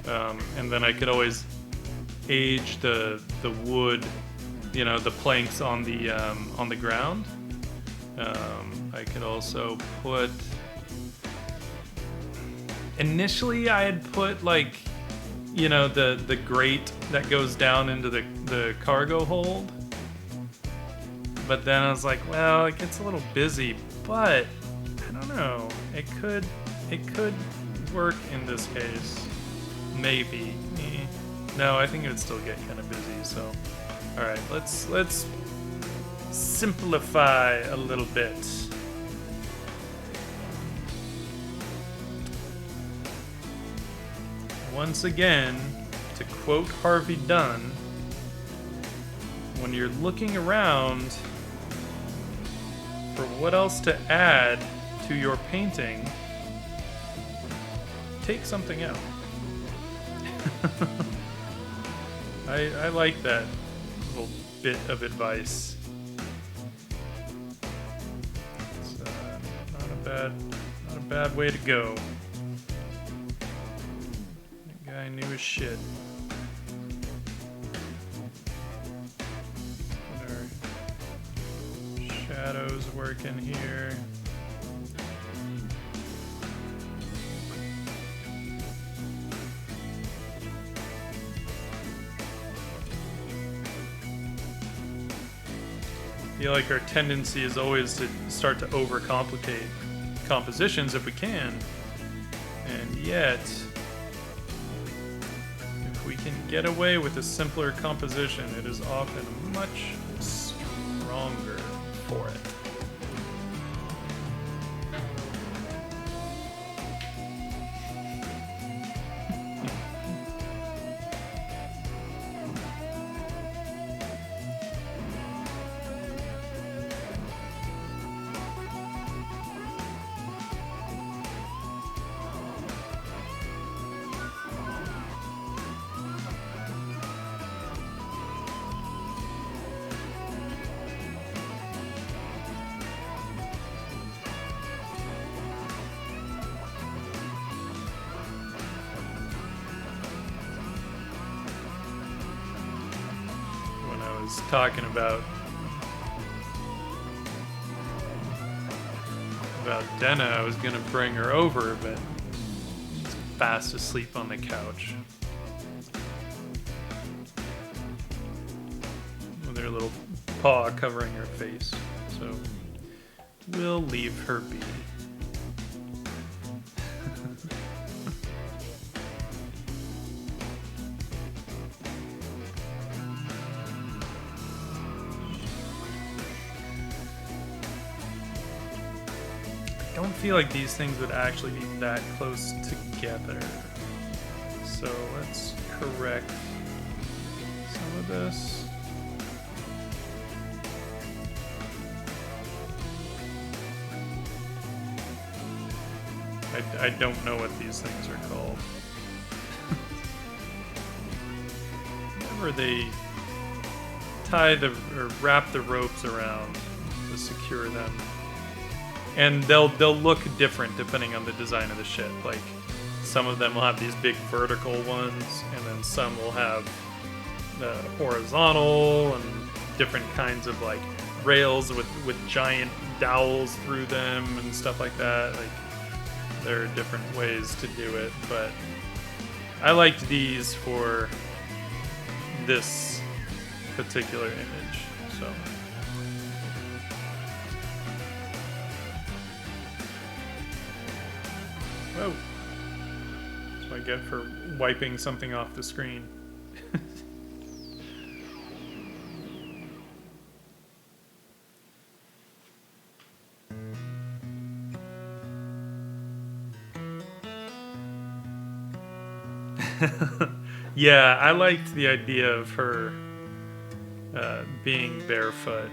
And then I could always age the wood, you know, the planks on the ground. I could also put. Initially, I had put like, you know, the grate that goes down into the cargo hold. But then I was like, well, it gets a little busy, but I don't know. It could work in this case. Maybe. No, I think it would still get kind of busy, so. Alright, let's simplify a little bit. Once again, to quote Harvey Dunn, when you're looking around for what else to add to your painting, take something out. I like that little bit of advice. It's not a bad way to go. That guy knew his shit. What are shadows working here? I feel like our tendency is always to start to overcomplicate compositions if we can. And yet, if we can get away with a simpler composition, it is often much stronger for it. Talking about about Denna. I was gonna bring her over, but she's fast asleep on the couch with her little paw covering her face. So we'll leave her be. I don't feel like these things would actually be that close together. So let's correct some of this. I don't know what these things are called. Whenever they tie the or wrap the ropes around to secure them. And they'll look different depending on the design of the ship. Like some of them will have these big vertical ones, and then some will have the horizontal and different kinds of like rails with giant dowels through them and stuff like that. Like there are different ways to do it, but I liked these for this particular image. So. Whoa. That's what I get for wiping something off the screen. Yeah, I liked the idea of her being barefoot.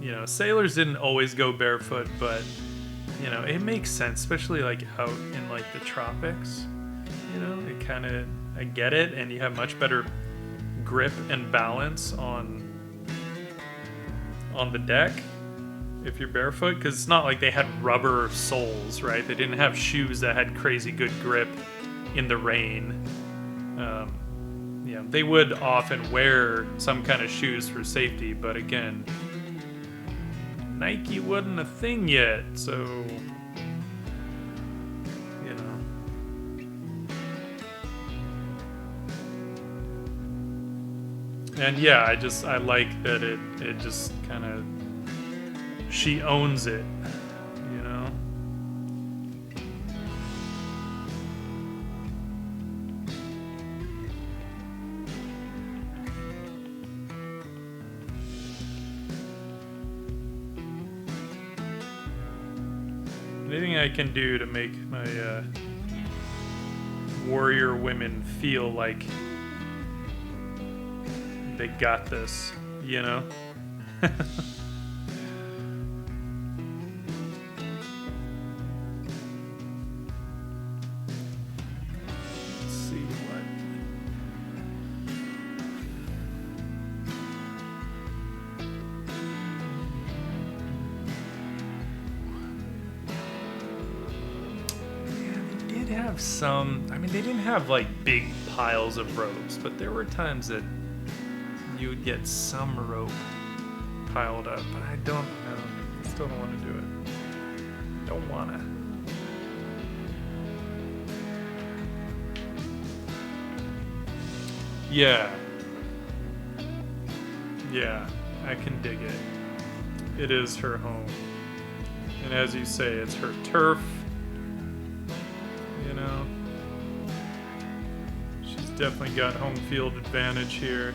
You know, sailors didn't always go barefoot, but you know, it makes sense, especially like out in like the tropics. You know, it kind of, I get it, and you have much better grip and balance on the deck if you're barefoot, because it's not like they had rubber soles, right? They didn't have shoes that had crazy good grip in the rain. Yeah, they would often wear some kind of shoes for safety, but again, Nike wasn't a thing yet, so you know. And yeah, I like that it just kind of, she owns it, you know. Anything I can do to make my warrior women feel like they got this, you know? Let's see what... have some, I mean, they didn't have like big piles of ropes, but there were times that you would get some rope piled up, but I don't know. I still don't want to do it. Don't want to. Yeah. Yeah, I can dig it. It is her home. And as you say, it's her turf. You know, she's definitely got home field advantage here.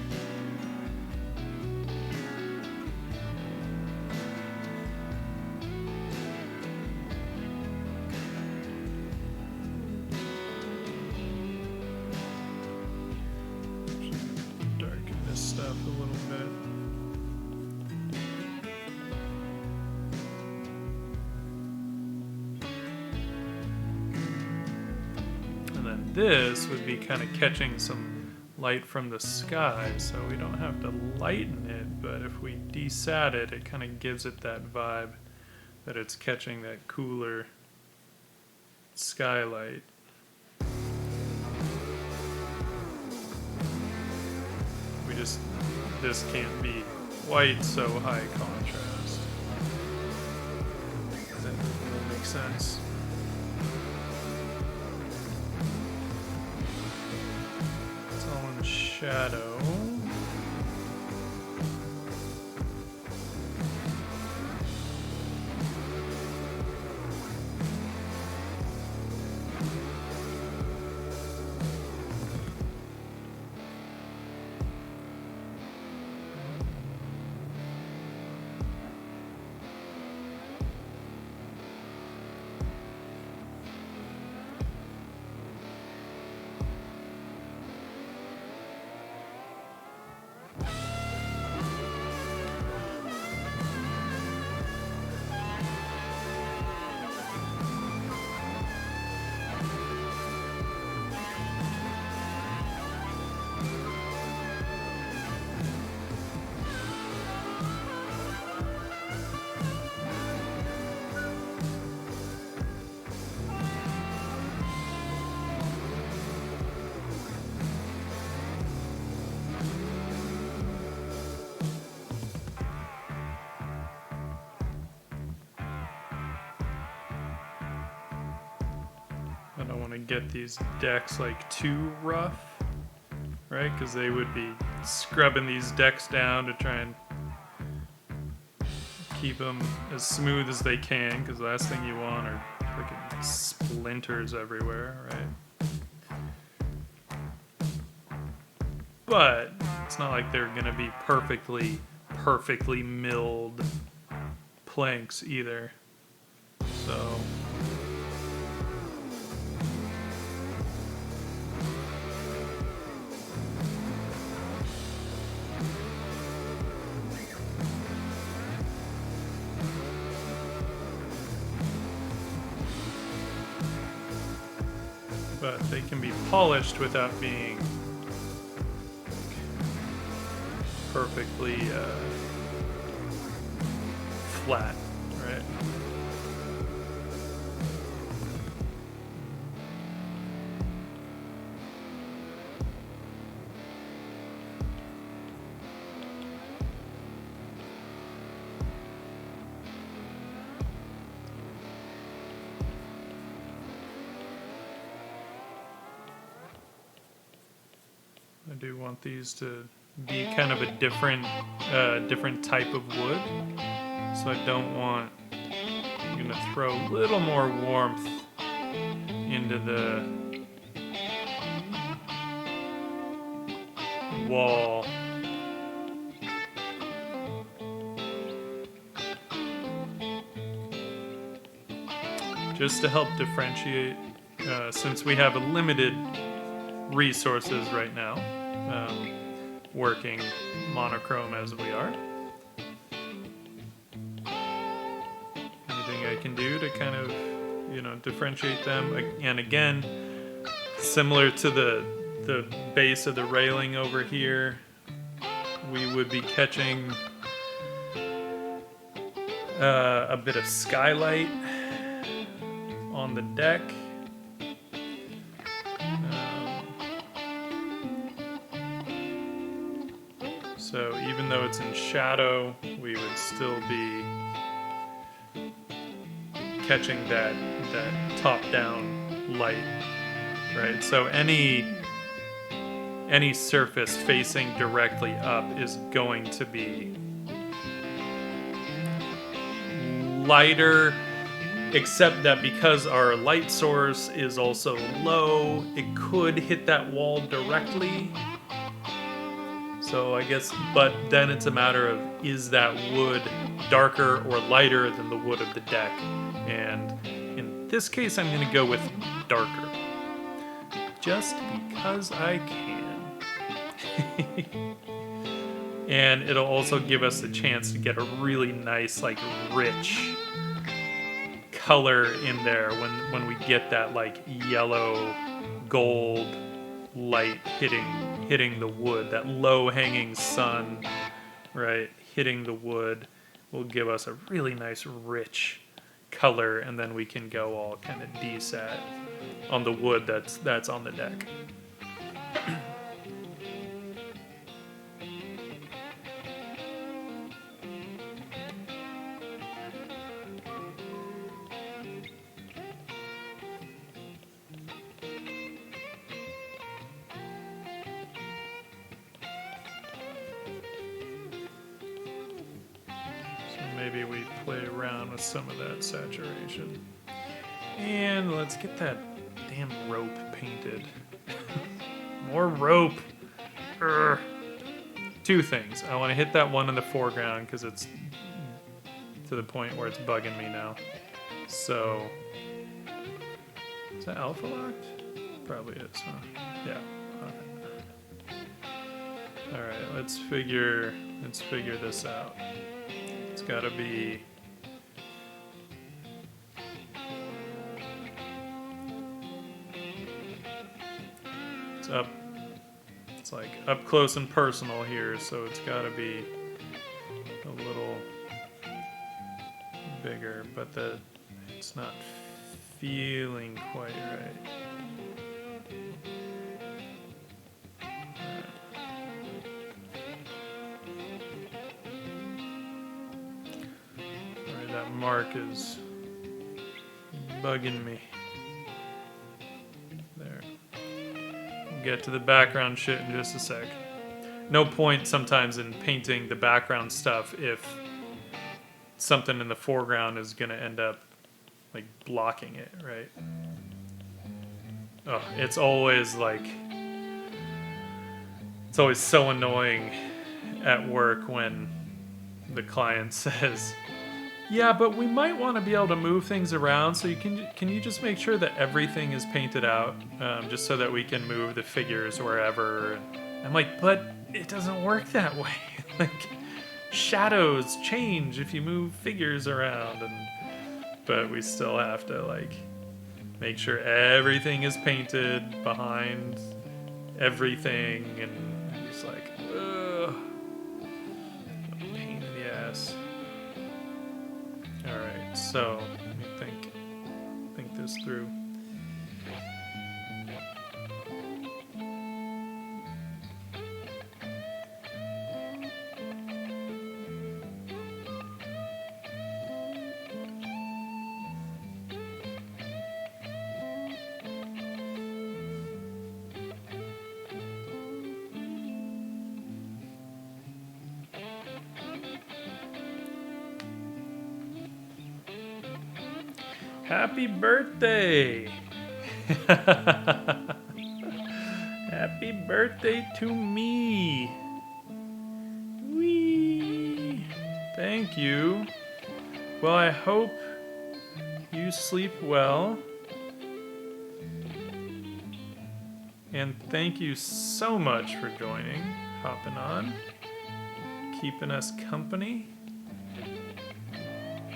Darken this stuff a little bit. This would be kind of catching some light from the sky, so we don't have to lighten it, but if we desat it, it kind of gives it that vibe that it's catching that cooler skylight. This can't be quite so high contrast. sense. It's all in shadow. I don't want to get these decks like too rough, right? Because they would be scrubbing these decks down to try and keep them as smooth as they can, because the last thing you want are freaking splinters everywhere, right? But it's not like they're gonna be perfectly milled planks either. So but they can be polished without being perfectly flat, right? I do want these to be kind of a different type of wood. So I don't want, I'm gonna throw a little more warmth into the wall. Just to help differentiate, since we have a limited resources right now, working monochrome as we are. Anything I can do to kind of, differentiate them. And again, similar to the base of the railing over here, we would be catching a bit of skylight on the deck. So even though it's in shadow, we would still be catching that top-down light, right? So any surface facing directly up is going to be lighter, except that because our light source is also low, it could hit that wall directly. So I guess, but then it's a matter of, is that wood darker or lighter than the wood of the deck? And in this case, I'm going to go with darker. Just because I can. And it'll also give us a chance to get a really nice, like, rich color in there when we get that, like, yellow gold light hitting the wood. That low-hanging sun, right, hitting the wood will give us a really nice rich color, and then we can go all kind of desat on the wood that's on the deck. maybe we play around with some of that saturation. And let's get that damn rope painted. More rope. Urgh. Two things. I want to hit that one in the foreground because it's to the point where it's bugging me now. So, is that alpha locked? Probably is, huh? Yeah. Okay. All right, let's figure this out. It's got to be. It's up. It's like up close and personal here, so it's got to be a little bigger, but it's not feeling quite right. Alright, that mark is bugging me. There. We'll get to the background shit in just a sec. No point sometimes in painting the background stuff if something in the foreground is going to end up like blocking it, right? Oh, it's always so annoying at work when the client says, yeah, but we might want to be able to move things around, so can you just make sure that everything is painted out, just so that we can move the figures wherever. I'm like, but it doesn't work that way. Like, shadows change if you move figures around, but we still have to like make sure everything is painted behind everything, and it's like, ugh, pain in the ass. All right, so let me think this through. Happy birthday! Happy birthday to me! Whee! Thank you. Well, I hope you sleep well. And thank you so much for joining, hopping on, keeping us company.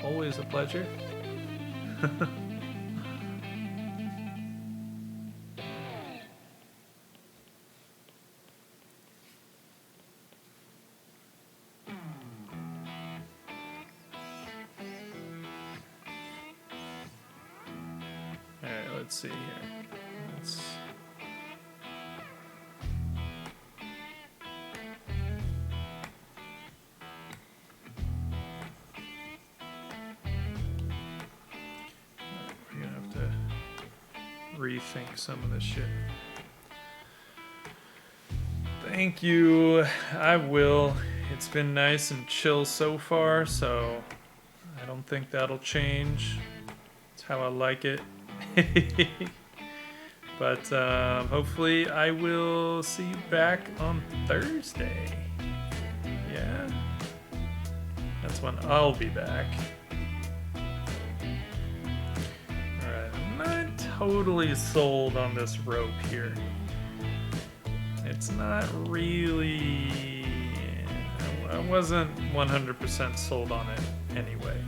Always a pleasure. Alright, let's see here. Rethink some of this shit. Thank you. I will. It's been nice and chill so far, so I don't think that'll change. It's how I like it. But hopefully I will see you back on Thursday. Yeah. That's when I'll be back. Totally sold on this rope here. It's not really. I wasn't 100% sold on it anyway.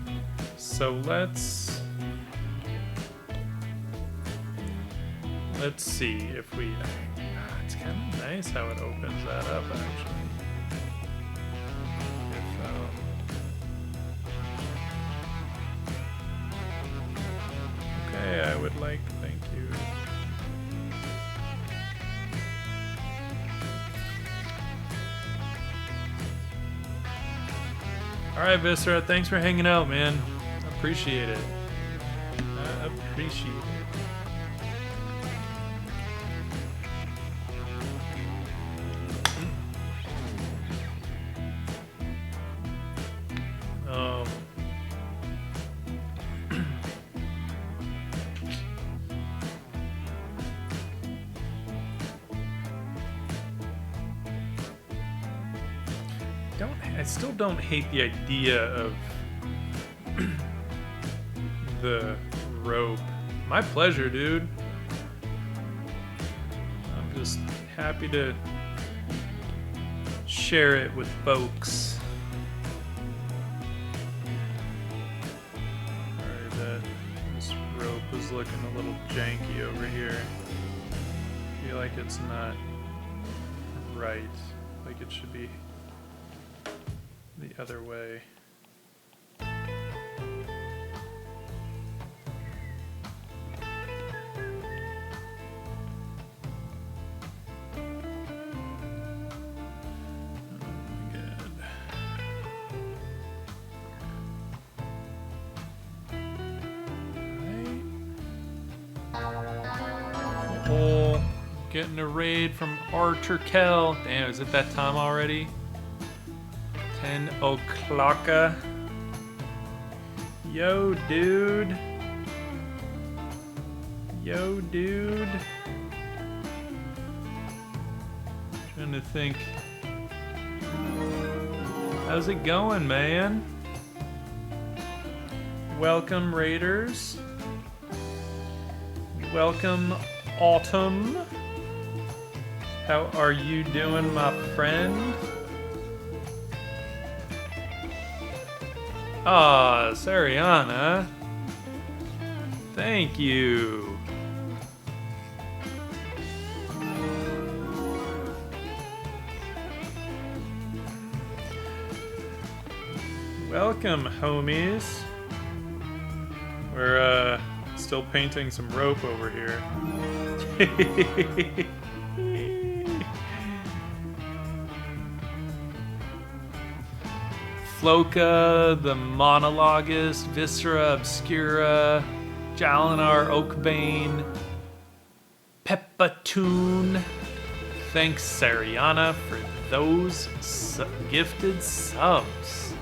So let's see if we. It's kind of nice how it opens that up, actually. Okay, I would like. Thank you. All right, Viscera, thanks for hanging out, man. Appreciate it. I appreciate it. I still don't hate the idea of the rope. My pleasure, dude. I'm just happy to share it with folks. Alright, this rope is looking a little janky over here. I feel like it's not right. Like it should be the other way. Getting a raid from Archer Kell. Damn, is it that time already? 10 o'clock. Yo, dude. Yo, dude. Trying to think. How's it going, man? Welcome, Raiders. Welcome, Autumn. How are you doing, my friend? Ah, Sariana. Thank you. Welcome, homies. We're still painting some rope over here. Floca, the Monologist, Viscera Obscura, Jalinar Oakbane, Pepatoon. Thanks, Sariana, for those gifted subs.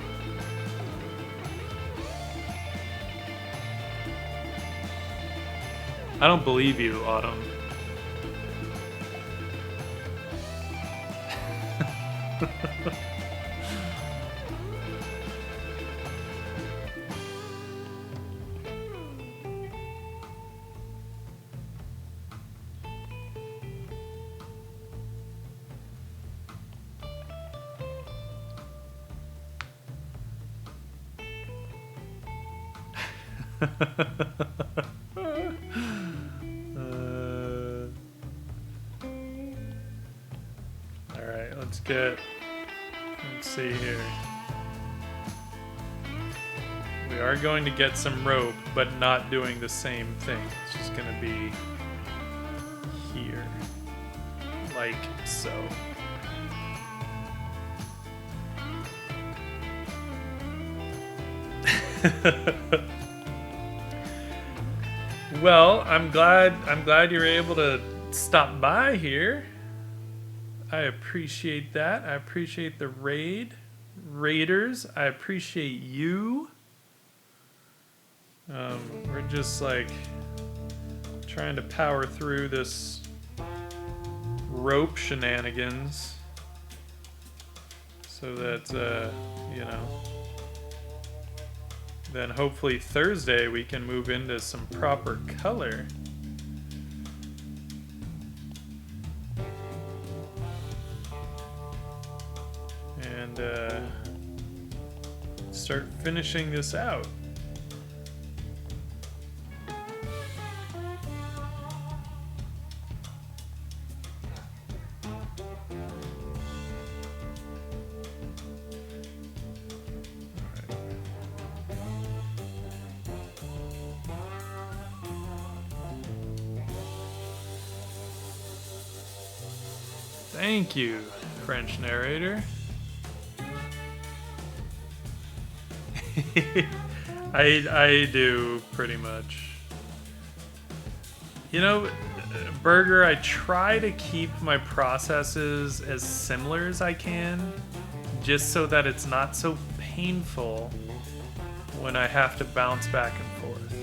I don't believe you, Autumn. Alright, let's see here. We are going to get some rope, but not doing the same thing. It's just going to be here. Like so. Well, I'm glad you were able to stop by here. I appreciate that. I appreciate the raiders. I appreciate you. We're just like trying to power through this rope shenanigans so that you know, then hopefully Thursday we can move into some proper color. And start finishing this out. Thank you, French narrator. I do pretty much. You know, Burger, I try to keep my processes as similar as I can, just so that it's not so painful when I have to bounce back and forth.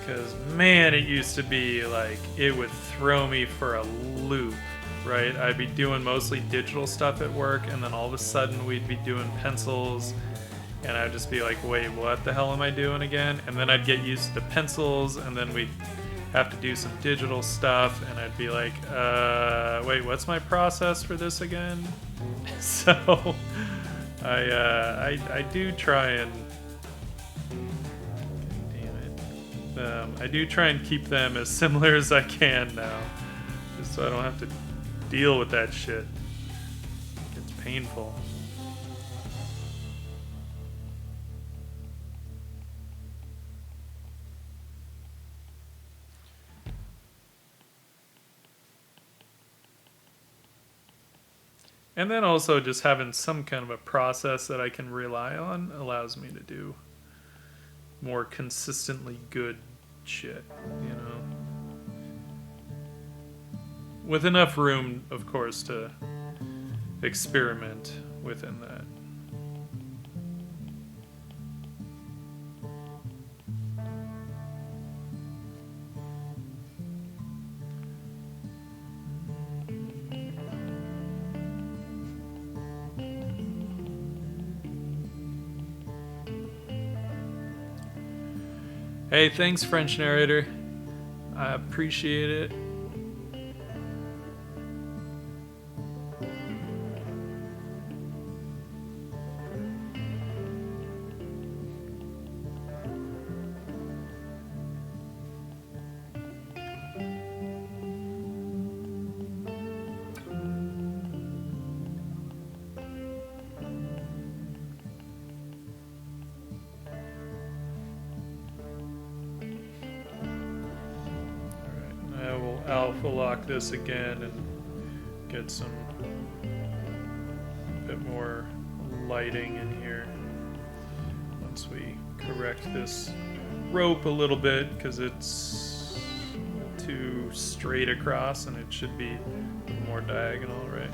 Because, man, it used to be like, it would throw me for a loop right? I'd be doing mostly digital stuff at work, and then all of a sudden we'd be doing pencils, and I'd just be like, wait, what the hell am I doing again? And then I'd get used to pencils, and then we'd have to do some digital stuff, and I'd be like, wait, what's my process for this again? So I do try and I do try and keep them as similar as I can now, just so I don't have to deal with that shit. It's painful. And then also just having some kind of a process that I can rely on allows me to do more consistently good shit, you know? With enough room, of course, to experiment within that. Hey, thanks, French narrator. I appreciate it. Alpha lock this again and get some bit more lighting in here once we correct this rope a little bit, because it's too straight across and it should be more diagonal, right?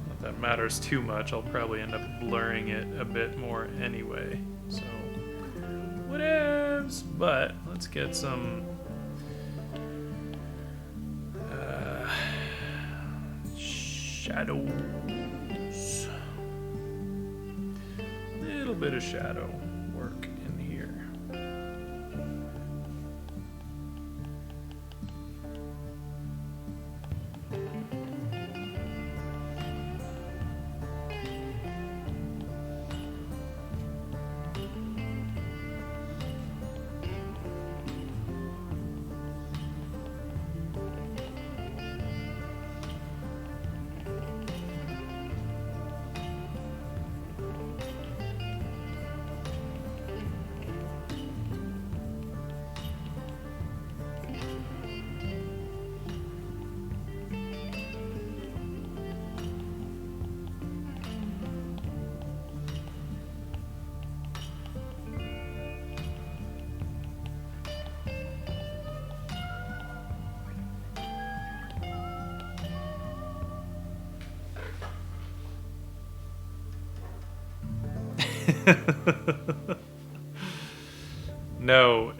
Not that matters too much. I'll probably end up blurring it a bit more anyway, so whatevs. But let's get some shadows. A little bit of shadow work in here.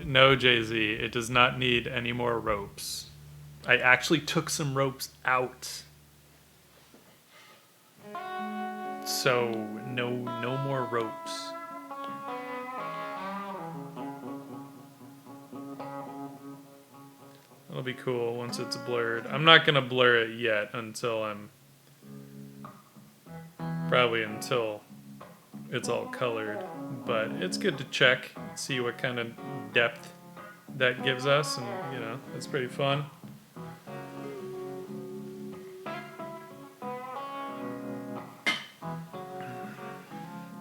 No, Jay-Z. It does not need any more ropes. I actually took some ropes out. So, no more ropes. That'll be cool once it's blurred. I'm not gonna blur it yet until probably until it's all colored, but it's good to check, see what kind of depth that gives us, and you know, it's pretty fun.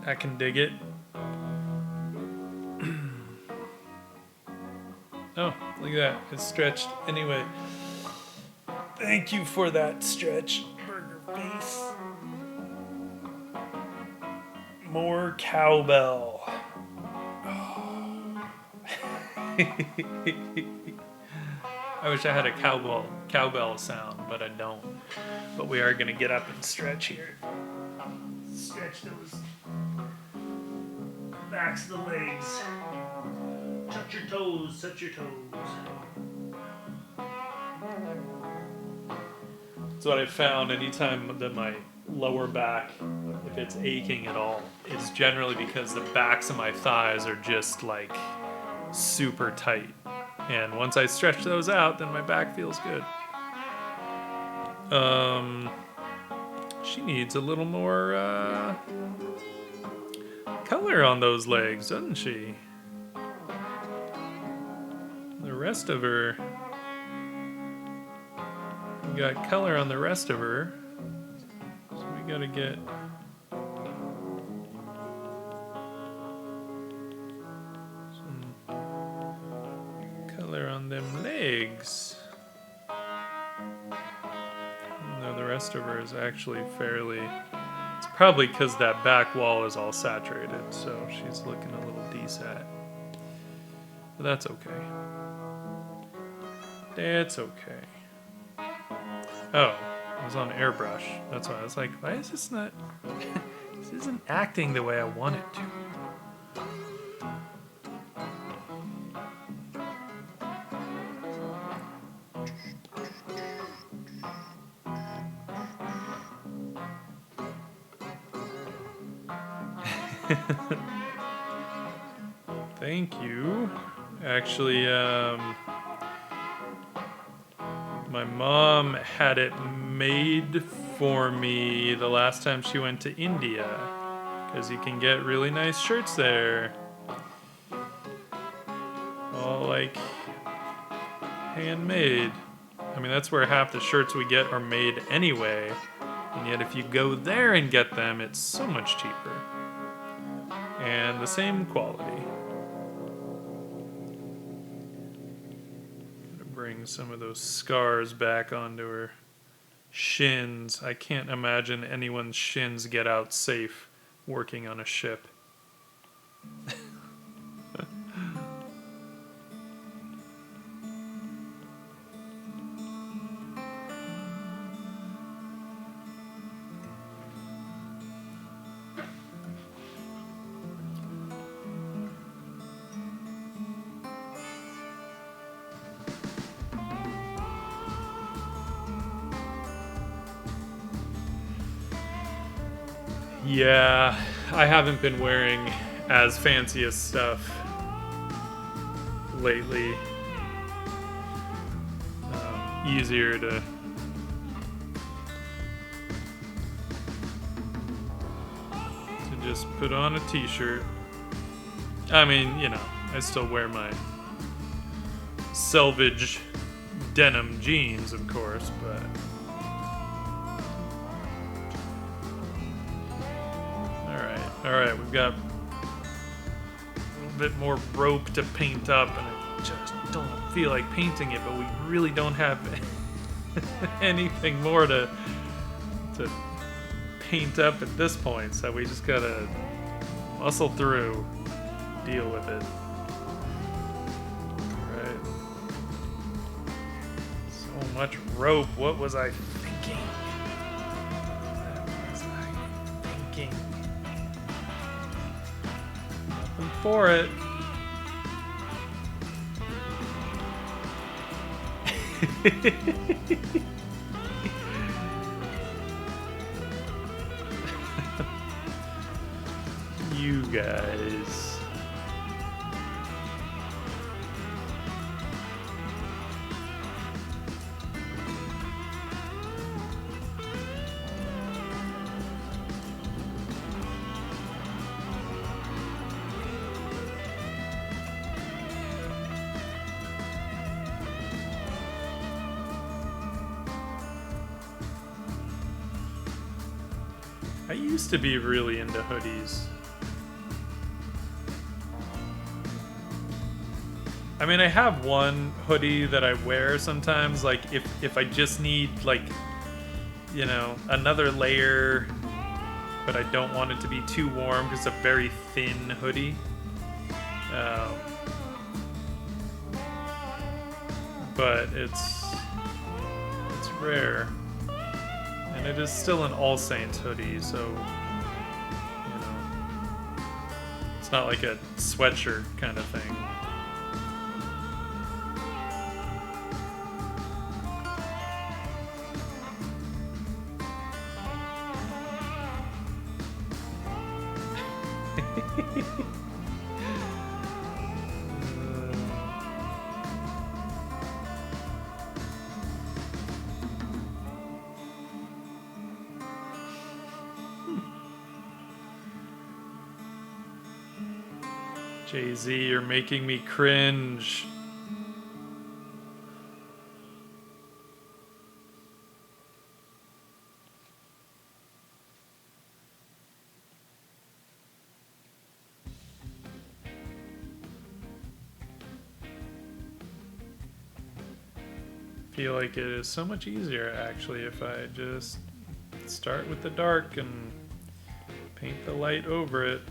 I can dig it. Oh, look at that, it's stretched anyway. Thank you for that stretch, Burger Face. More cowbell. Oh. I wish I had a cowbell sound, but I don't. But we are gonna get up and stretch here. Stretch those backs of the legs. Touch your toes, touch your toes. That's what I found. Anytime that my lower back, if it's aching at all, it's generally because the backs of my thighs are just like super tight. And once I stretch those out, then my back feels good. She needs a little more color on those legs, doesn't she? The rest of her, we got color on the rest of her, so we gotta get some color on them legs. No, the rest of her is actually fairly, it's probably because that back wall is all saturated, so she's looking a little desat. But that's okay. It's okay. Oh, it was on airbrush. That's why I was like, why is this not... This isn't acting the way I want it to. Thank you. Actually, my mom had it made for me the last time she went to India, because you can get really nice shirts there. All like handmade. I mean, that's where half the shirts we get are made anyway, and yet if you go there and get them, it's so much cheaper. And the same quality. Gonna bring some of those scars back onto her shins. I can't imagine anyone's shins get out safe working on a ship. Yeah, I haven't been wearing as fancy as stuff lately. Easier to just put on a t-shirt. I mean, you know, I still wear my selvage denim jeans, of course, but Alright, we've got a little bit more rope to paint up, and I just don't feel like painting it, but we really don't have anything more to paint up at this point, so we just gotta muscle through, deal with it. Alright. So much rope, what was I thinking? For it. You guys. I used to be really into hoodies. I mean, I have one hoodie that I wear sometimes, like if I just need, like, you know, another layer, but I don't want it to be too warm because it's a very thin hoodie. But it's rare. And it is still an All Saints hoodie, so, you know, it's not like a sweatshirt kind of thing. Jay-Z, you're making me cringe. I feel like it is so much easier actually if I just start with the dark and paint the light over it.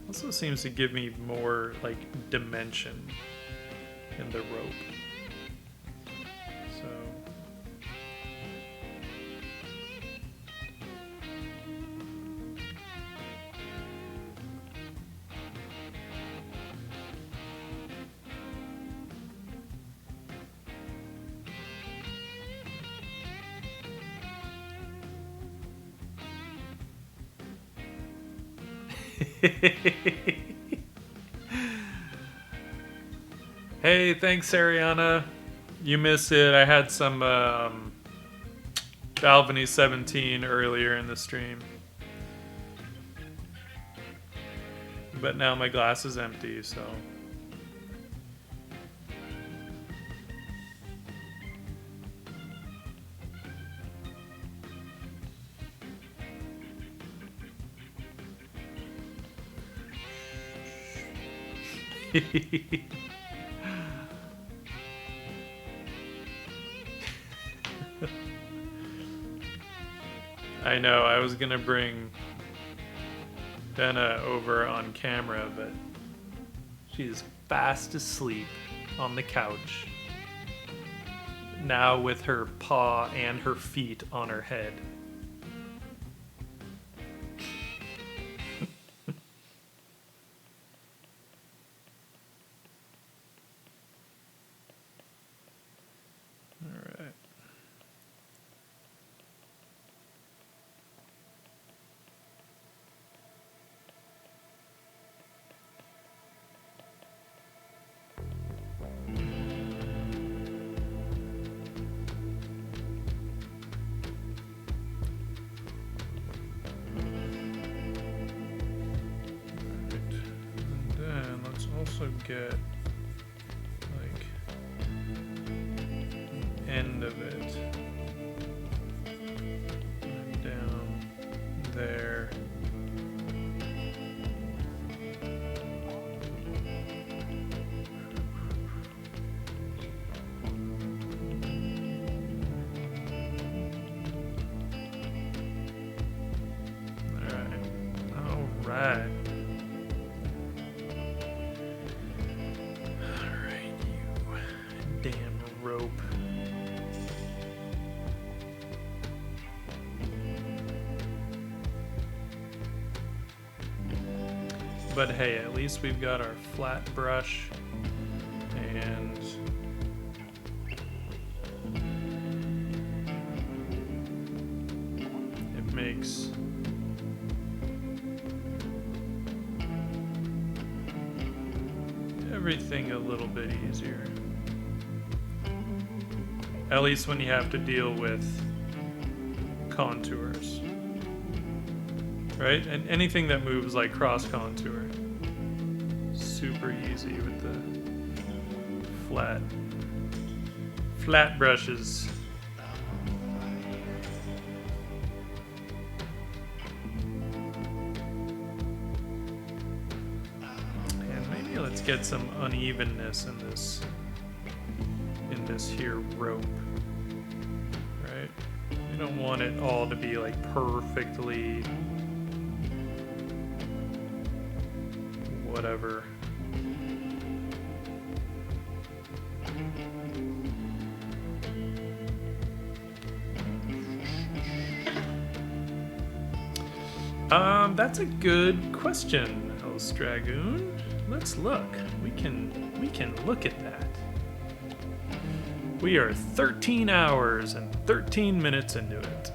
Also seems to give me more like dimension in the rope. So hey, thanks, Ariana. You missed it. I had some Balvenie 17 earlier in the stream. But now my glass is empty, so... I know, I was gonna bring Benna over on camera, but she's fast asleep on the couch. Now with her paw and her feet on her head. Get like the end of it and down there. All right. Rope. But hey, at least we've got our flat brush and it makes everything a little bit easier. At least when you have to deal with contours, right? And anything that moves like cross contour, super easy with the flat brushes. And maybe let's get some unevenness in this here rope, right? You don't want it all to be like perfectly whatever. That's a good question, Host Dragoon. Let's look. We can look at that. We are 13 hours and 13 minutes into it.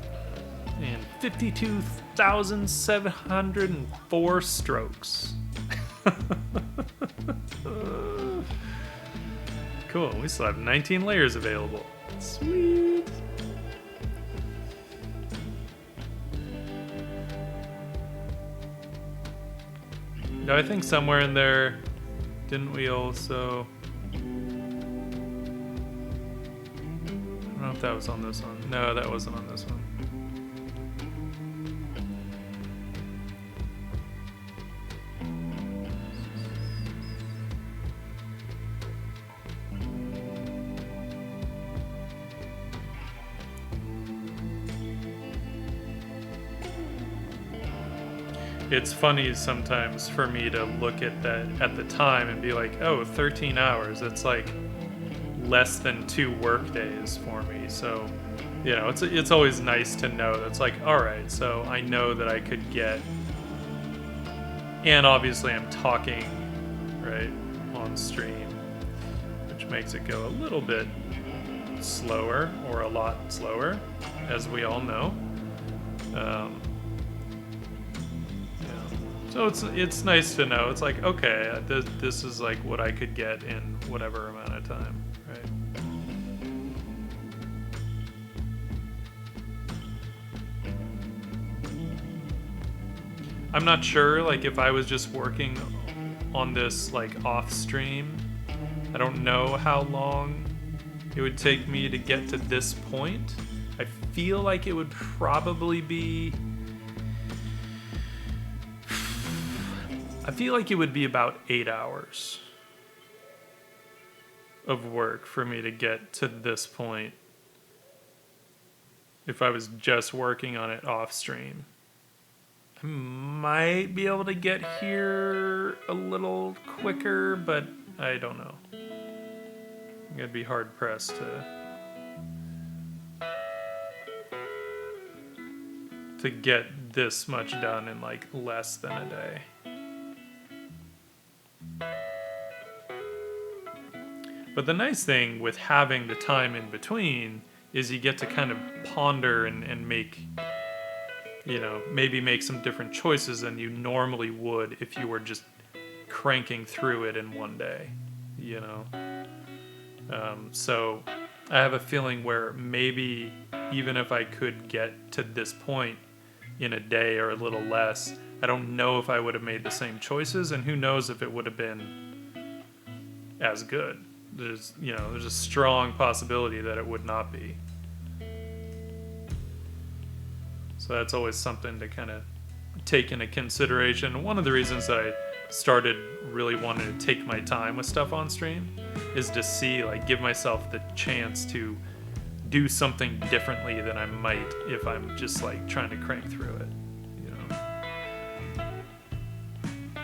and 52,704 strokes. Cool, we still have 19 layers available. Sweet. No, I think somewhere in there, didn't we also... I don't know if that was on this one. No, that wasn't on this one. It's funny sometimes for me to look at that at the time and be like, oh, 13 hours. It's like less than 2 work days for me. So, you know, it's always nice to know that's like, all right, so I know that I could get, and obviously I'm talking, right, on stream, which makes it go a little bit slower, or a lot slower, as we all know. So it's nice to know. It's like, okay, this is like what I could get in whatever amount of time, right? I'm not sure, like, if I was just working on this, like, off stream, I don't know how long it would take me to get to this point. I feel like it would probably be... I feel like it would be about 8 hours of work for me to get to this point if I was just working on it off stream. I might be able to get here a little quicker, but I don't know. I'm gonna be hard pressed to get this much done in like less than a day. But the nice thing with having the time in between is you get to kind of ponder and make, you know, maybe make some different choices than you normally would if you were just cranking through it in one day, you know. So I have a feeling where maybe even if I could get to this point in a day or a little less, I don't know if I would have made the same choices, and who knows if it would have been as good. There's a strong possibility that it would not be. So that's always something to kind of take into consideration. One of the reasons that I started really wanting to take my time with stuff on stream is to see, like, give myself the chance to do something differently than I might if I'm just like trying to crank through it, you know.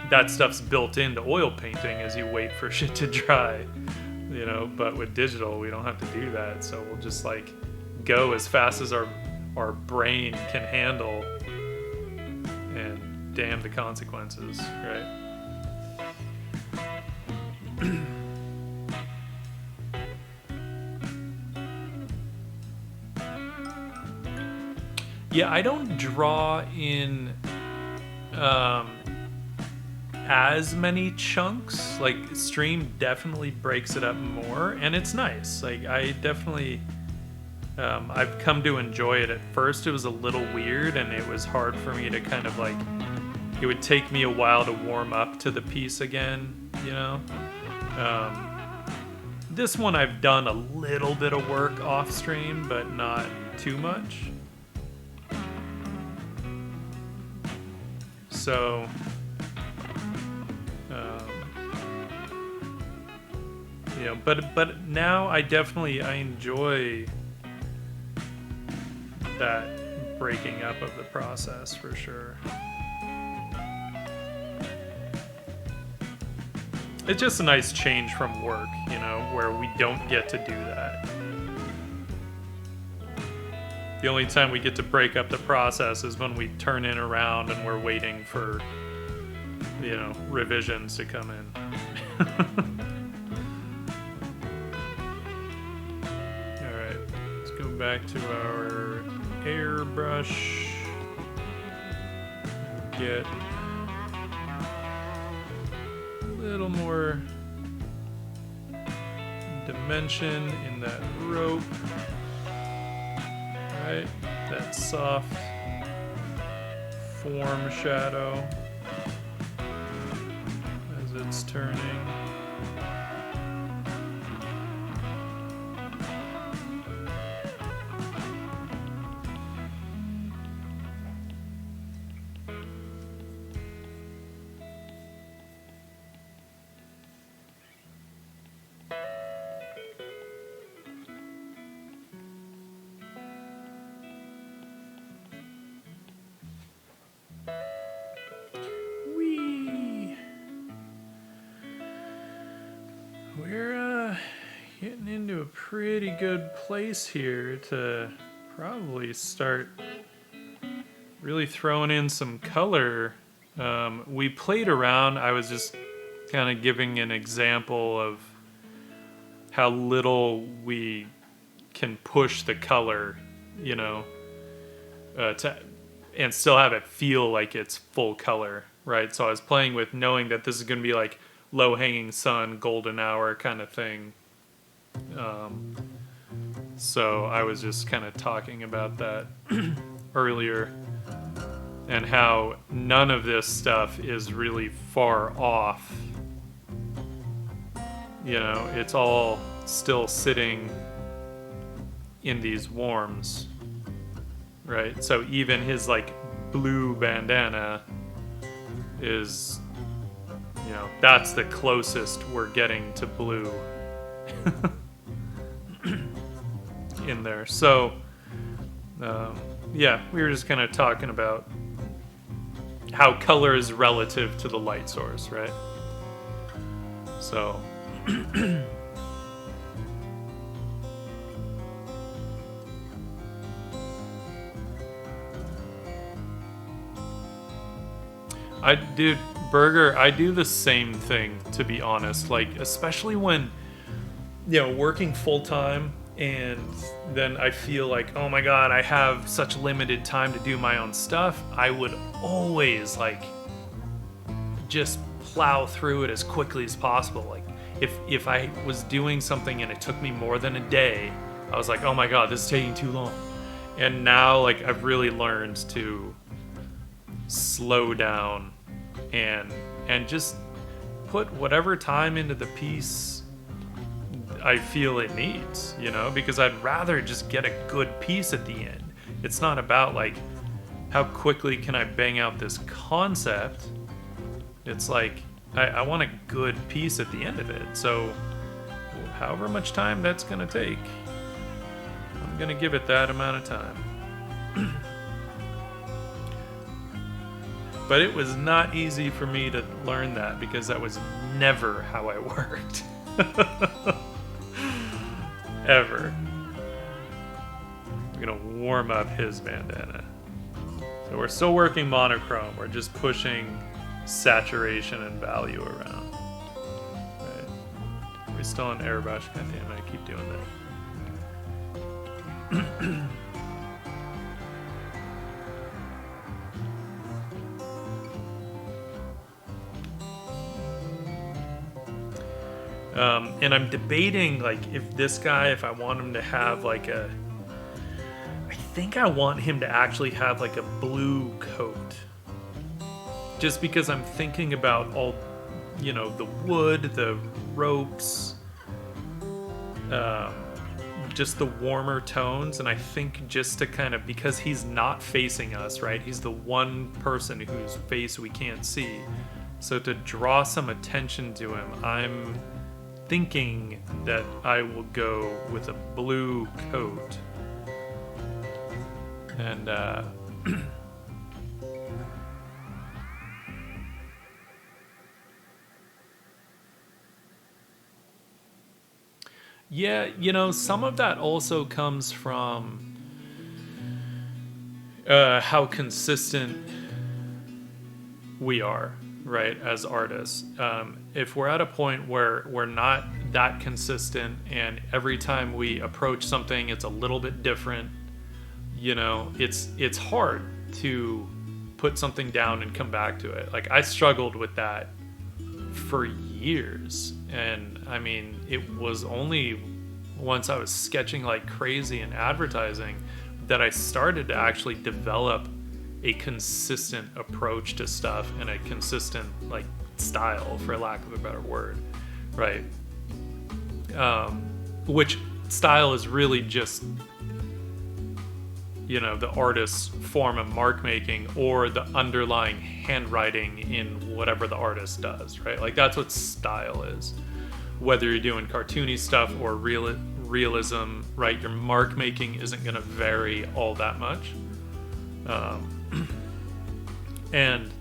That stuff's built into oil painting as you wait for shit to dry, you know, but with digital we don't have to do that, so we'll just like go as fast as our brain can handle, and damn the consequences, right? Yeah, I don't draw in as many chunks. Like, stream definitely breaks it up more, and it's nice. Like, I definitely I've come to enjoy it. At first it was a little weird, and it was hard for me to kind of like, it would take me a while to warm up to the piece again, you know. This one I've done a little bit of work off stream, but not too much. So, you know, but now I enjoy that breaking up of the process for sure. It's just a nice change from work, you know, where we don't get to do that. The only time we get to break up the process is when we turn in around and we're waiting for, you know, revisions to come in. Alright, let's go back to our airbrush. Get a little more dimension in that rope. Right? That soft form shadow as it's turning. We're getting into a pretty good place here to probably start really throwing in some color. We played around. I was just kind of giving an example of how little we can push the color, you know, and still have it feel like it's full color, right? So I was playing with knowing that this is going to be like low-hanging sun, golden hour kind of thing. So I was just kind of talking about that earlier, and how none of this stuff is really far off. You know, it's all still sitting in these warms, right? So even his like blue bandana is, you know, that's the closest we're getting to blue in there. So yeah, we were just kind of talking about how color is relative to the light source, right? So Burger, I do the same thing, to be honest. Like, especially when, you know, working full time, and then I feel like, oh my god, I have such limited time to do my own stuff. I would always like just plow through it as quickly as possible. Like, if I was doing something and it took me more than a day, I was like, oh my god, this is taking too long. And now, like, I've really learned to slow down and just put whatever time into the piece I feel it needs, you know, because I'd rather just get a good piece at the end. It's not about like how quickly can I bang out this concept. It's like I want a good piece at the end of it. So however much time that's gonna take, I'm gonna give it that amount of time. But it was not easy for me to learn that, because that was never how I worked. Ever. I'm gonna warm up his bandana. So we're still working monochrome. We're just pushing saturation and value around. Right. We're still on airbrush. God damn it, I keep doing that. And I'm debating, like, if I want him to have like I think I want him to actually have like a blue coat. Just because I'm thinking about all, you know, the wood, the ropes, just the warmer tones. And I think just to kind of, because he's not facing us, right? He's the one person whose face we can't see. So to draw some attention to him, I'm thinking that I will go with a blue coat. And yeah, you know, some of that also comes from how consistent we are, right, as artists. If we're at a point where we're not that consistent, and every time we approach something it's a little bit different, you know, it's hard to put something down and come back to it. Like, I struggled with that for years, and I mean, it was only once I was sketching like crazy in advertising that I started to actually develop a consistent approach to stuff and a consistent like style, for lack of a better word, right? Which style is really just, you know, the artist's form of mark making or the underlying handwriting in whatever the artist does, right? Like, that's what style is. Whether you're doing cartoony stuff or realism, right? Your mark making isn't going to vary all that much. And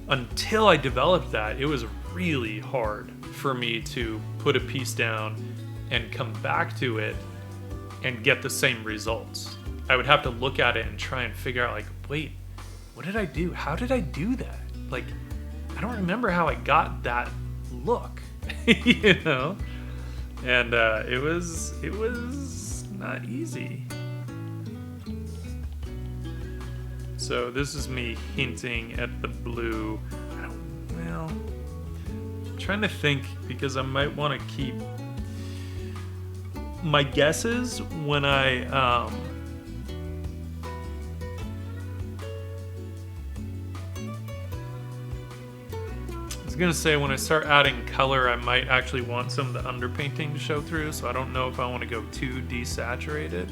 until I developed that, it was really hard for me to put a piece down and come back to it and get the same results. I would have to look at it and try and figure out, like, wait, what did I do? How did I do that? Like, I don't remember how I got that look, you know? And it was not easy. So this is me hinting at the blue. I'm trying to think, because I might want to keep my guesses when I was gonna say, when I start adding color, I might actually want some of the underpainting to show through, so I don't know if I want to go too desaturated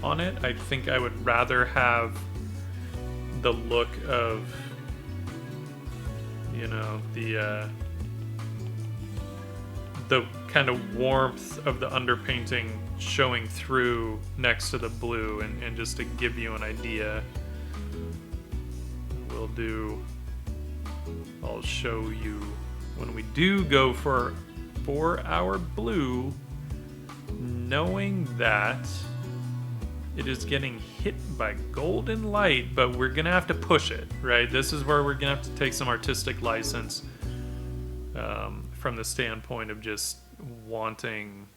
on it. I think I would rather have the look of, you know, the kind of warmth of the underpainting showing through next to the blue, and just to give you an idea, I'll show you when we do go for our blue, knowing that it is getting hit by golden light, but we're gonna have to push it, right? This is where we're gonna have to take some artistic license, from the standpoint of just wanting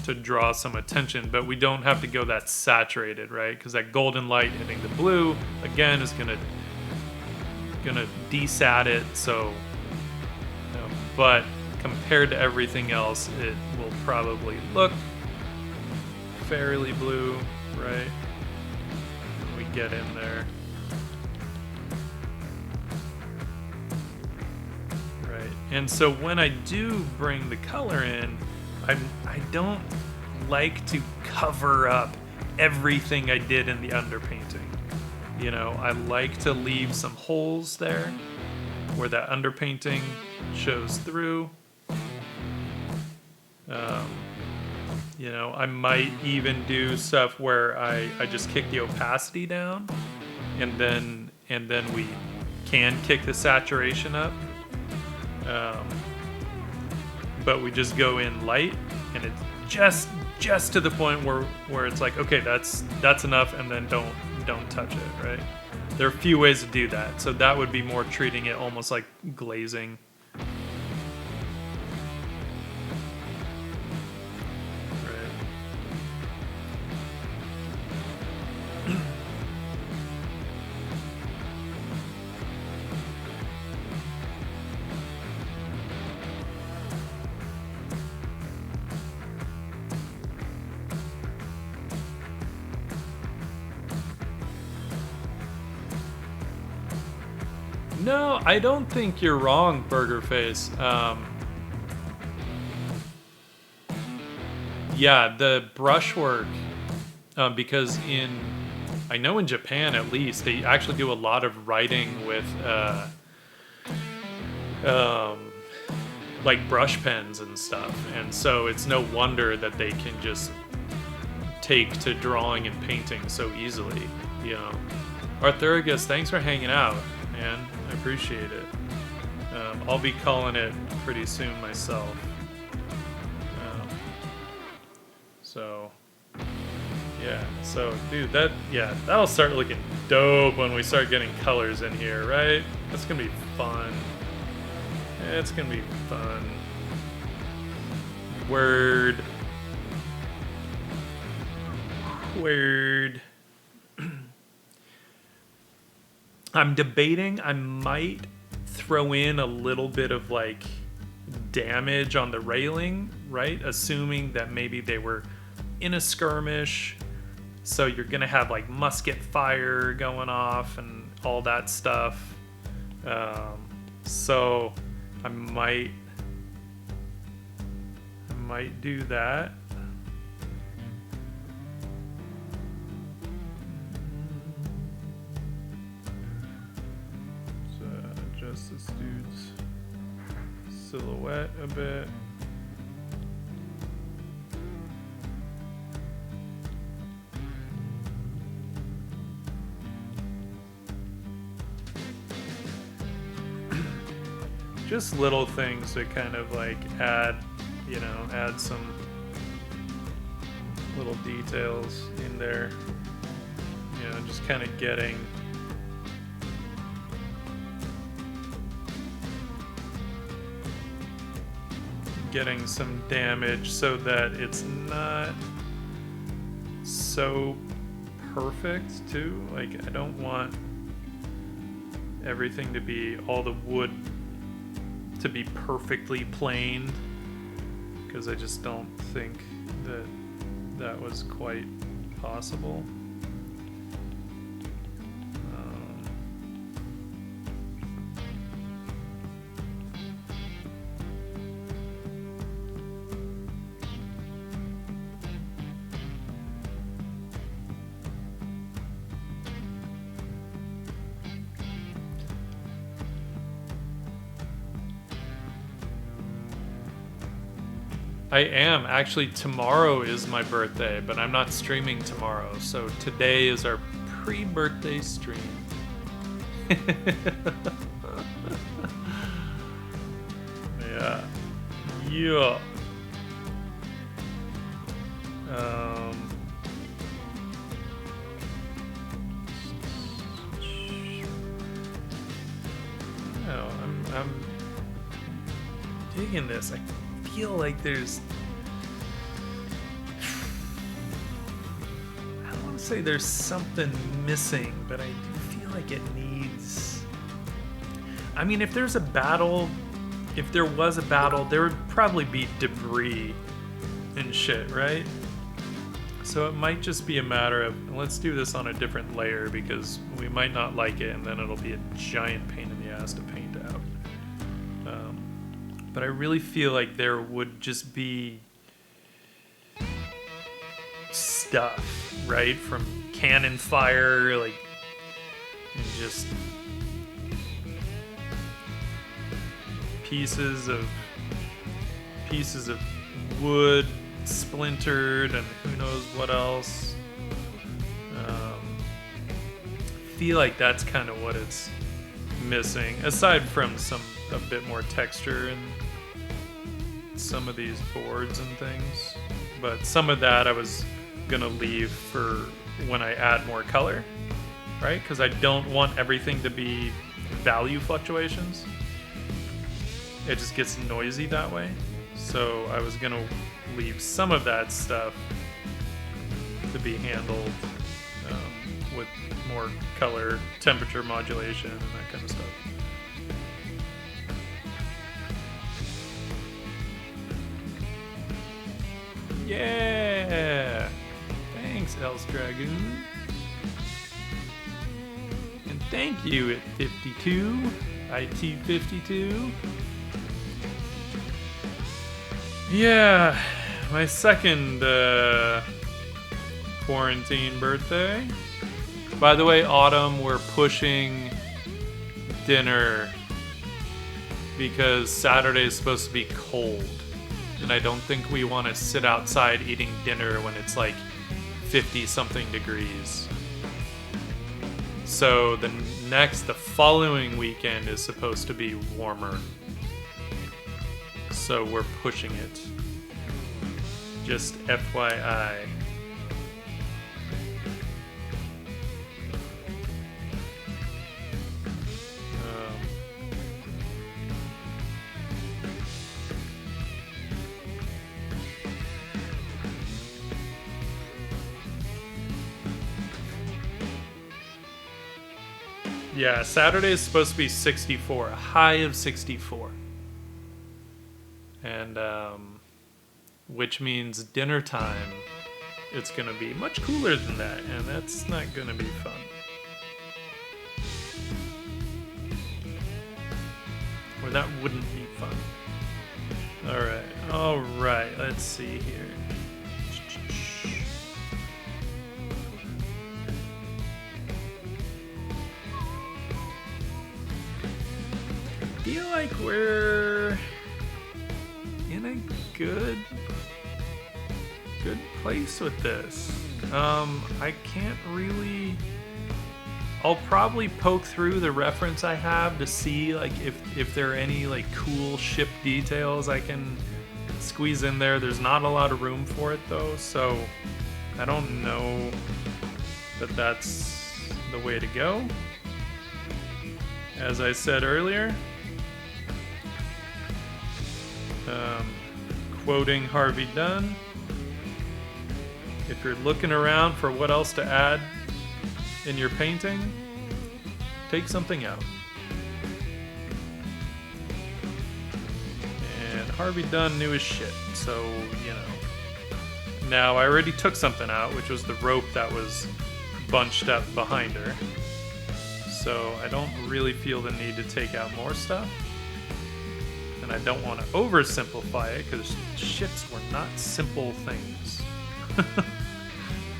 to draw some attention, but we don't have to go that saturated, right? Because that golden light hitting the blue again is gonna desat it. So, but compared to everything else, it will probably look fairly blue, right? When we get in there, right? And so when I do bring the color in, I don't like to cover up everything I did in the underpainting. You know, I like to leave some holes there where that underpainting shows through. You know, I might even do stuff where I just kick the opacity down, and then we can kick the saturation up. But we just go in light, and it's just to the point where it's like, okay, that's enough, and then don't touch it, right? There are a few ways to do that. So that would be more treating it almost like glazing. No, I don't think you're wrong, Burger Face. Yeah, the brushwork, because I know in Japan at least, they actually do a lot of writing with like brush pens and stuff, and so it's no wonder that they can just take to drawing and painting so easily, you know. Arthurigus, thanks for hanging out, man. I appreciate it. I'll be calling it pretty soon myself. So, yeah. So, dude, that'll start looking dope when we start getting colors in here, right? That's gonna be fun. It's gonna be fun. Word. Word. I'm debating. I might throw in a little bit of like damage on the railing, right? Assuming that maybe they were in a skirmish. So you're going to have like musket fire going off and all that stuff. So I might do that. So adjust this dude's silhouette a bit. Just little things to kind of like add some little details in there. Just kind of getting some damage so that it's not so perfect too. Like I don't want everything to be, all the wood to be perfectly planed, because I just don't think that was quite possible. I am. Actually, tomorrow is my birthday, but I'm not streaming tomorrow. So today is our pre-birthday stream. Yeah. Yeah. No, I'm digging this. I feel like there's, I don't want to say there's something missing, but I do feel like it needs, I mean, if there was a battle, there would probably be debris and shit, right? So it might just be a matter of, let's do this on a different layer because we might not like it and then it'll be a giant pain in the ass to paint out. But I really feel like there would just be stuff, right? From cannon fire, like, and just pieces of wood splintered and who knows what else. Feel like that's kind of what it's missing, aside from a bit more texture in some of these boards and things. But some of that I was gonna leave for when I add more color, right? Because I don't want everything to be value fluctuations. It just gets noisy that way. So I was gonna leave some of that stuff to be handled with more color, temperature modulation, and that kind of stuff. Yeah! Thanks, Else Dragoon. And thank you at 52, IT52. Yeah, my second quarantine birthday. By the way, Autumn, we're pushing dinner because Saturday is supposed to be cold. And I don't think we want to sit outside eating dinner when it's like 50-something degrees. So the following weekend is supposed to be warmer. So we're pushing it. Just FYI. Yeah, Saturday is supposed to be 64, a high of 64. And, which means dinner time, it's going to be much cooler than that, and that's not going to be fun. Or that wouldn't be fun. Alright, let's see here. I feel like we're in a good place with this. I can't really... I'll probably poke through the reference I have to see like if there are any like cool ship details I can squeeze in there. There's not a lot of room for it though, so I don't know that that's the way to go. As I said earlier, quoting Harvey Dunn, if you're looking around for what else to add in your painting, take something out. And Harvey Dunn knew his shit, so, you know. Now, I already took something out, which was the rope that was bunched up behind her. So I don't really feel the need to take out more stuff. And I don't want to oversimplify it, because shits were not simple things.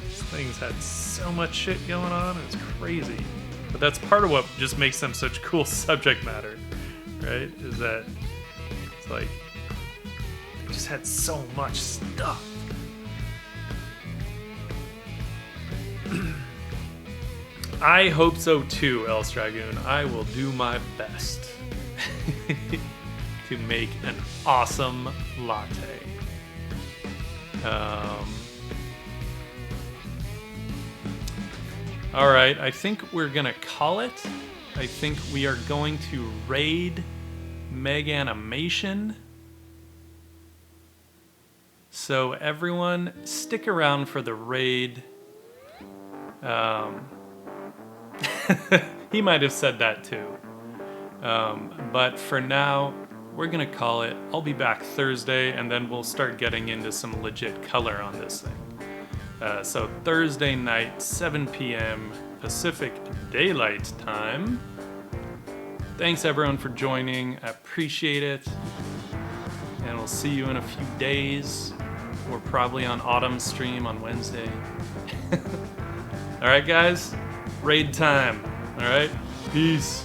These things had so much shit going on, it's crazy. But that's part of what just makes them such cool subject matter, right? Is that it's like they just had so much stuff. I hope so too, Else Dragoon. I will do my best to make an awesome latte. Alright, I think we're gonna call it. I think we are going to raid Meg Animation. So everyone, stick around for the raid. He might have said that too. But for now, we're gonna call it. I'll be back Thursday, and then we'll start getting into some legit color on this thing. So Thursday night, 7 p.m. Pacific Daylight Time. Thanks everyone for joining. I appreciate it. And we'll see you in a few days. We're probably on Autumn stream on Wednesday. Alright guys, raid time. Alright, peace.